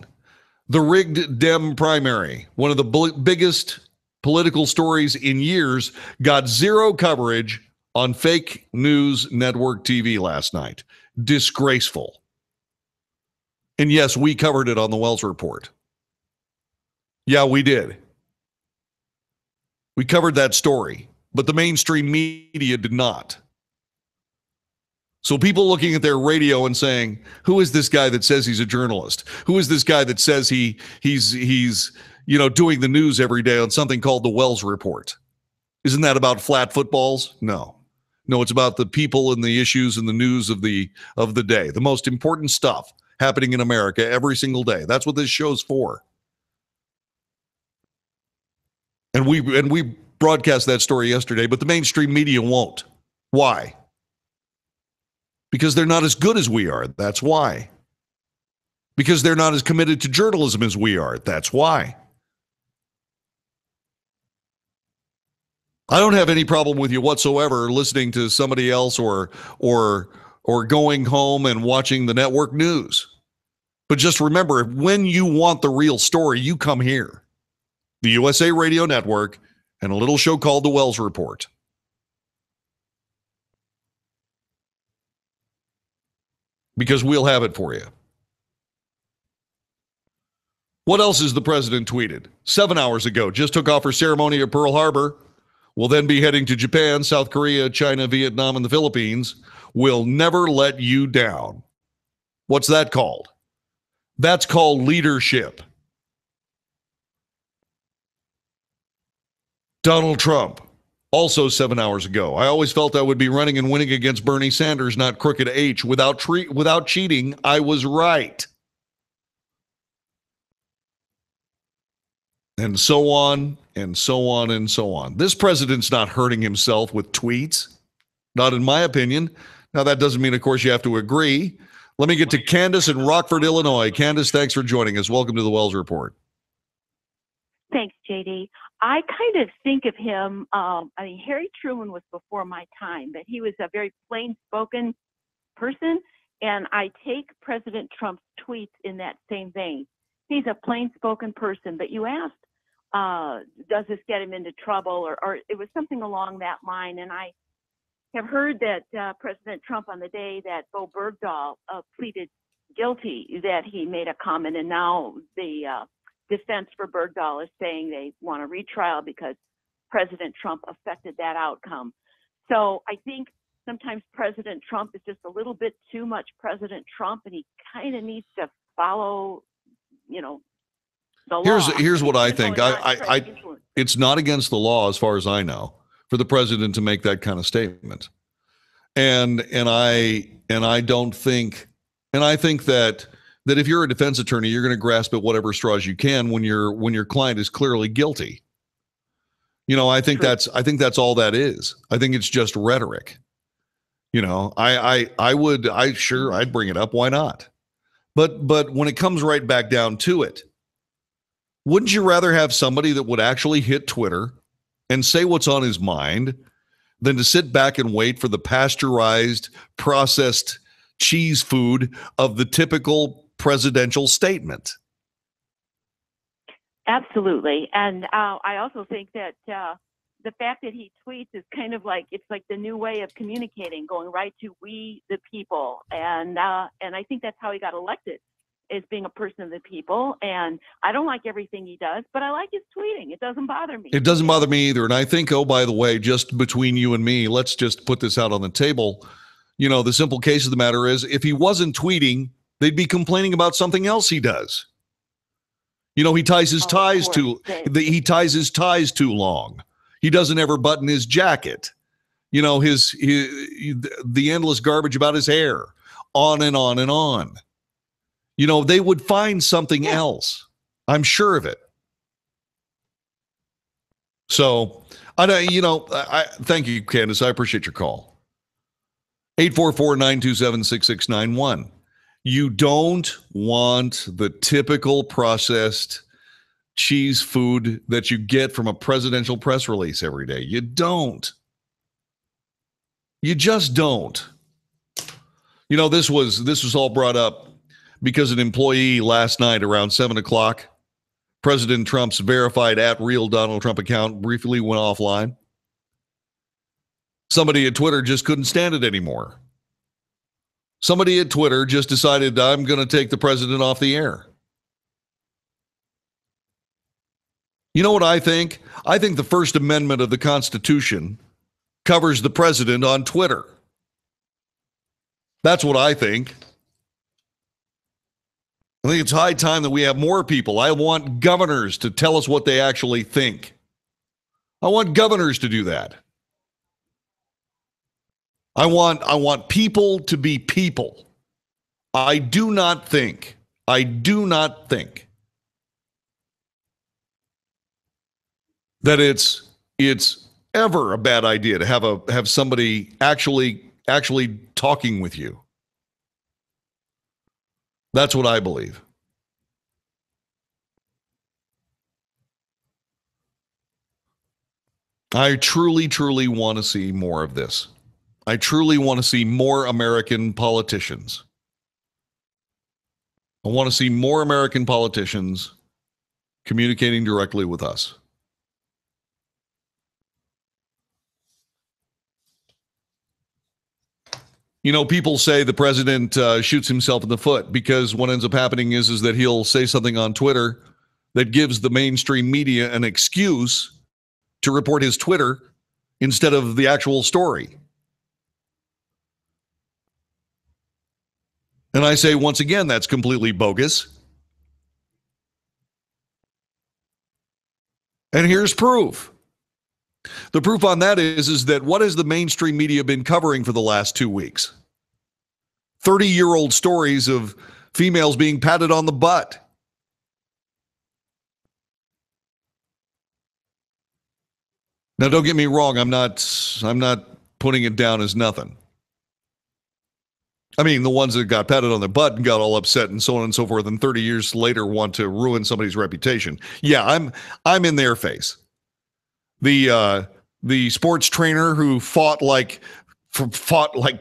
The rigged Dem primary, one of the biggest political stories in years, got zero coverage on fake news network TV last night. Disgraceful. And yes, we covered it on the Wells Report. Yeah, we did. We covered that story, but the mainstream media did not. So people looking at their radio and saying, who is this guy that says he's a journalist? Who is this guy that says he's doing the news every day on something called the Wells Report? Isn't that about flat footballs? No, it's about the people and the issues and the news of the day, the most important stuff happening in America every single day. That's what this show's for. And we broadcast that story yesterday, but the mainstream media won't. Why? Because they're not as good as we are. That's why. Because they're not as committed to journalism as we are. That's why. I don't have any problem with you whatsoever listening to somebody else or going home and watching the network news. But just remember, when you want the real story, you come here. The USA Radio Network and a little show called The Wells Report. Because we'll have it for you. What else is the president tweeted? 7 hours ago, just took off for ceremony at Pearl Harbor. Will then be heading to Japan, South Korea, China, Vietnam, and the Philippines. Will never let you down. What's that called? That's called leadership. Donald Trump, also 7 hours ago. I always felt I would be running and winning against Bernie Sanders, not Crooked H. Without cheating, I was right. And so on, and so on, and so on. This president's not hurting himself with tweets. Not in my opinion. Now, that doesn't mean, of course, you have to agree. Let me get to Candace in Rockford, Illinois. Candace, thanks for joining us. Welcome to the Wells Report. Thanks, JD. I kind of think of him, Harry Truman was before my time, but he was a very plain-spoken person, and I take President Trump's tweets in that same vein. He's a plain-spoken person, but you asked, does this get him into trouble, or it was something along that line, and I have heard that President Trump, on the day that Bo Bergdahl pleaded guilty, that he made a comment, and now the defense for Bergdahl is saying they want a retrial because President Trump affected that outcome. So I think sometimes President Trump is just a little bit too much President Trump, and he kind of needs to follow, the law. Here's what I think. It's not against the law, as far as I know, for the president to make that kind of statement. And I don't think, and I think that if you're a defense attorney, you're going to grasp at whatever straws you can when your client is clearly guilty. I think that's all that is. I think it's just rhetoric. I'd bring it up. Why not? But when it comes right back down to it, wouldn't you rather have somebody that would actually hit Twitter and say what's on his mind than to sit back and wait for the pasteurized, processed cheese food of the typical presidential statement? Absolutely. And I also think that the fact that he tweets is kind of like, it's like the new way of communicating, going right to we the people. And I think that's how he got elected, is being a person of the people. And I don't like everything he does, but I like his tweeting. It doesn't bother me. It doesn't bother me either. And I think, oh, by the way, just between you and me, let's just put this out on the table. The simple case of the matter is, if he wasn't tweeting, they'd be complaining about something else he does. He ties his ties too long. He doesn't ever button his jacket. The endless garbage about his hair, on and on and on. They would find something else. I'm sure of it. So, I thank you, Candace. I appreciate your call. 844-927-6691. You don't want the typical processed cheese food that you get from a presidential press release every day. You don't. You just don't. This was all brought up because an employee last night around 7 o'clock, President Trump's verified @real Donald Trump account briefly went offline. Somebody at Twitter just couldn't stand it anymore. Somebody at Twitter just decided, I'm going to take the president off the air. You know what I think? I think the First Amendment of the Constitution covers the president on Twitter. That's what I think. I think it's high time that we have more people. I want governors to tell us what they actually think. I want governors to do that. I want people to be people. I do not think that it's ever a bad idea to have somebody actually talking with you. That's what I believe. I truly, truly want to see more of this. I truly want to see more American politicians. I want to see more American politicians communicating directly with us. People say the president shoots himself in the foot because what ends up happening is that he'll say something on Twitter that gives the mainstream media an excuse to report his Twitter instead of the actual story. And I say once again, that's completely bogus. And here's proof. The proof on that is that what has the mainstream media been covering for the last 2 weeks? 30-year-old stories of females being patted on the butt. Now, don't get me wrong. I'm not putting it down as nothing. I mean, the ones that got patted on the butt and got all upset and so on and so forth, and 30 years later want to ruin somebody's reputation. Yeah, I'm in their face. The sports trainer who fought like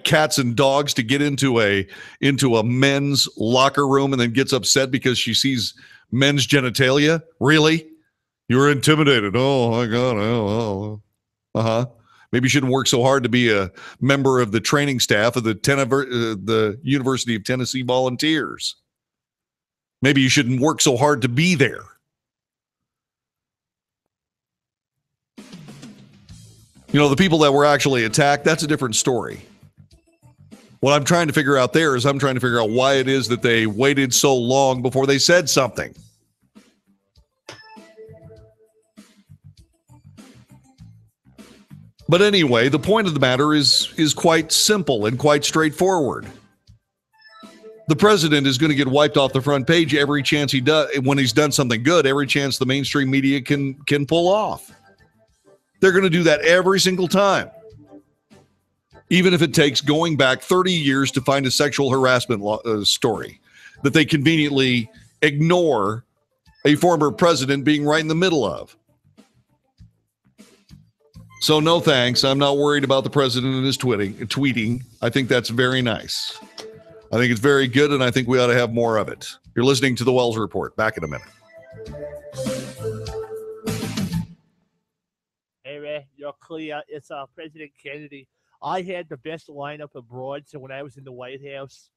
cats and dogs to get into a men's locker room and then gets upset because she sees men's genitalia. Really? You were intimidated. Oh my God. Oh. Uh-huh. Maybe you shouldn't work so hard to be a member of the training staff of the University of Tennessee Volunteers. Maybe you shouldn't work so hard to be there. You know, the people that were actually attacked, that's a different story. What I'm trying to figure out there is I'm trying to figure out why it is that they waited so long before they said something. But anyway, the point of the matter is quite simple and quite straightforward. The president is going to get wiped off the front page every chance he does. When he's done something good, every chance the mainstream media can pull off. They're going to do that every single time. Even if it takes going back 30 years to find a sexual harassment story that they conveniently ignore a former president being right in the middle of. So no thanks. I'm not worried about the president and his tweeting. I think that's very nice. I think it's very good, and I think we ought to have more of it. You're listening to the Wells Report. Back in a minute. Hey, Ray, you're clear. It's President Kennedy. I had the best lineup abroad, so when I was in the White House.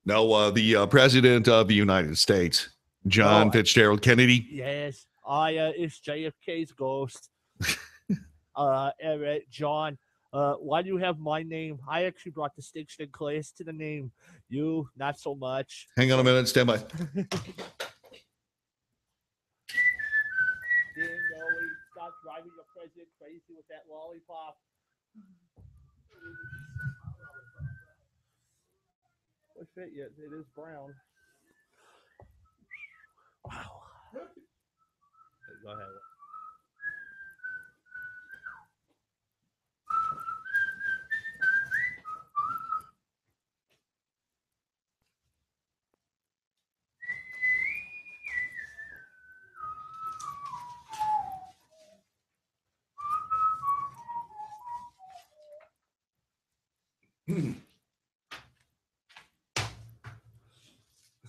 No, the president of the United States, John Fitzgerald Kennedy. Yes, it's JFK's ghost. John, why do you have my name? I actually brought distinction and class to the name. You, not so much. Hang on a minute. Stand by. Stop driving the president crazy with that lollipop. What fit yet? It is brown. Wow. Go ahead.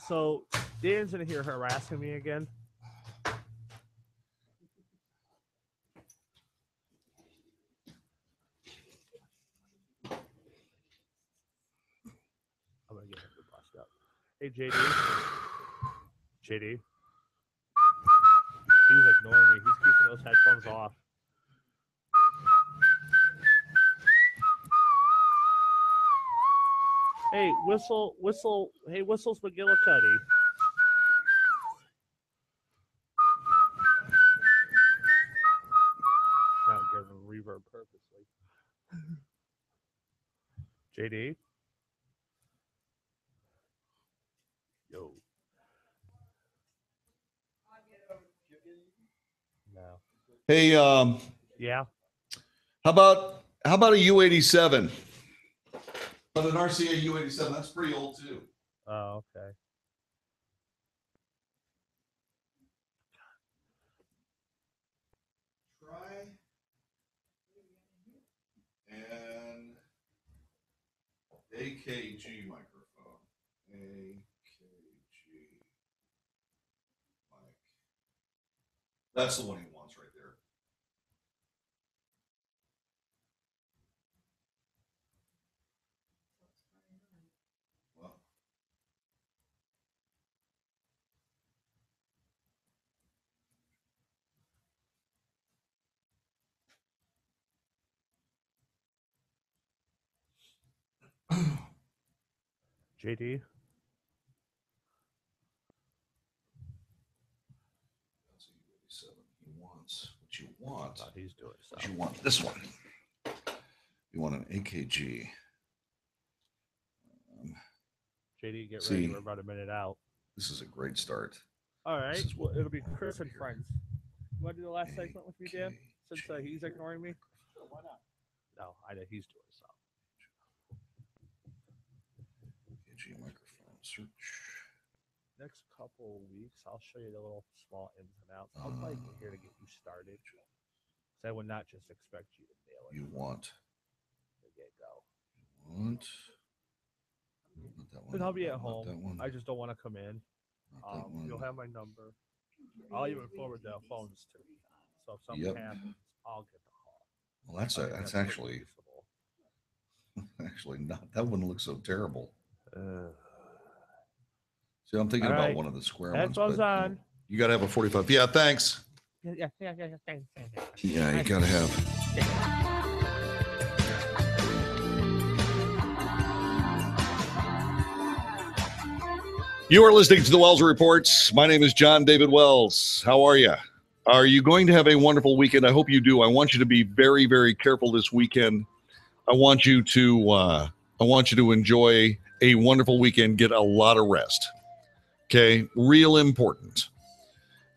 So Dan's in here harassing me again. I'm gonna get him to bust up. Hey JD. JD. He's ignoring me. He's keeping those headphones off. Hey, whistle. Hey, Whistles McGillicuddy. Not giving reverb purposely. JD. Yo. No. Hey, yeah. How about a U-87? But an RCA U-87, that's pretty old too. Oh, okay. Try and AKG microphone. AKG mic. That's the one he wants right there. Well. JD. He wants what you want. He's doing so. You want this one. You want an AKG. JD, get see, ready. We're about a minute out. This is a great start. All right. Well, it'll be Chris and Friends. You want to do the last segment with me, Dan? Since he's ignoring me? Sure, why not? No, I know he's doing so. AKG microphone search. Next couple of weeks, I'll show you the little small ins and outs. I'll probably be here to get you started. So I would not just expect you to nail it. You want. There you go. You want. Not that one. And I'll be at Not home. that one. I just don't want to come in. You'll have my number. I'll even forward the phones to you. So if something happens, I'll get the call. Well, that's actually actually not. That wouldn't look so terrible. See, I'm thinking about one of the square ones. Headphones on. You got to have a 45. Yeah, thanks. Yeah. Yeah, you got to have. You are listening to the Wells Reports. My name is John David Wells. How are you? Are you going to have a wonderful weekend? I hope you do. I want you to be very, very careful this weekend. I want you to enjoy a wonderful weekend. Get a lot of rest. Okay, real important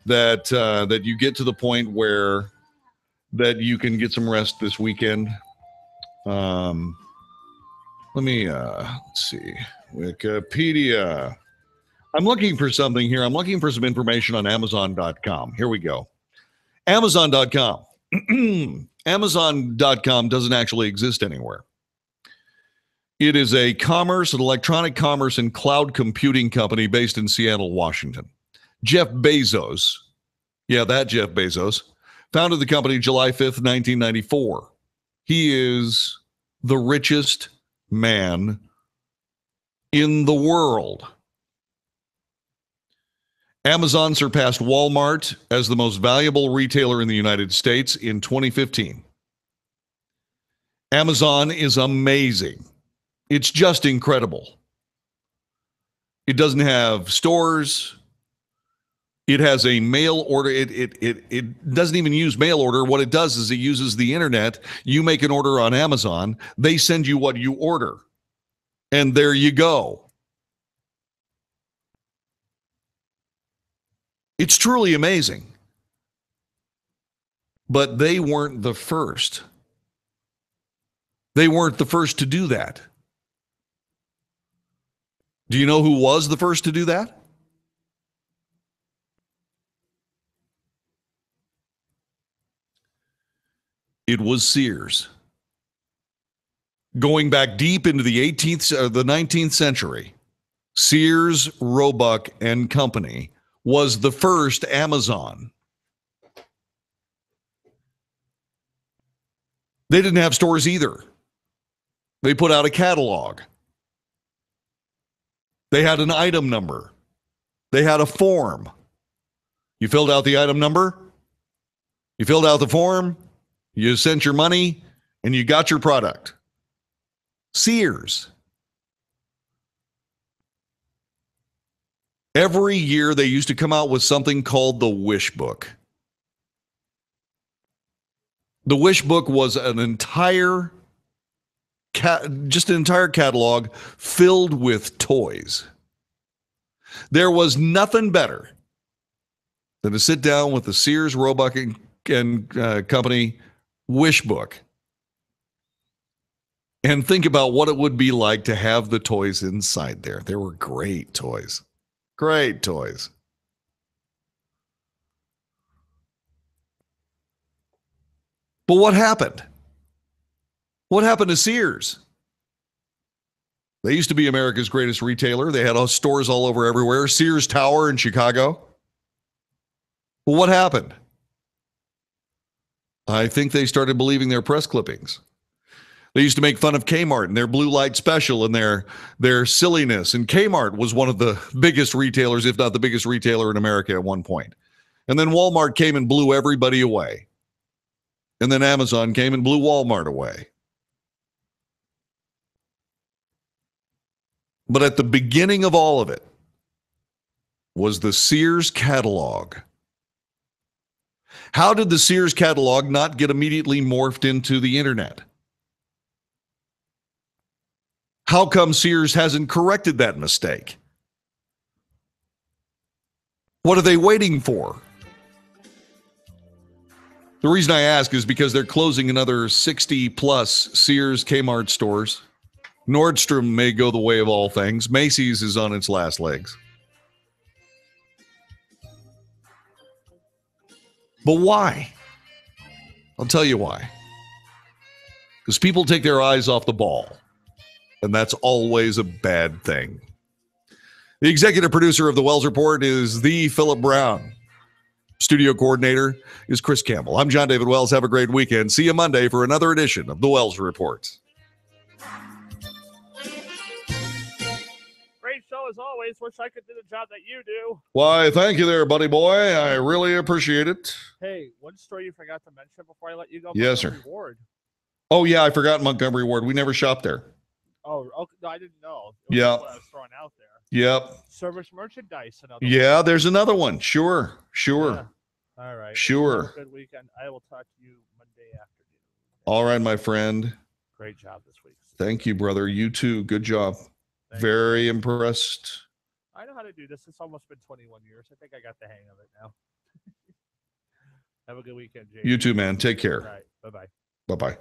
that you get to the point where that you can get some rest this weekend. Let me let's see. Wikipedia. I'm looking for something here. I'm looking for some information on Amazon.com. Here we go. Amazon.com. Amazon.com doesn't actually exist anywhere. It is an electronic commerce and cloud computing company based in Seattle, Washington. Jeff Bezos, that Jeff Bezos, founded the company July 5th, 1994. He is the richest man in the world. Amazon surpassed Walmart as the most valuable retailer in the United States in 2015. Amazon is amazing. It's just incredible. It doesn't have stores. It has a mail order. It doesn't even use mail order. What it does is it uses the internet. You make an order on Amazon. They send you what you order. And there you go. It's truly amazing. But they weren't the first. They weren't the first to do that. Do you know who was the first to do that? It was Sears. Going back deep into the 19th century, Sears, Roebuck and Company was the first Amazon. They didn't have stores either. They put out a catalog. They had an item number. They had a form. You filled out the item number. You filled out the form. You sent your money and you got your product. Sears. Every year they used to come out with something called the Wish Book. The Wish Book was an entire catalog filled with toys. There was nothing better than to sit down with the Sears, Roebuck and Company Wish Book and think about what it would be like to have the toys inside there. They were great toys. Great toys. But what happened? What happened to Sears? They used to be America's greatest retailer. They had stores all over everywhere. Sears Tower in Chicago. But what happened? I think they started believing their press clippings. They used to make fun of Kmart and their blue light special and their silliness. And Kmart was one of the biggest retailers, if not the biggest retailer in America at one point. And then Walmart came and blew everybody away. And then Amazon came and blew Walmart away. But at the beginning of all of it was the Sears catalog. How did the Sears catalog not get immediately morphed into the internet? How come Sears hasn't corrected that mistake? What are they waiting for? The reason I ask is because they're closing another 60 plus Sears Kmart stores. Nordstrom may go the way of all things. Macy's is on its last legs. But why? I'll tell you why. Because people take their eyes off the ball, and that's always a bad thing. The executive producer of the Wells Report is the Philip Brown. Studio coordinator is Chris Campbell. I'm John David Wells. Have a great weekend. See you Monday for another edition of the Wells Report. Great show as always. Wish I could do the job that you do. Why, thank you there, buddy boy. I really appreciate it. Hey, one story you forgot to mention before I let you go. Yes, Montgomery sir. Ward. Oh, yeah, I forgot Montgomery Ward. We never shopped there. Oh, okay. No, I didn't know. It was Yeah. what I was throwing out there. Yep. Service merchandise. Another Yeah, one. there's another one. Sure. Yeah. All right. Sure. Have a good weekend. I will talk to you Monday afternoon. All right, my friend. Great job this week. Thank you, brother. You too. Good job. Very impressed. I know how to do this. It's almost been 21 years. I think I got the hang of it now. Have a good weekend, Jay. You too, man. Take care. All right. Bye-bye. Bye-bye.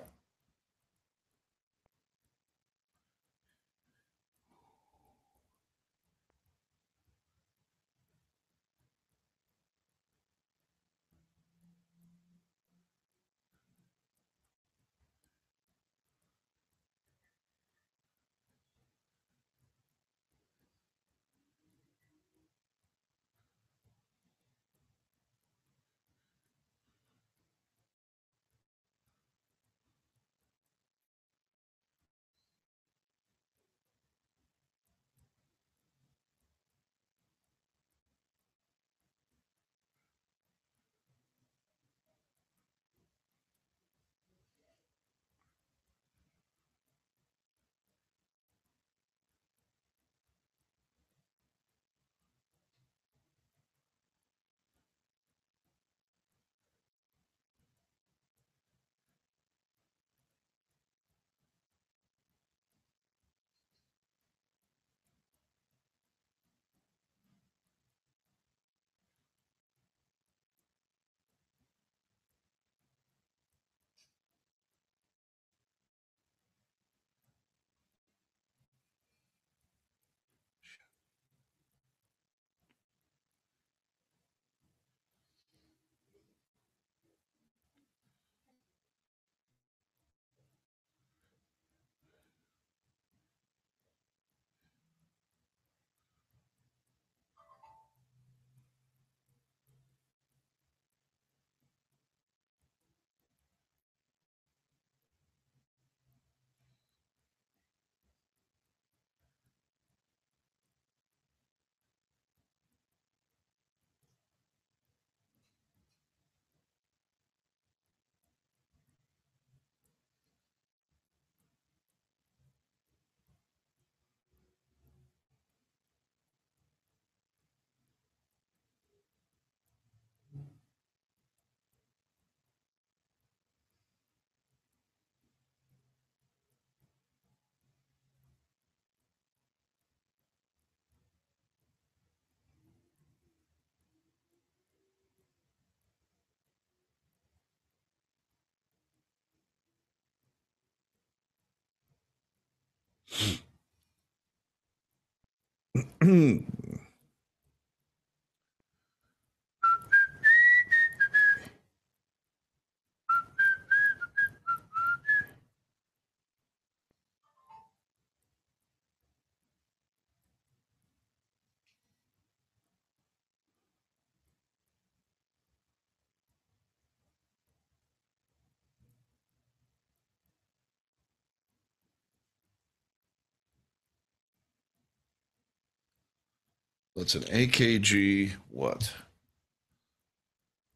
That's an AKG what?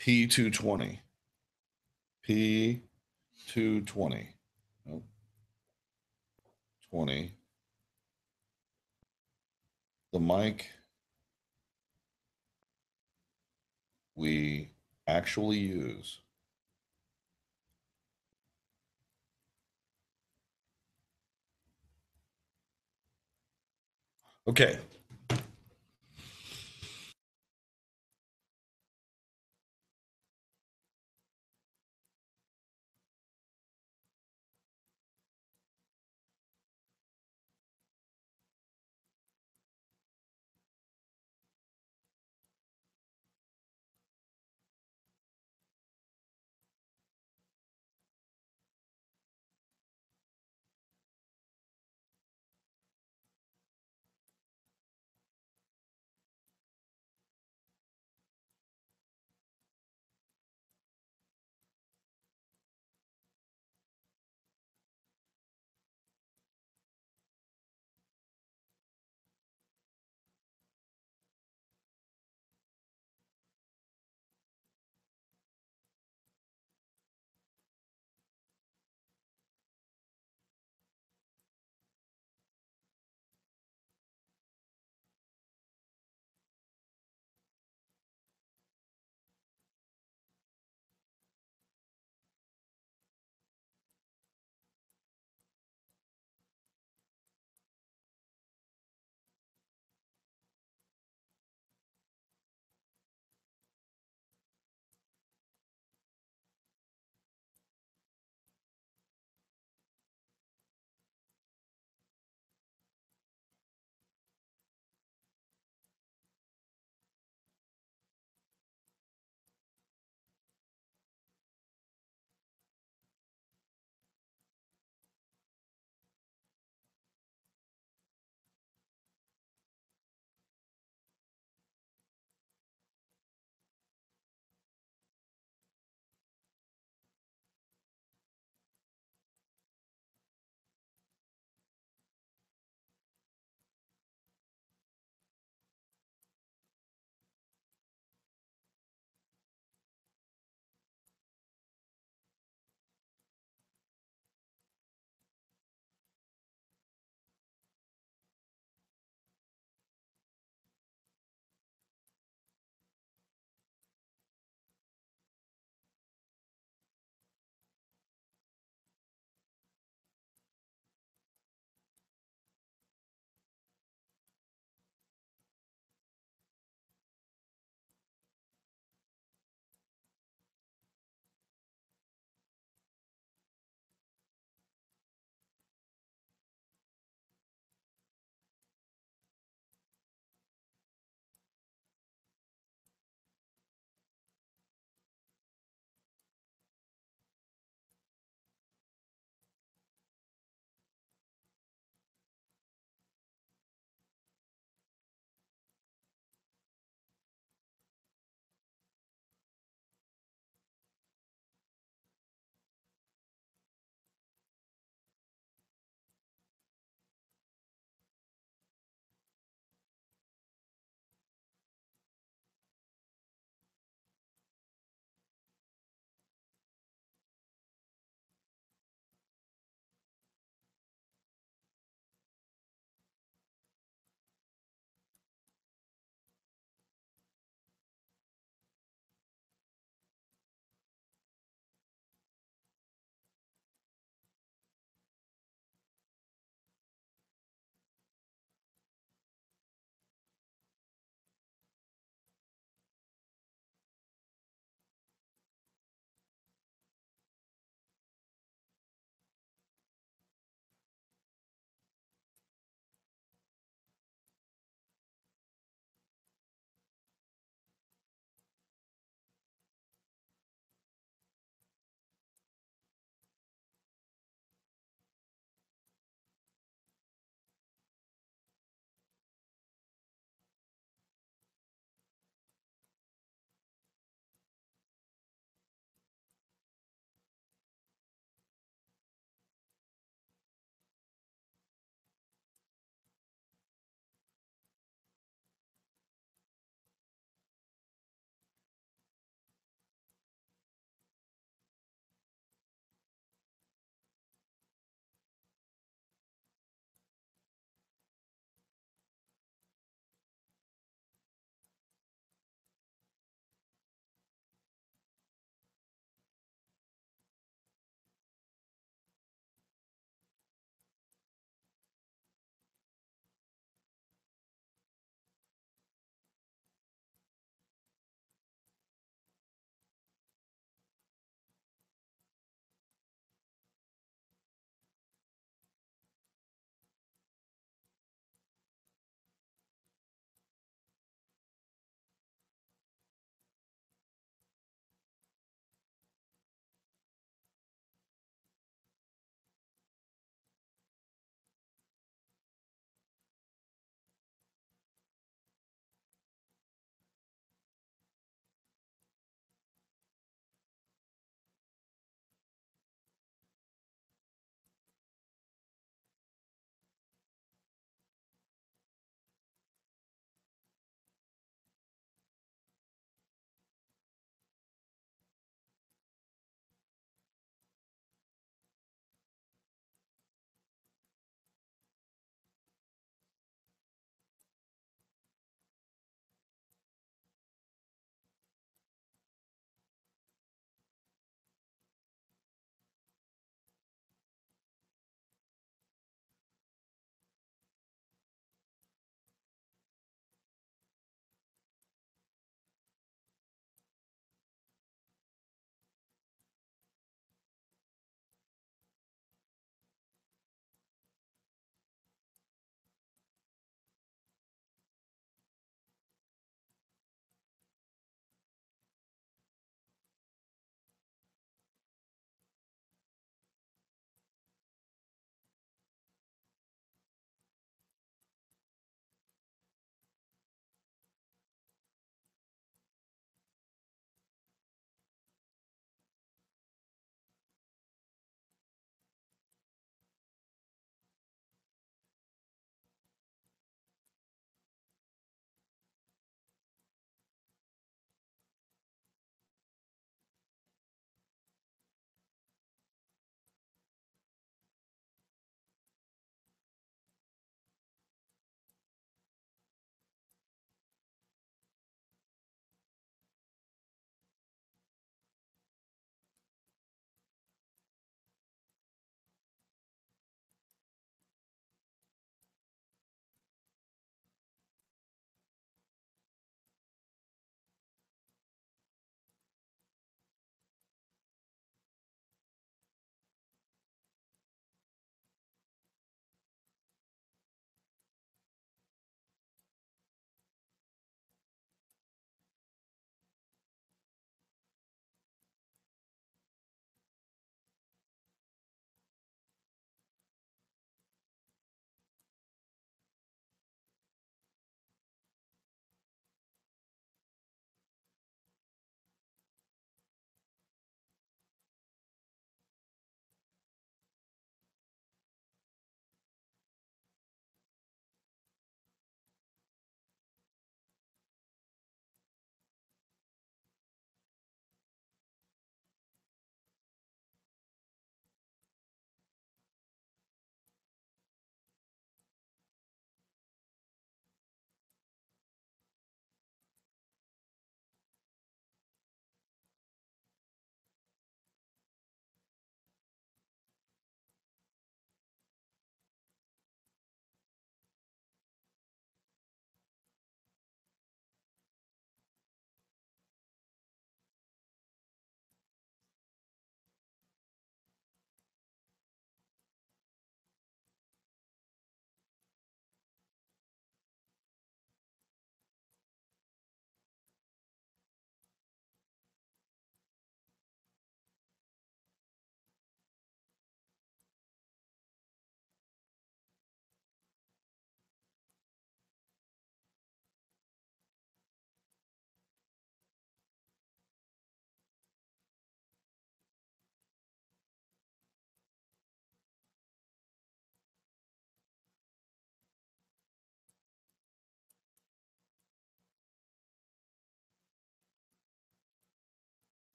P220. P220. Nope. 20. the mic we actually use okay.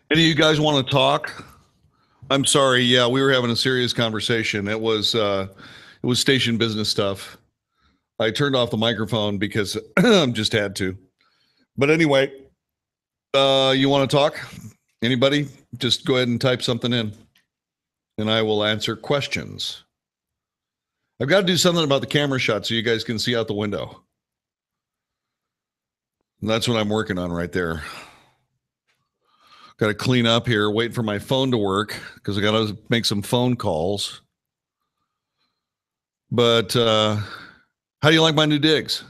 Any of you guys want to talk? I'm sorry. Yeah, we were having a serious conversation. It was station business stuff. I turned off the microphone because I just had to. But anyway, you want to talk? Anybody? Just go ahead and type something in, and I will answer questions. I've got to do something about the camera shot so you guys can see out the window. And that's what I'm working on right there. Got to clean up here, wait for my phone to work because I got to make some phone calls. But how do you like my new digs?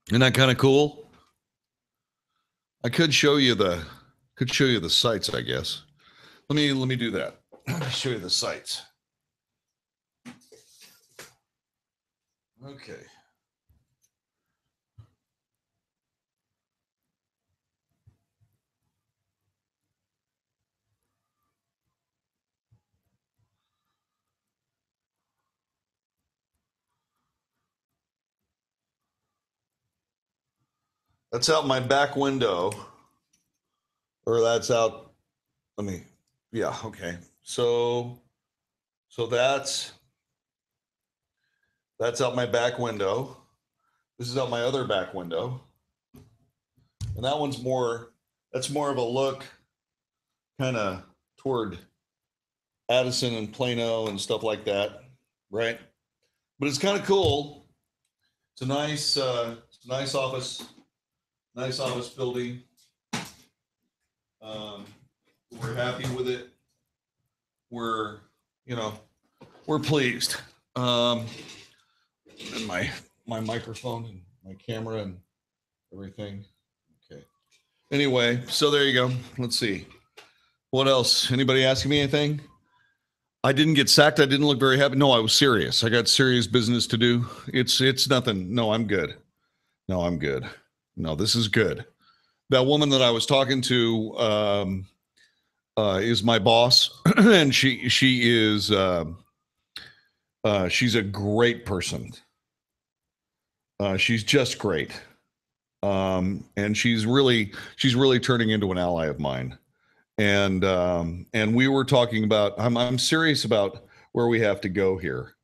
Isn't that kind of cool? I could show you the sites, I guess. Let me do that. Let me show you the sites. Okay. That's out my back window. Or that's out. Yeah, okay. So that's out my back window. This is out my other back window. And that's more of a look kind of toward Addison and Plano and stuff like that, right? But it's kind of cool. It's a nice office building. We're happy with it. We're pleased. And my microphone and my camera and everything. Okay. Anyway, so there you go. Let's see. What else? Anybody asking me anything? I didn't get sacked. I didn't look very happy. No, I was serious. I got serious business to do. It's nothing. No, I'm good. No, I'm good. No, this is good. That woman that I was talking to is my boss, and she is she's a great person. She's just great, and she's really turning into an ally of mine. And we were talking about. I'm serious about where we have to go here.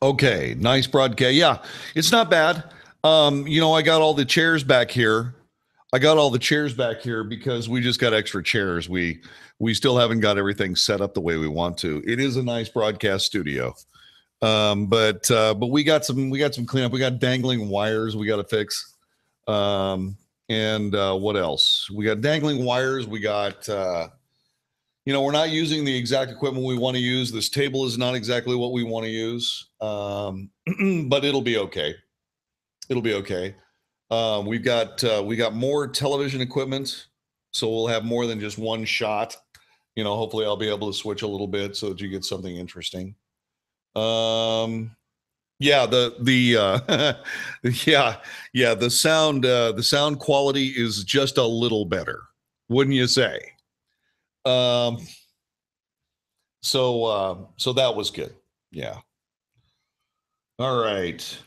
Okay, nice broadcast. Yeah, it's not bad. I got all the chairs back here. Because we just got extra chairs. We still haven't got everything set up the way we want to. It is a nice broadcast studio. But we got some cleanup. We got dangling wires we got to fix. And what else? We got dangling wires. We got we're not using the exact equipment we want to use. This table is not exactly what we want to use. But it'll be okay. It'll be okay. We got more television equipment, so we'll have more than just one shot. Hopefully I'll be able to switch a little bit so that you get something interesting. Yeah, the sound quality is just a little better, wouldn't you say? So that was good. Yeah. All right.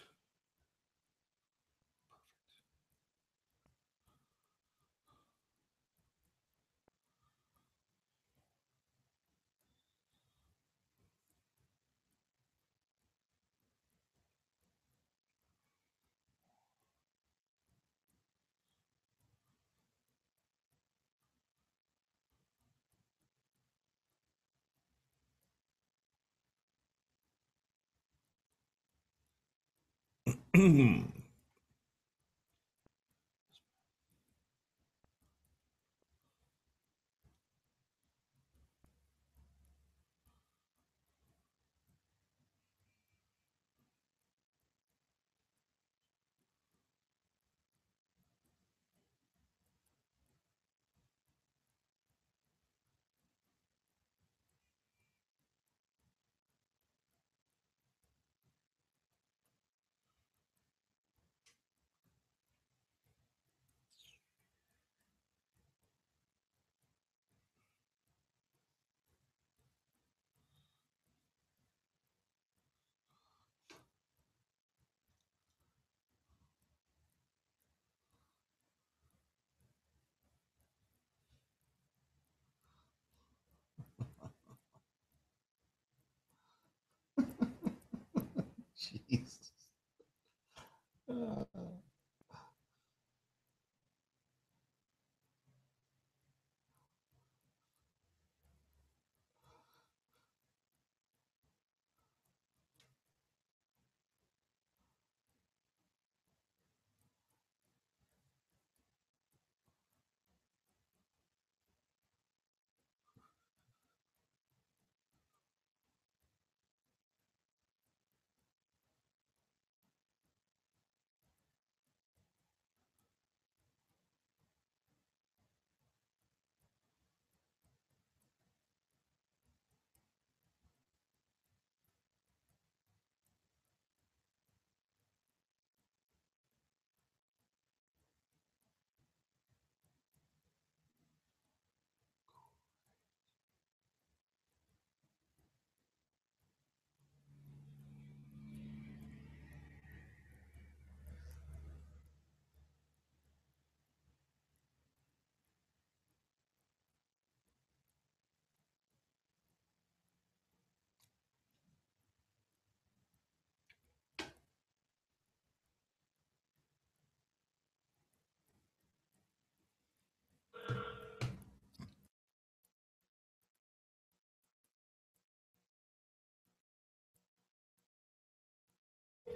Jeez.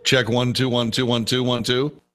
Check 1 2 1 2 1 2 1 2.